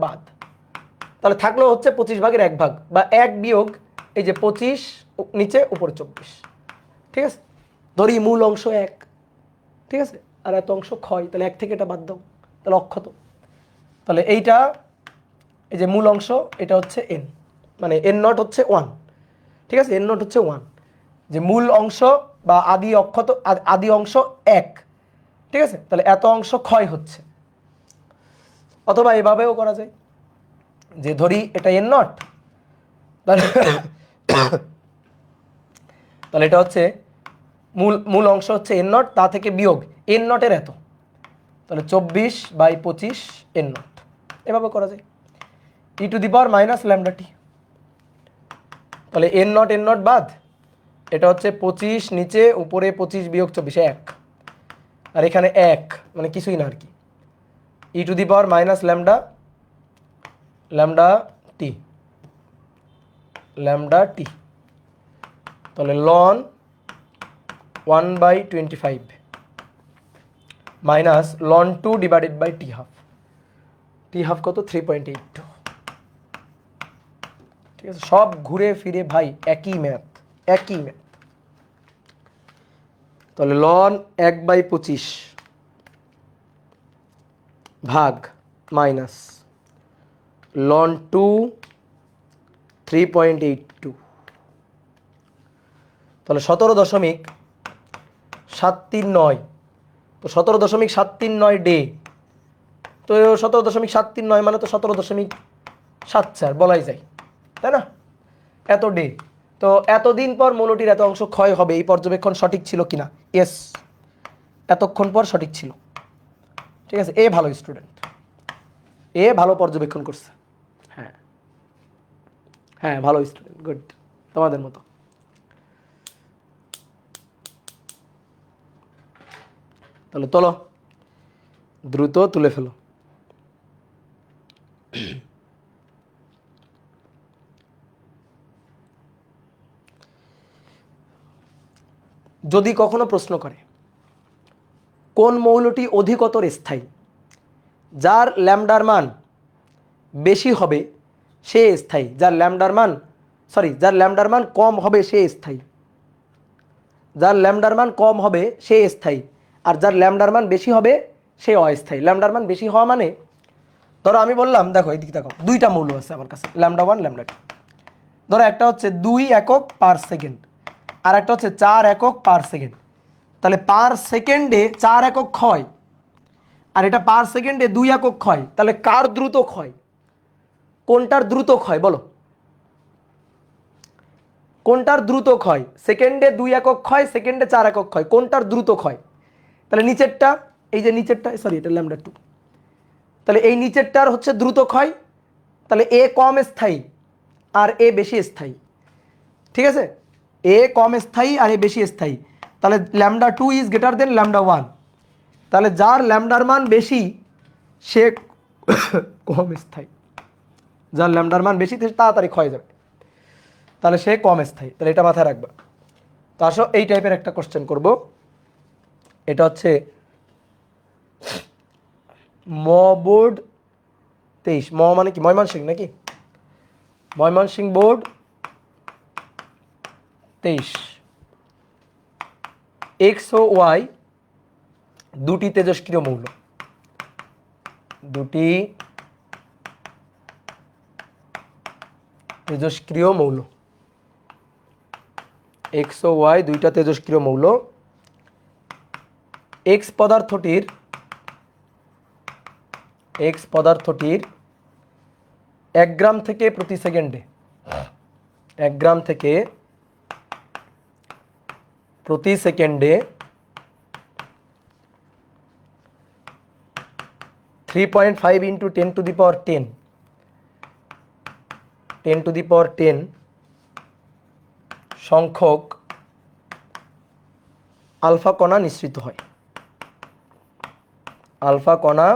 বাদ, তাহলে থাকলো হচ্ছে 25 ভাগের 1 ভাগ বা 1 বিয়োগ এই যে 25 নিচে উপরে 24। ঠিক আছে, ধরি মূল অংশ 1, ঠিক আছে, আর এত অংশ ক্ষয়, তাহলে 1 থেকে এটা বাদ দাও, তাহলে অক্ষত। তাহলে এইটা এই যে মূল অংশ এটা হচ্ছে n, মানে n নট হচ্ছে 1, ঠিক আছে, n নট হচ্ছে 1, যে মূল অংশ বা আদি অক্ষত আদি অংশ 1, ঠিক আছে, তাহলে এত অংশ ক্ষয় হচ্ছে। অথবা এভাবেও করা যায় যে ধরি এটা n নট, তাহলে তাহলে এটা হচ্ছে মূল অংশ হচ্ছে n নট, তা থেকে বিয়োগ n নটের এত, তাহলে 24/25 n নট, এভাবে করা যায় e to the power minus lambda t. তাহলে n নট বাদ, এটা হচ্ছে 25 নিচে, উপরে 25 বিয়োগ 24 1, আর এখানে 1 মানে কিছুই না আর কি, e to the power minus lambda t, তাহলে ln 1/25 minus ln 2 divided by T half কত 3.82, ঠিক আছে, সব ঘুরে ফিরে ভাই একই ম্যাথ। তাহলে লন 1/25 ভাগ মাইনাস লন 2 3.82, তাহলে 17.739, তো 17.739 ডে, তো 17.739 মানে তো 17.74 বলাই যায়, তাই না, এত ডে। তো এতদিন পর মৌলটির এত অংশ ক্ষয় হবে, এই পর্যবেক্ষণ সঠিক ছিল কিনা? ইয়েস, এতক্ষণ পর সঠিক ছিল, ঠিক আছে, এ ভালো স্টুডেন্ট, এ ভালো পর্যবেক্ষণ করছে, হ্যাঁ হ্যাঁ ভালো স্টুডেন্ট, গুড, তোমাদের মতো। তাহলে তোলো, দ্রুত তুলে ফেলো। যদি কখনো প্রশ্ন করে কোন মৌলটি অধিকতর স্থায়ী, যার ল্যামডার মান বেশি হবে সে স্থায়ী, যার ল্যামডার মান কম হবে সে স্থায়ী, যার ল্যামডার মান কম হবে সে স্থায়ী, আর যার ল্যামডার মান বেশি হবে সে অস্থায়ী। ল্যামডার মান বেশি হওয়া মানে, ধরো আমি বললাম, দেখো এইদিকে দেখো, দুইটা মৌল আছে আমার কাছে, ল্যামডা 1 ল্যামডা 2, ধরো একটা হচ্ছে 2 একক পার সেকেন্ড আর একটা হচ্ছে 4 একক পার সেকেন্ড, তাহলে পার সেকেন্ডে 4 একক ক্ষয় আর এটা পার সেকেন্ডে 2 একক ক্ষয়, তাহলে কার দ্রুত ক্ষয়, কোনটার দ্রুত ক্ষয় বলো, কোনটার দ্রুত ক্ষয়, সেকেন্ডে 2 একক ক্ষয়, সেকেন্ডে 4 একক ক্ষয়, কোনটার দ্রুত ক্ষয়? তাহলে নিচেরটা, এই যে নিচেরটা, সরি এটা ল্যামডা 2, তাহলে এই নিচেরটার হচ্ছে দ্রুত ক্ষয়, তাহলে এ কম স্থায়ী আর এ বেশি স্থায়ী, ঠিক আছে, এ কম স্থায়ী আর এ বেশি স্থায়ী, তাহলে lambda 2 is greater than lambda 1, তাহলে যার ল্যামডার মান বেশি সে কম স্থায়ী, যার ল্যামডার মান বেশি তাড়াতাড়ি ক্ষয় যাবে, তাহলে সে কম স্থায়ী, তাহলে এটা মাথায় রাখবা। তো আসো এই টাইপের একটা কোশ্চেন করব, এটা হচ্ছে ম বোর্ড 23, ম মানে কি ময়মনসিংহ নাকি, ময়মনসিংহ বোর্ড 23, এক্স ও ওয়াই দুটি তেজস্ক্রিয় মৌল, দুটি তেজস্ক্রিয় মৌল, এক্স ও ওয়াই দুইটা তেজস্ক্রিয় মৌল, এক্স পদার্থটির 1 গ্রাম থেকে প্রতি সেকেন্ডে 1 গ্রাম থেকে প্রতি সেকেন্ডে 3.5 ইন্টু 10 টু দি পাওয়ার 10 সংখ্যক আলফা কণা নিঃসৃত হয়, আলফা কণা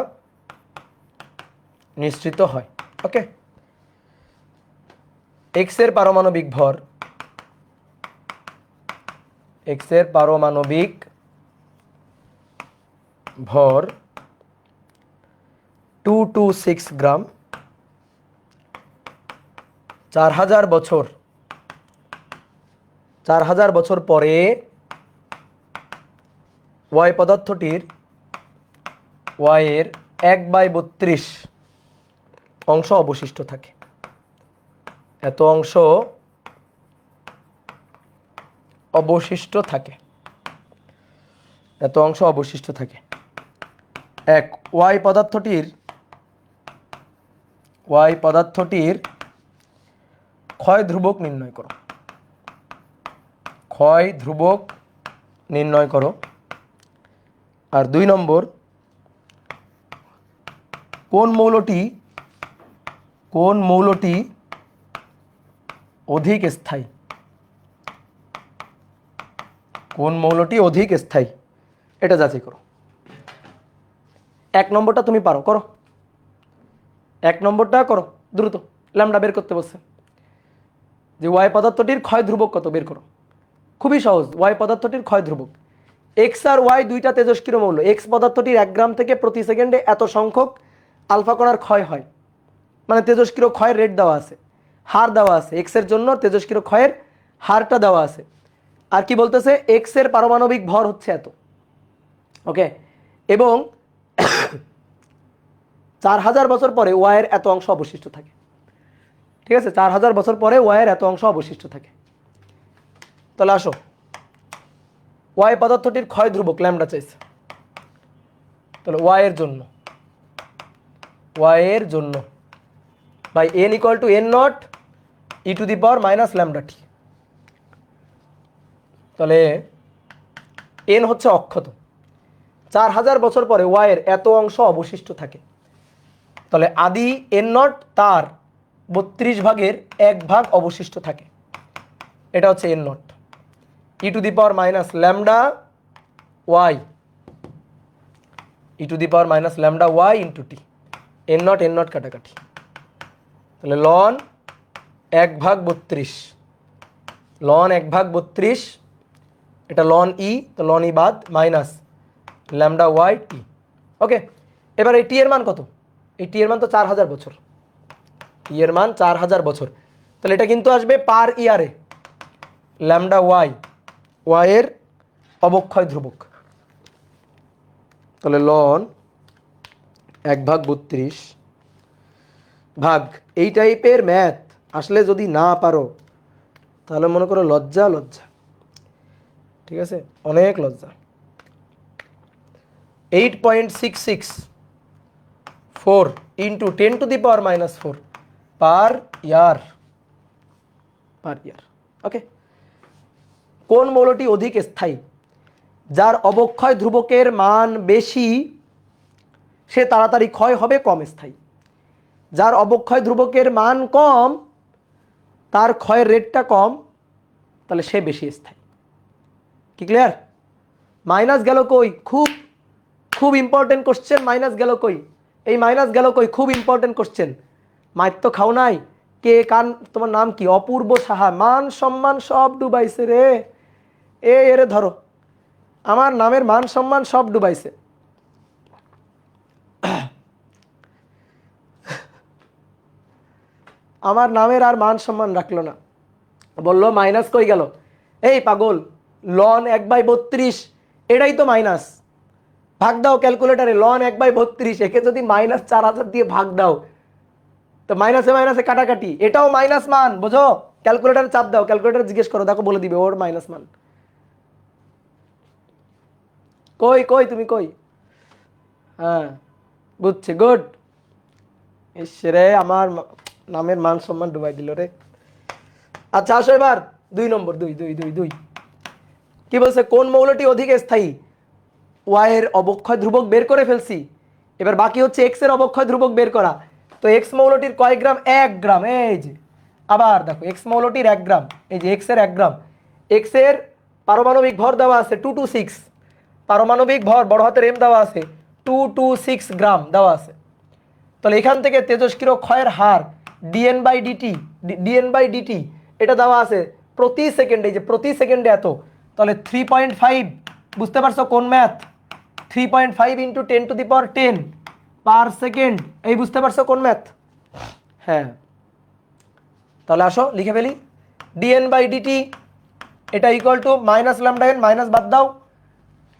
নিঃসৃত হয়। ওকে, এক্স এর পারমাণবিক ভর, এক্স এর পারমাণবিক ভর 226 গ্রাম, 4000 বছর পরে ওয়াই পদার্থটির ওয়াইয়ের 1/32 অংশ অবশিষ্ট থাকে। এত অংশ অবশিষ্ট থাকে, এত অংশ অবশিষ্ট থাকে। এক, ওয়াই পদার্থটির ক্ষয় ধ্রুবক নির্ণয় করো। ক্ষয় ধ্রুবক নির্ণয় করো। আর 2 নম্বর, কোন মৌলটি অধিক স্থায়ী? কোন মৌলটি অধিক স্থায়ী এটা যাচাই করো। 1 নম্বরটা তুমি পারো, করো। 1 নম্বরটা করো দ্রুত। ল্যামডা বের করতে বলছে যে ওয়াই পদার্থটির ক্ষয় ধ্রুবক কত বের করো। খুবই সহজ। ওয়াই পদার্থটির ক্ষয় ধ্রুবক, এক্স আর ওয়াই দুইটা তেজস্ক্রিয় মৌল। এক্স পদার্থটির 1 গ্রাম থেকে প্রতি সেকেন্ডে এত সংখ্যক আলফা কণার ক্ষয় হয়, মানে তেজস্ক্রিয় ক্ষয়ের রেট দেওয়া আছে, হার দেওয়া আছে। এক্স এর জন্য তেজস্ক্রিয় ক্ষয়ের হারটা দেওয়া আছে। আর কি বলতেছে, এক্স এর পারমাণবিক ভর হচ্ছে এত, ওকে। এবং 4000 বছর পরে ওয়াইয়ের এত অংশ অবশিষ্ট থাকে। ঠিক আছে, 4000 বছর পরে ওয়াইয়ের এত অংশ অবশিষ্ট থাকে। তাহলে আসো, ওয়াই পদার্থটির ক্ষয় ধ্রুবক ল্যামডা চাইছে। তাহলে ওয়াইয়ের জন্য by n equal to n not E to the power minus lambda t. তাহলে n হচ্ছে অক্ষত। 4000 বছর পরে ওয়াইয়ের এত অংশ অবশিষ্ট থাকে। তাহলে আদি n নট তার 32 ভাগের 1 ভাগ অবশিষ্ট থাকে। এটা হচ্ছে n not E to the power minus lambda Y, E to the power minus lambda Y into T. n nought কাটাকাটি। তাহলে লন 1/32, লন 1/32, এটা লন ই, তো লন ই বাদ মাইনাস ল্যামডা ওয়াই টি। ওকে, এবার এই টি এর মান কত? এই টি এর মান তো 4000 বছর, টি এর মান 4000 বছর। তাহলে এটা কিন্তু আসবে পার ইয়ারে। ল্যামডা ওয়াই এর অবক্ষয় ধ্রুবক। তাহলে লন 1/32 ভাগ, এই টাইপের ম্যাথ আসলে যদি না পারো তাহলে মনে করো লজ্জা। ঠিক আছে, অনেক লজ্জা। 8.664 into 10 to the power minus 4 পার ইয়ার। ওকে, কোন মৌলটি অধিক স্থায়ী? যার অবক্ষয় ধ্রুবকের মান বেশি সে তাড়াতাড়ি ক্ষয় হবে, কম স্থায়ী। যার অবক্ষয় ধ্রুবকের মান কম, তার ক্ষয়ের রেটটা কম, তাহলে সে বেশি স্থায়ী। কি ক্লিয়ার? মাইনাস গেল কই? খুব ইম্পর্টেন্ট কোশ্চেন। মাইনাস গেল কই? এই মাইনাস গেল কই? খুব ইম্পর্টেন্ট কোশ্চেন। মাইর তো খাও নাই। কে কান? তোমার নাম কি? অপূর্ব সাহা। মান সম্মান সব ডুবাইছে রে। এরে ধরো, আমার নামের মান সম্মান সব ডুবাইছে। আমার নামের আর মান সম্মান রাখলো না, বললো মাইনাস কই গেল? এই পাগল, লন 1/32 এটাই তো মাইনাস। ভাগ দাও ক্যালকুলেটারে, লন 1/32 একে যদি মাইনাস 4000 দিয়ে ভাগ দাও তো মাইনাসে মাইনাসে কাটাকাটি, এটাও মাইনাস মান, বোঝো? ক্যালকুলেটারে চাপ দাও, ক্যালকুলেটার জিজ্ঞেস করো, দেখো বলে দিবে ওর মাইনাস মান। কই তুমি কই? হ্যাঁ বুঝছি, গুড। রে আমার নামের মান সম্মান ডুবাই দিল রে। আচ্ছা আসো এবার 2 নম্বর। 2 কি বলছে? কোন মৌলটি অধিক স্থায়ী? ওয়াই এর অবক্ষয় ধ্রুবক বের করে ফেলছি, এবার বাকি হচ্ছে এক্স এর অবক্ষয় ধ্রুবক বের করা। তো এক্স মৌলটির কয় গ্রাম? 1 গ্রাম। এই যে আবার দেখো, এক্স মৌলটির 1 গ্রাম, এই যে এক্স এর 1 গ্রাম। এক্স এর পারমাণবিক ভর দেওয়া আছে 226, পারমাণবিক ভর বড় হাতের এম দেওয়া আছে 226 গ্রাম দেওয়া আছে। তাহলে এখান থেকে তেজস্ক্রিয় ক্ষয়ের হার ডিএন বাই ডিটি এটা দেওয়া আছে প্রতি সেকেন্ডে, যে প্রতি সেকেন্ডে এত। তাহলে 3.5, বুঝতে পারছো কোন math? 3.5 into 10 to the power 10 per second, এই বুঝতে পারছো কোন ম্যাথ? হ্যাঁ, তাহলে আসো লিখে ফেলি। ডিএন বাই ডিটি এটা equal to minus lambda N, minus বাদ দাও,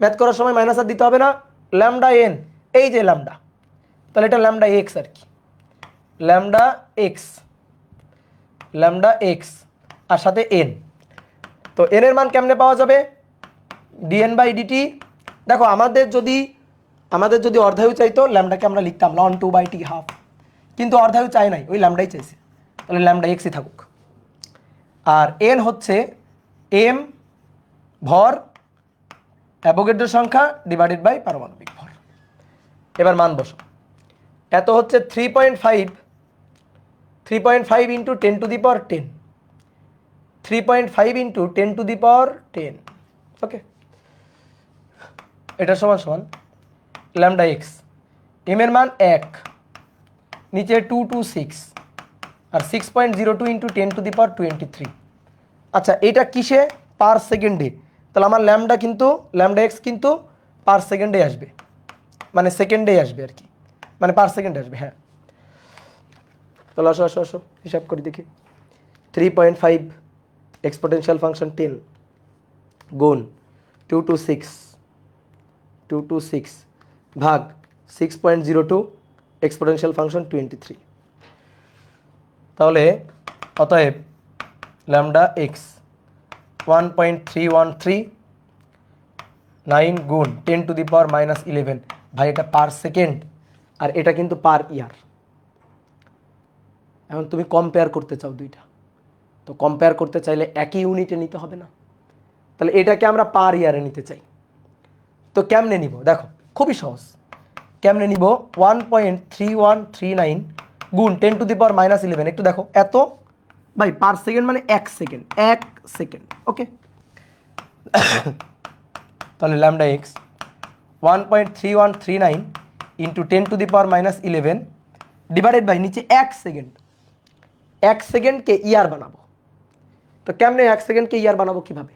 ম্যাথ করার সময় মাইনাস আর দিতে হবে না, ল্যামডা এন, এই যে ল্যামডা, তাহলে এটা ল্যামডা এক্স আর কি, ল্যামডা এক্স আর সাথে এন। তো এন এর মান কেমনে পাওয়া যাবে, ডিএন বাই ডিটি। দেখো আমাদের যদি অর্ধায়ু চাইতো ল্যামডাকে আমরা লিখতাম লন 2/t হাফ, কিন্তু অর্ধায়ু চাই নাই, ওই ল্যামডাই চাইছে, তাহলে ল্যামডা এক্সই থাকুক। আর এন হচ্ছে এম ভর অ্যাভোগাড্রো সংখ্যা ডিভাইডেড বাই পারমাণবিক ভর। এবার মান বসো, এত হচ্ছে 3.5 ইন্টু 10⁻10, 3.5 ইন্টু 10⁻10, ওকে। এটা সমান সমান ল্যামডা এক্স, এম এর মান 1, নিচে 226 আর 6.02 ইন্টু 10⁻23। আচ্ছা এটা কিসে, পার সেকেন্ডে, তাহলে আমার ল্যামডা এক্স কিন্তু পার সেকেন্ডে আসবে, মানে সেকেন্ডে আসবে আর কি, মানে পার সেকেন্ডে আসবে, হ্যাঁ। তাহলে আসো হিসাব করি দেখি, 3.5 এক্সপোনেনশিয়াল ফাংশন 10 গুণ 226 ভাগ 6.02 এক্সপোনেনশিয়াল ফাংশন 23। তাহলে অতএব ল্যামডা এক্স 1.3139 গুণ 10⁻11। ভাই এটা পার সেকেন্ড আর এটা কিন্তু পার ইয়ার। এখন তুমি কম্পেয়ার করতে চাও দুইটা, তো কম্পেয়ার করতে চাইলে একই ইউনিটে নিতে হবে না, তাহলে এটাকে আমরা পার ইয়ারে নিতে চাই। তো কেমনে নিব, দেখো খুবই সহজ, কেমনে নিব, 1.3139 গুণ 10⁻11। একটু দেখো, এত ভাই পার সেকেন্ড মানে 1 সেকেন্ড, ওকে। তাহলে lambda X 1.3139 into 10⁻11 divided by নিচে 1 সেকেন্ড, 1 সেকেন্ডকে ইয়ার বানাবো। তো কেমনে 1 সেকেন্ডকে ইয়ার বানাবো, কিভাবে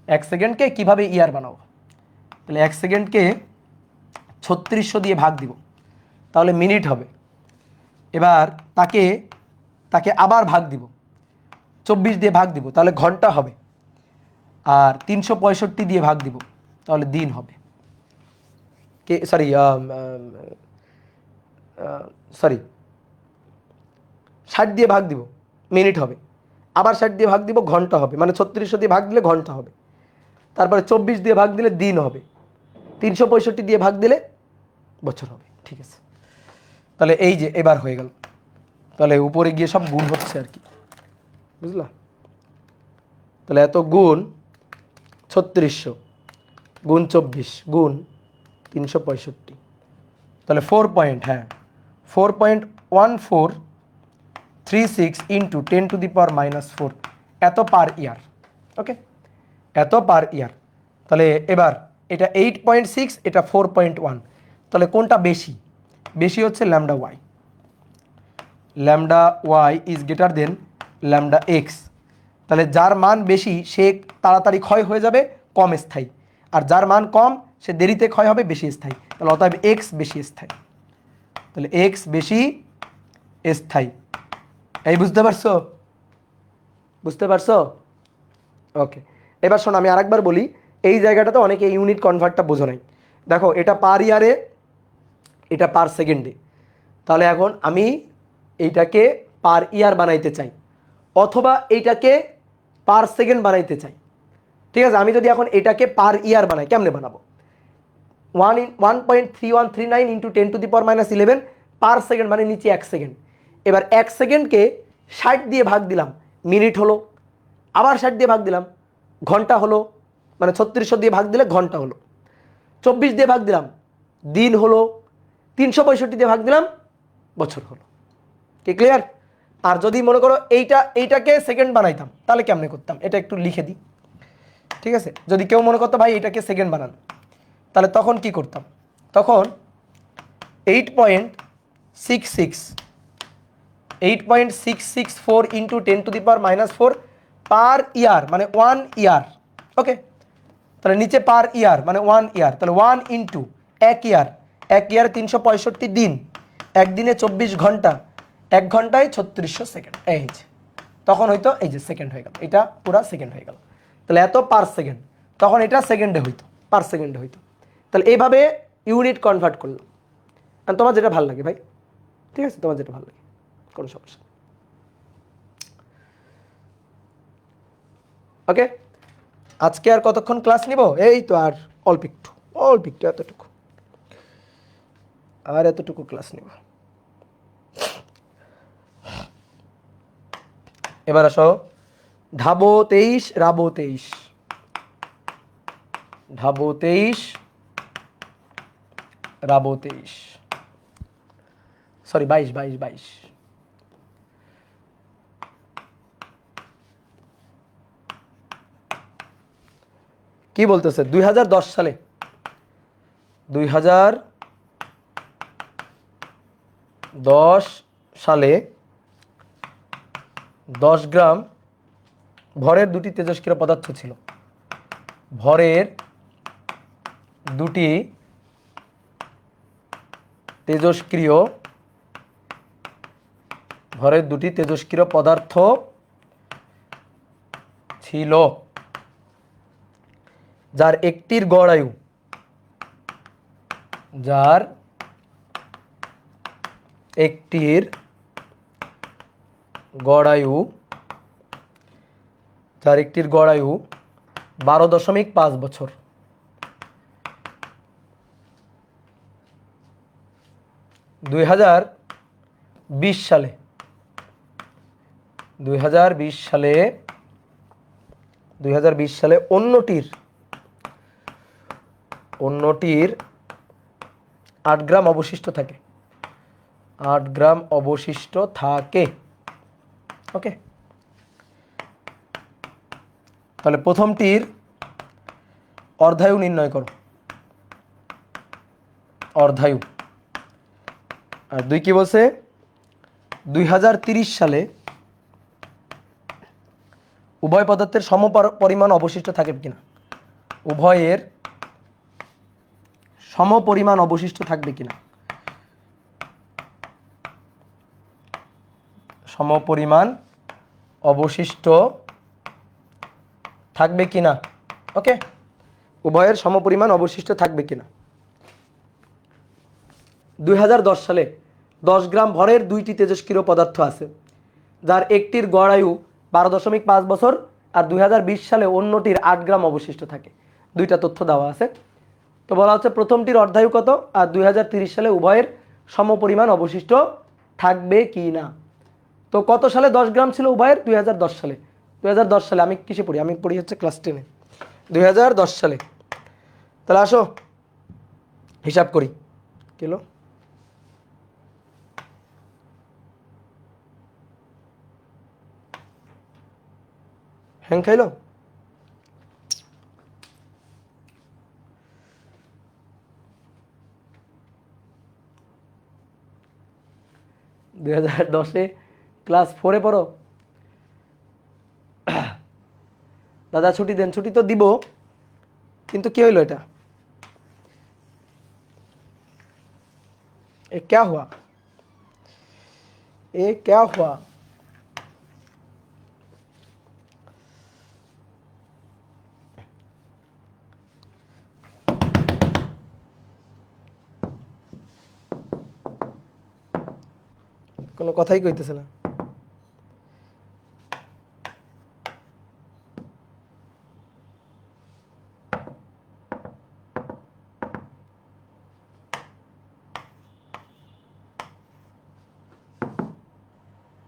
1 সেকেন্ডকে কিভাবে ইয়ার বানাবো, তাহলে 1 সেকেন্ডকে 3600 দিয়ে ভাগ দিব, তাহলে মিনিট হবে। এবার তাকে আবার ভাগ দিব, 24 দিয়ে ভাগ দিব, তাহলে ঘন্টা হবে। আর 365 দিয়ে ভাগ দিব, তাহলে দিন হবে। সরি 60 দিয়ে ভাগ দিব, মিনিট হবে। আবার 60 দিয়ে ভাগ দিব, ঘন্টা হবে, মানে 3600 দিয়ে ভাগ দিলে ঘন্টা হবে। তারপরে 24 দিয়ে ভাগ দিলে দিন হবে, 365 দিয়ে ভাগ দিলে বছর হবে, ঠিক আছে। তাহলে এই যে এবার হয়ে গেল, তাহলে উপরে গিয়ে সব গুণ হচ্ছে আর কি, বুঝলা। তাহলে এত গুণ 3600 গুণ 24 গুণ 365, তাহলে 4.1436 ইন্টু 10⁻4, এত পার ইয়ার, ওকে, এত পার ইয়ার। তাহলে এবার এটা 8.6, এটা 4.1, তাহলে কোনটা বেশি হচ্ছে lambda Y is greater than lambda X. তাহলে যার মান বেশি সে তাড়াতাড়ি ক্ষয় হয়ে যাবে, কম স্থায়ী, আর যার মান কম সে দেরিতে ক্ষয় হবে, বেশি স্থায়ী। তাহলে অতএব এক্স বেশি স্থায়ী, তাহলে এক্স বেশি স্থায়ী। এই বুঝতে পারছো? ওকে। এবার শোনো, আমি আরেকবার বলি, এই জায়গাটাতে অনেকে ইউনিট কনভার্টটা বোঝো নাই। দেখো এটা পার ইয়ারে, এটা পার সেকেন্ডে, তাহলে এখন আমি এইটাকে পার ইয়ার বানাইতে চাই, অথবা এইটাকে পার সেকেন্ড বানাইতে চাই, ঠিক আছে। আমি যদি এখন এটাকে পার ইয়ার বানাই, কেমনে বানাবো, 1.3139 ইন্টু 10⁻11 পার সেকেন্ড, মানে নিচে 1 সেকেন্ড। এবার 1 সেকেন্ডকে 60 দিয়ে ভাগ দিলাম, মিনিট হলো, আবার 60 দিয়ে ভাগ দিলাম, ঘন্টা হলো, মানে 3600 দিয়ে ভাগ দিলে ঘন্টা হলো, 24 দিয়ে ভাগ দিলাম, দিন হলো, 365 দিয়ে ভাগ দিলাম, বছর হলো। কি ক্লিয়ার? আর যদি মনে করো এইটাকে সেকেন্ড বানাইতাম, তাহলে কেমনে করতাম, এটা একটু লিখে দিই, ঠিক আছে। যদি কেউ মনে করতো ভাই এটাকে সেকেন্ড বানান, তাহলে তখন কি করতাম, তখন 8.664 ইন্টু 10⁻4 পার ইয়ার, মানে 1 ইয়ার, ওকে। তাহলে নিচে পার ইয়ার মানে 1 ইয়ার, তাহলে 1 ইন্টু 1 ইয়ার, 1 ইয়ারে 365 দিন, একদিনে 24 ঘন্টা, 1 ঘন্টায় 3600 সেকেন্ড, এই যে তখন হয়তো এই যে সেকেন্ড হয়ে গেল, এটা পুরা সেকেন্ড হয়ে গেল। তাহলে এত পার সেকেন্ড, তখন এটা সেকেন্ডে হইতো, পার সেকেন্ডে হইতো। তাহলে এইভাবে ইউনিট কনভার্ট করলাম। আর তোমার যেটা ভালো লাগে ভাই, ঠিক আছে, তোমার যেটা ভালো লাগে, কোনো সমস্যা নেই। ওকে, আজকে আর কতক্ষণ ক্লাস নিব? এই তো আর অল্প একটু এতটুকু, আর এতটুকু ক্লাস নিব। এবার আসো, ঢাবো 23 রাবো 23, ঢাবো 23 রাবো 23, সরি 22। কি বলতেছে? 2010 সালে, 2010 সালে 10 গ্রাম ভরের দুটি তেজস্ক্রিয় পদার্থ ছিল। ভরের দুটি তেজস্ক্রিয় পদার্থ ছিল, যার একটির গড় আয়ু 12.5 বছর। 2020 সালে অন্যটির 8 গ্রাম অবশিষ্ট থাকে, 8 গ্রাম অবশিষ্ট থাকে। ওকে, তাহলে প্রথমটির অর্ধায়ু নির্ণয় করো, অর্ধায়ু। আর 2 কি বলছে? 2030 সালে উভয় পদার্থের সম পরিমাণ অবশিষ্ট থাকে কিনা, উভয়ের সম পরিমাণ অবশিষ্ট থাকবে কিনা, সম পরিমাণ অবশিষ্ট থাকবে কিনা। ওকে, উভয়ের সম পরিমাণ অবশিষ্ট থাকবে কিনা। 2010 সালে 10 গ্রাম ভরের দুইটি তেজস্ক্রিয় পদার্থ আছে, যার একটির গড় আয়ু 12.5 বছর, আর 2020 সালে অন্যটির 8 গ্রাম অবশিষ্ট থাকে। দুইটা তথ্য দেওয়া আছে। তো বলা হচ্ছে প্রথমটির অর্ধায়ু কত, আর 2030 সালে উভয়ের সমপরিমাণ অবশিষ্ট থাকবে কি না। তো কত সালে 10 গ্রাম ছিল উভয়ের? 2010 সালে। 2010 সালে আমি কিসে পড়ি? আমি পড়ি হচ্ছে ক্লাস 10-এ। 2010 সালে। তাহলে আসো হিসাব করি। কিলো হ্যাং খাইলো? দুই 2010-এ ক্লাস 4-এ পড়ো? দাদা ছুটি দেন। ছুটি তো দিব, কিন্তু কি হইলো এটা? এ क्या हुआ? এ क्या हुआ? কোনো কথাই কইতেছে না।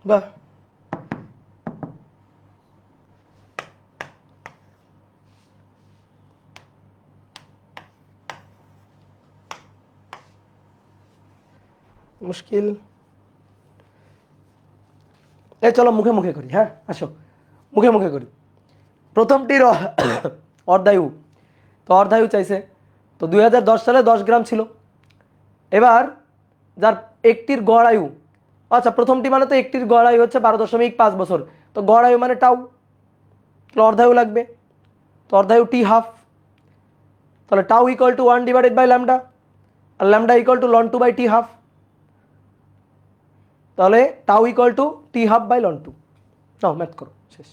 বাহ, মুশকিল। এই চলো মুখে মুখে করি। হ্যাঁ আসো, মুখে মুখে করি। প্রথমটির অর্ধায়ু, তো অর্ধায়ু চাইছে। তো 2010 সালে 10 গ্রাম ছিল। এবার যার একটির গড় আয়ু, আচ্ছা প্রথমটি মানে তো একটির গড় আয়ু হচ্ছে 12.5 বছর, তো গড় আয়ু মানে টাউ, তাহলে অর্ধায়ু লাগবে। তো অর্ধায়ু টি হাফ, তাহলে টাউ ইকুয়াল টু 1/ল্যামডা, আর ল্যামডা ইকুয়াল টু লন 2/টি হাফ। তাহলে tau equal to t half by ln 2। নাও ম্যাথ করো, শেষ।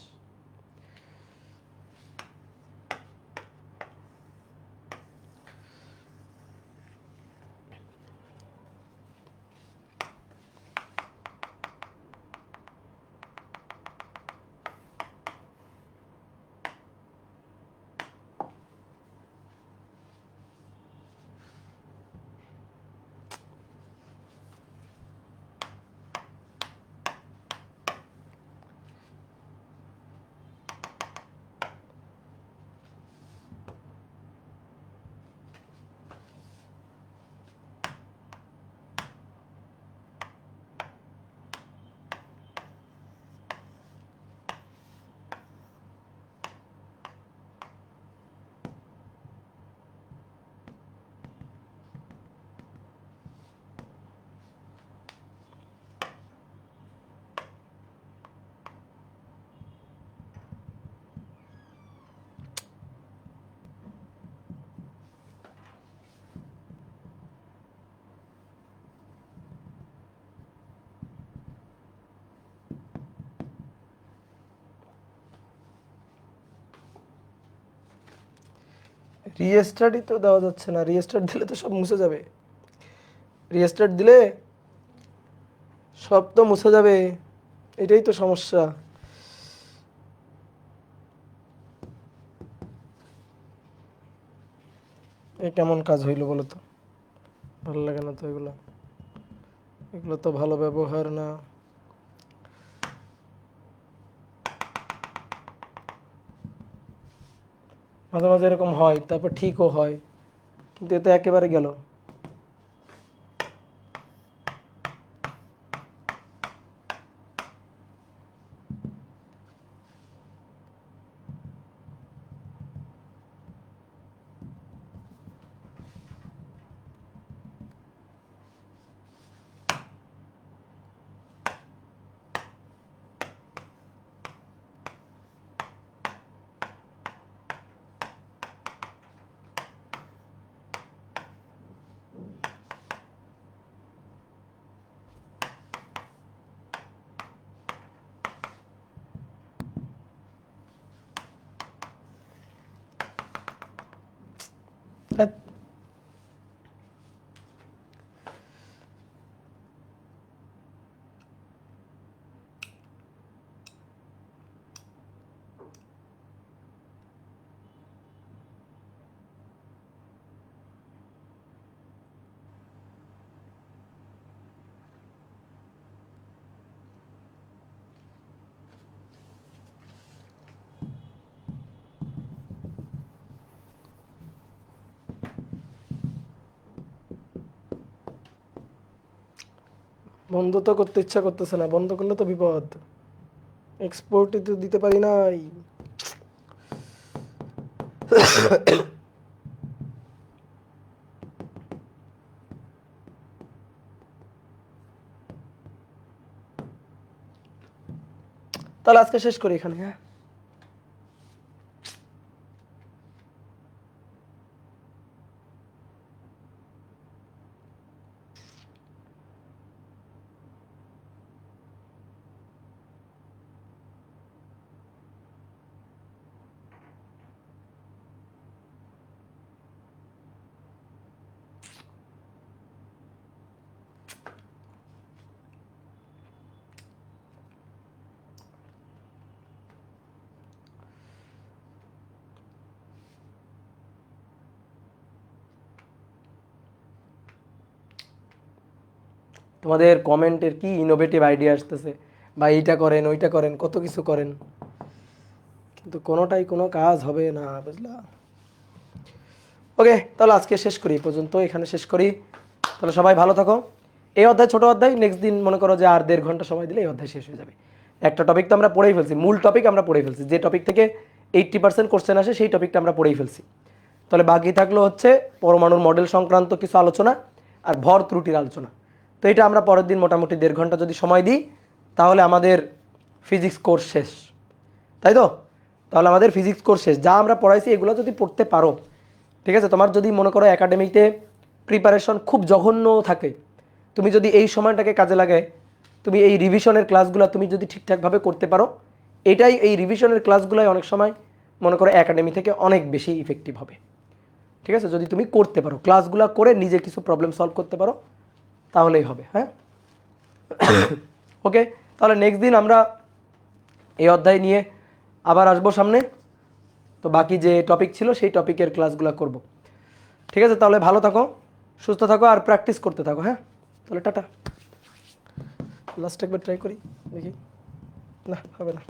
রিস্টার্টই তো দেওয়া যাচ্ছে না, রিস্টার্ট দিলে তো সব মুছে যাবে, রিস্টার্ট দিলে সব তো মুছে যাবে, এটাই তো সমস্যা। এ কেমন কাজ হইলো বলো তো, ভালো লাগে না তো এগুলো, এগুলো তো ভালো ব্যবহার না। মাঝে মাঝে এরকম হয়, তারপর ঠিকও হয়, কিন্তু এ তো একেবারে গেল। ধ্যাৎ। বন্ধ তো করতে ইচ্ছা করতেছে না, বন্ধ করলে তো বিপদ, এক্সপোর্টই তো দিতে পারি নাই। তাহলে আজকে শেষ করি এখানে, হ্যাঁ। তোমাদের কমেন্টের কি ইনোভেটিভ আইডিয়া আসতেছে, বা এইটা করেন ওইটা করেন, কত কিছু করেন, কিন্তু কোনোটাই কোনো কাজ হবে না, বুঝলা। ওকে, তাহলে আজকে শেষ করি, এই পর্যন্ত এখানে শেষ করি। তাহলে সবাই ভালো থাকো। এই অধ্যায় ছোট অধ্যায়, নেক্সট দিন মনে করো যে আর 1.5 ঘন্টা সময় দিলে এই অধ্যায় শেষ হয়ে যাবে। একটা টপিক তো আমরা পড়েই ফেলছি, মূল টপিক আমরা পড়েই ফেলছি, যে টপিক থেকে 80% কোশ্চেন আসে সেই টপিকটা আমরা পড়েই ফেলছি। তাহলে বাকি থাকলো হচ্ছে পরমাণুর মডেল সংক্রান্ত কিছু আলোচনা আর ভর ত্রুটির আলোচনা। তো এটা আমরা পরের দিন মোটামুটি 1.5 ঘন্টা যদি সময় দিই তাহলে আমাদের ফিজিক্স কোর্স শেষ, তাই তো। তাহলে আমাদের ফিজিক্স কোর্স শেষ, যা আমরা পড়াইছি এগুলো যদি পড়তে পারো, ঠিক আছে। তোমার যদি মনে করো একাডেমিতে প্রিপারেশন খুব জঘন্য থাকে, তুমি যদি এই সময়টাকে কাজে লাগায় তুমি এই রিভিশনের ক্লাসগুলো তুমি যদি ঠিকঠাকভাবে করতে পারো, এটাই এই রিভিশনের ক্লাসগুলোই অনেক সময় মনে করো একাডেমি থেকে অনেক বেশি ইফেক্টিভ হবে, ঠিক আছে। যদি তুমি করতে পারো ক্লাসগুলো করে নিজে কিছু প্রবলেম সলভ করতে পারো তাহলেই হবে, হ্যাঁ। ওকে, তাহলে নেক্সট দিন আমরা এই অধ্যায় নিয়ে আবার আসবো সামনে। তো বাকি যে টপিক ছিল সেই টপিকের ক্লাসগুলো করব, ঠিক আছে। তাহলে ভালো থাকো, সুস্থ থাকো আর প্র্যাকটিস করতে থাকো, হ্যাঁ। তাহলে টাটা। লাস্ট একবার ট্রাই করি, দেখি, না হবে না।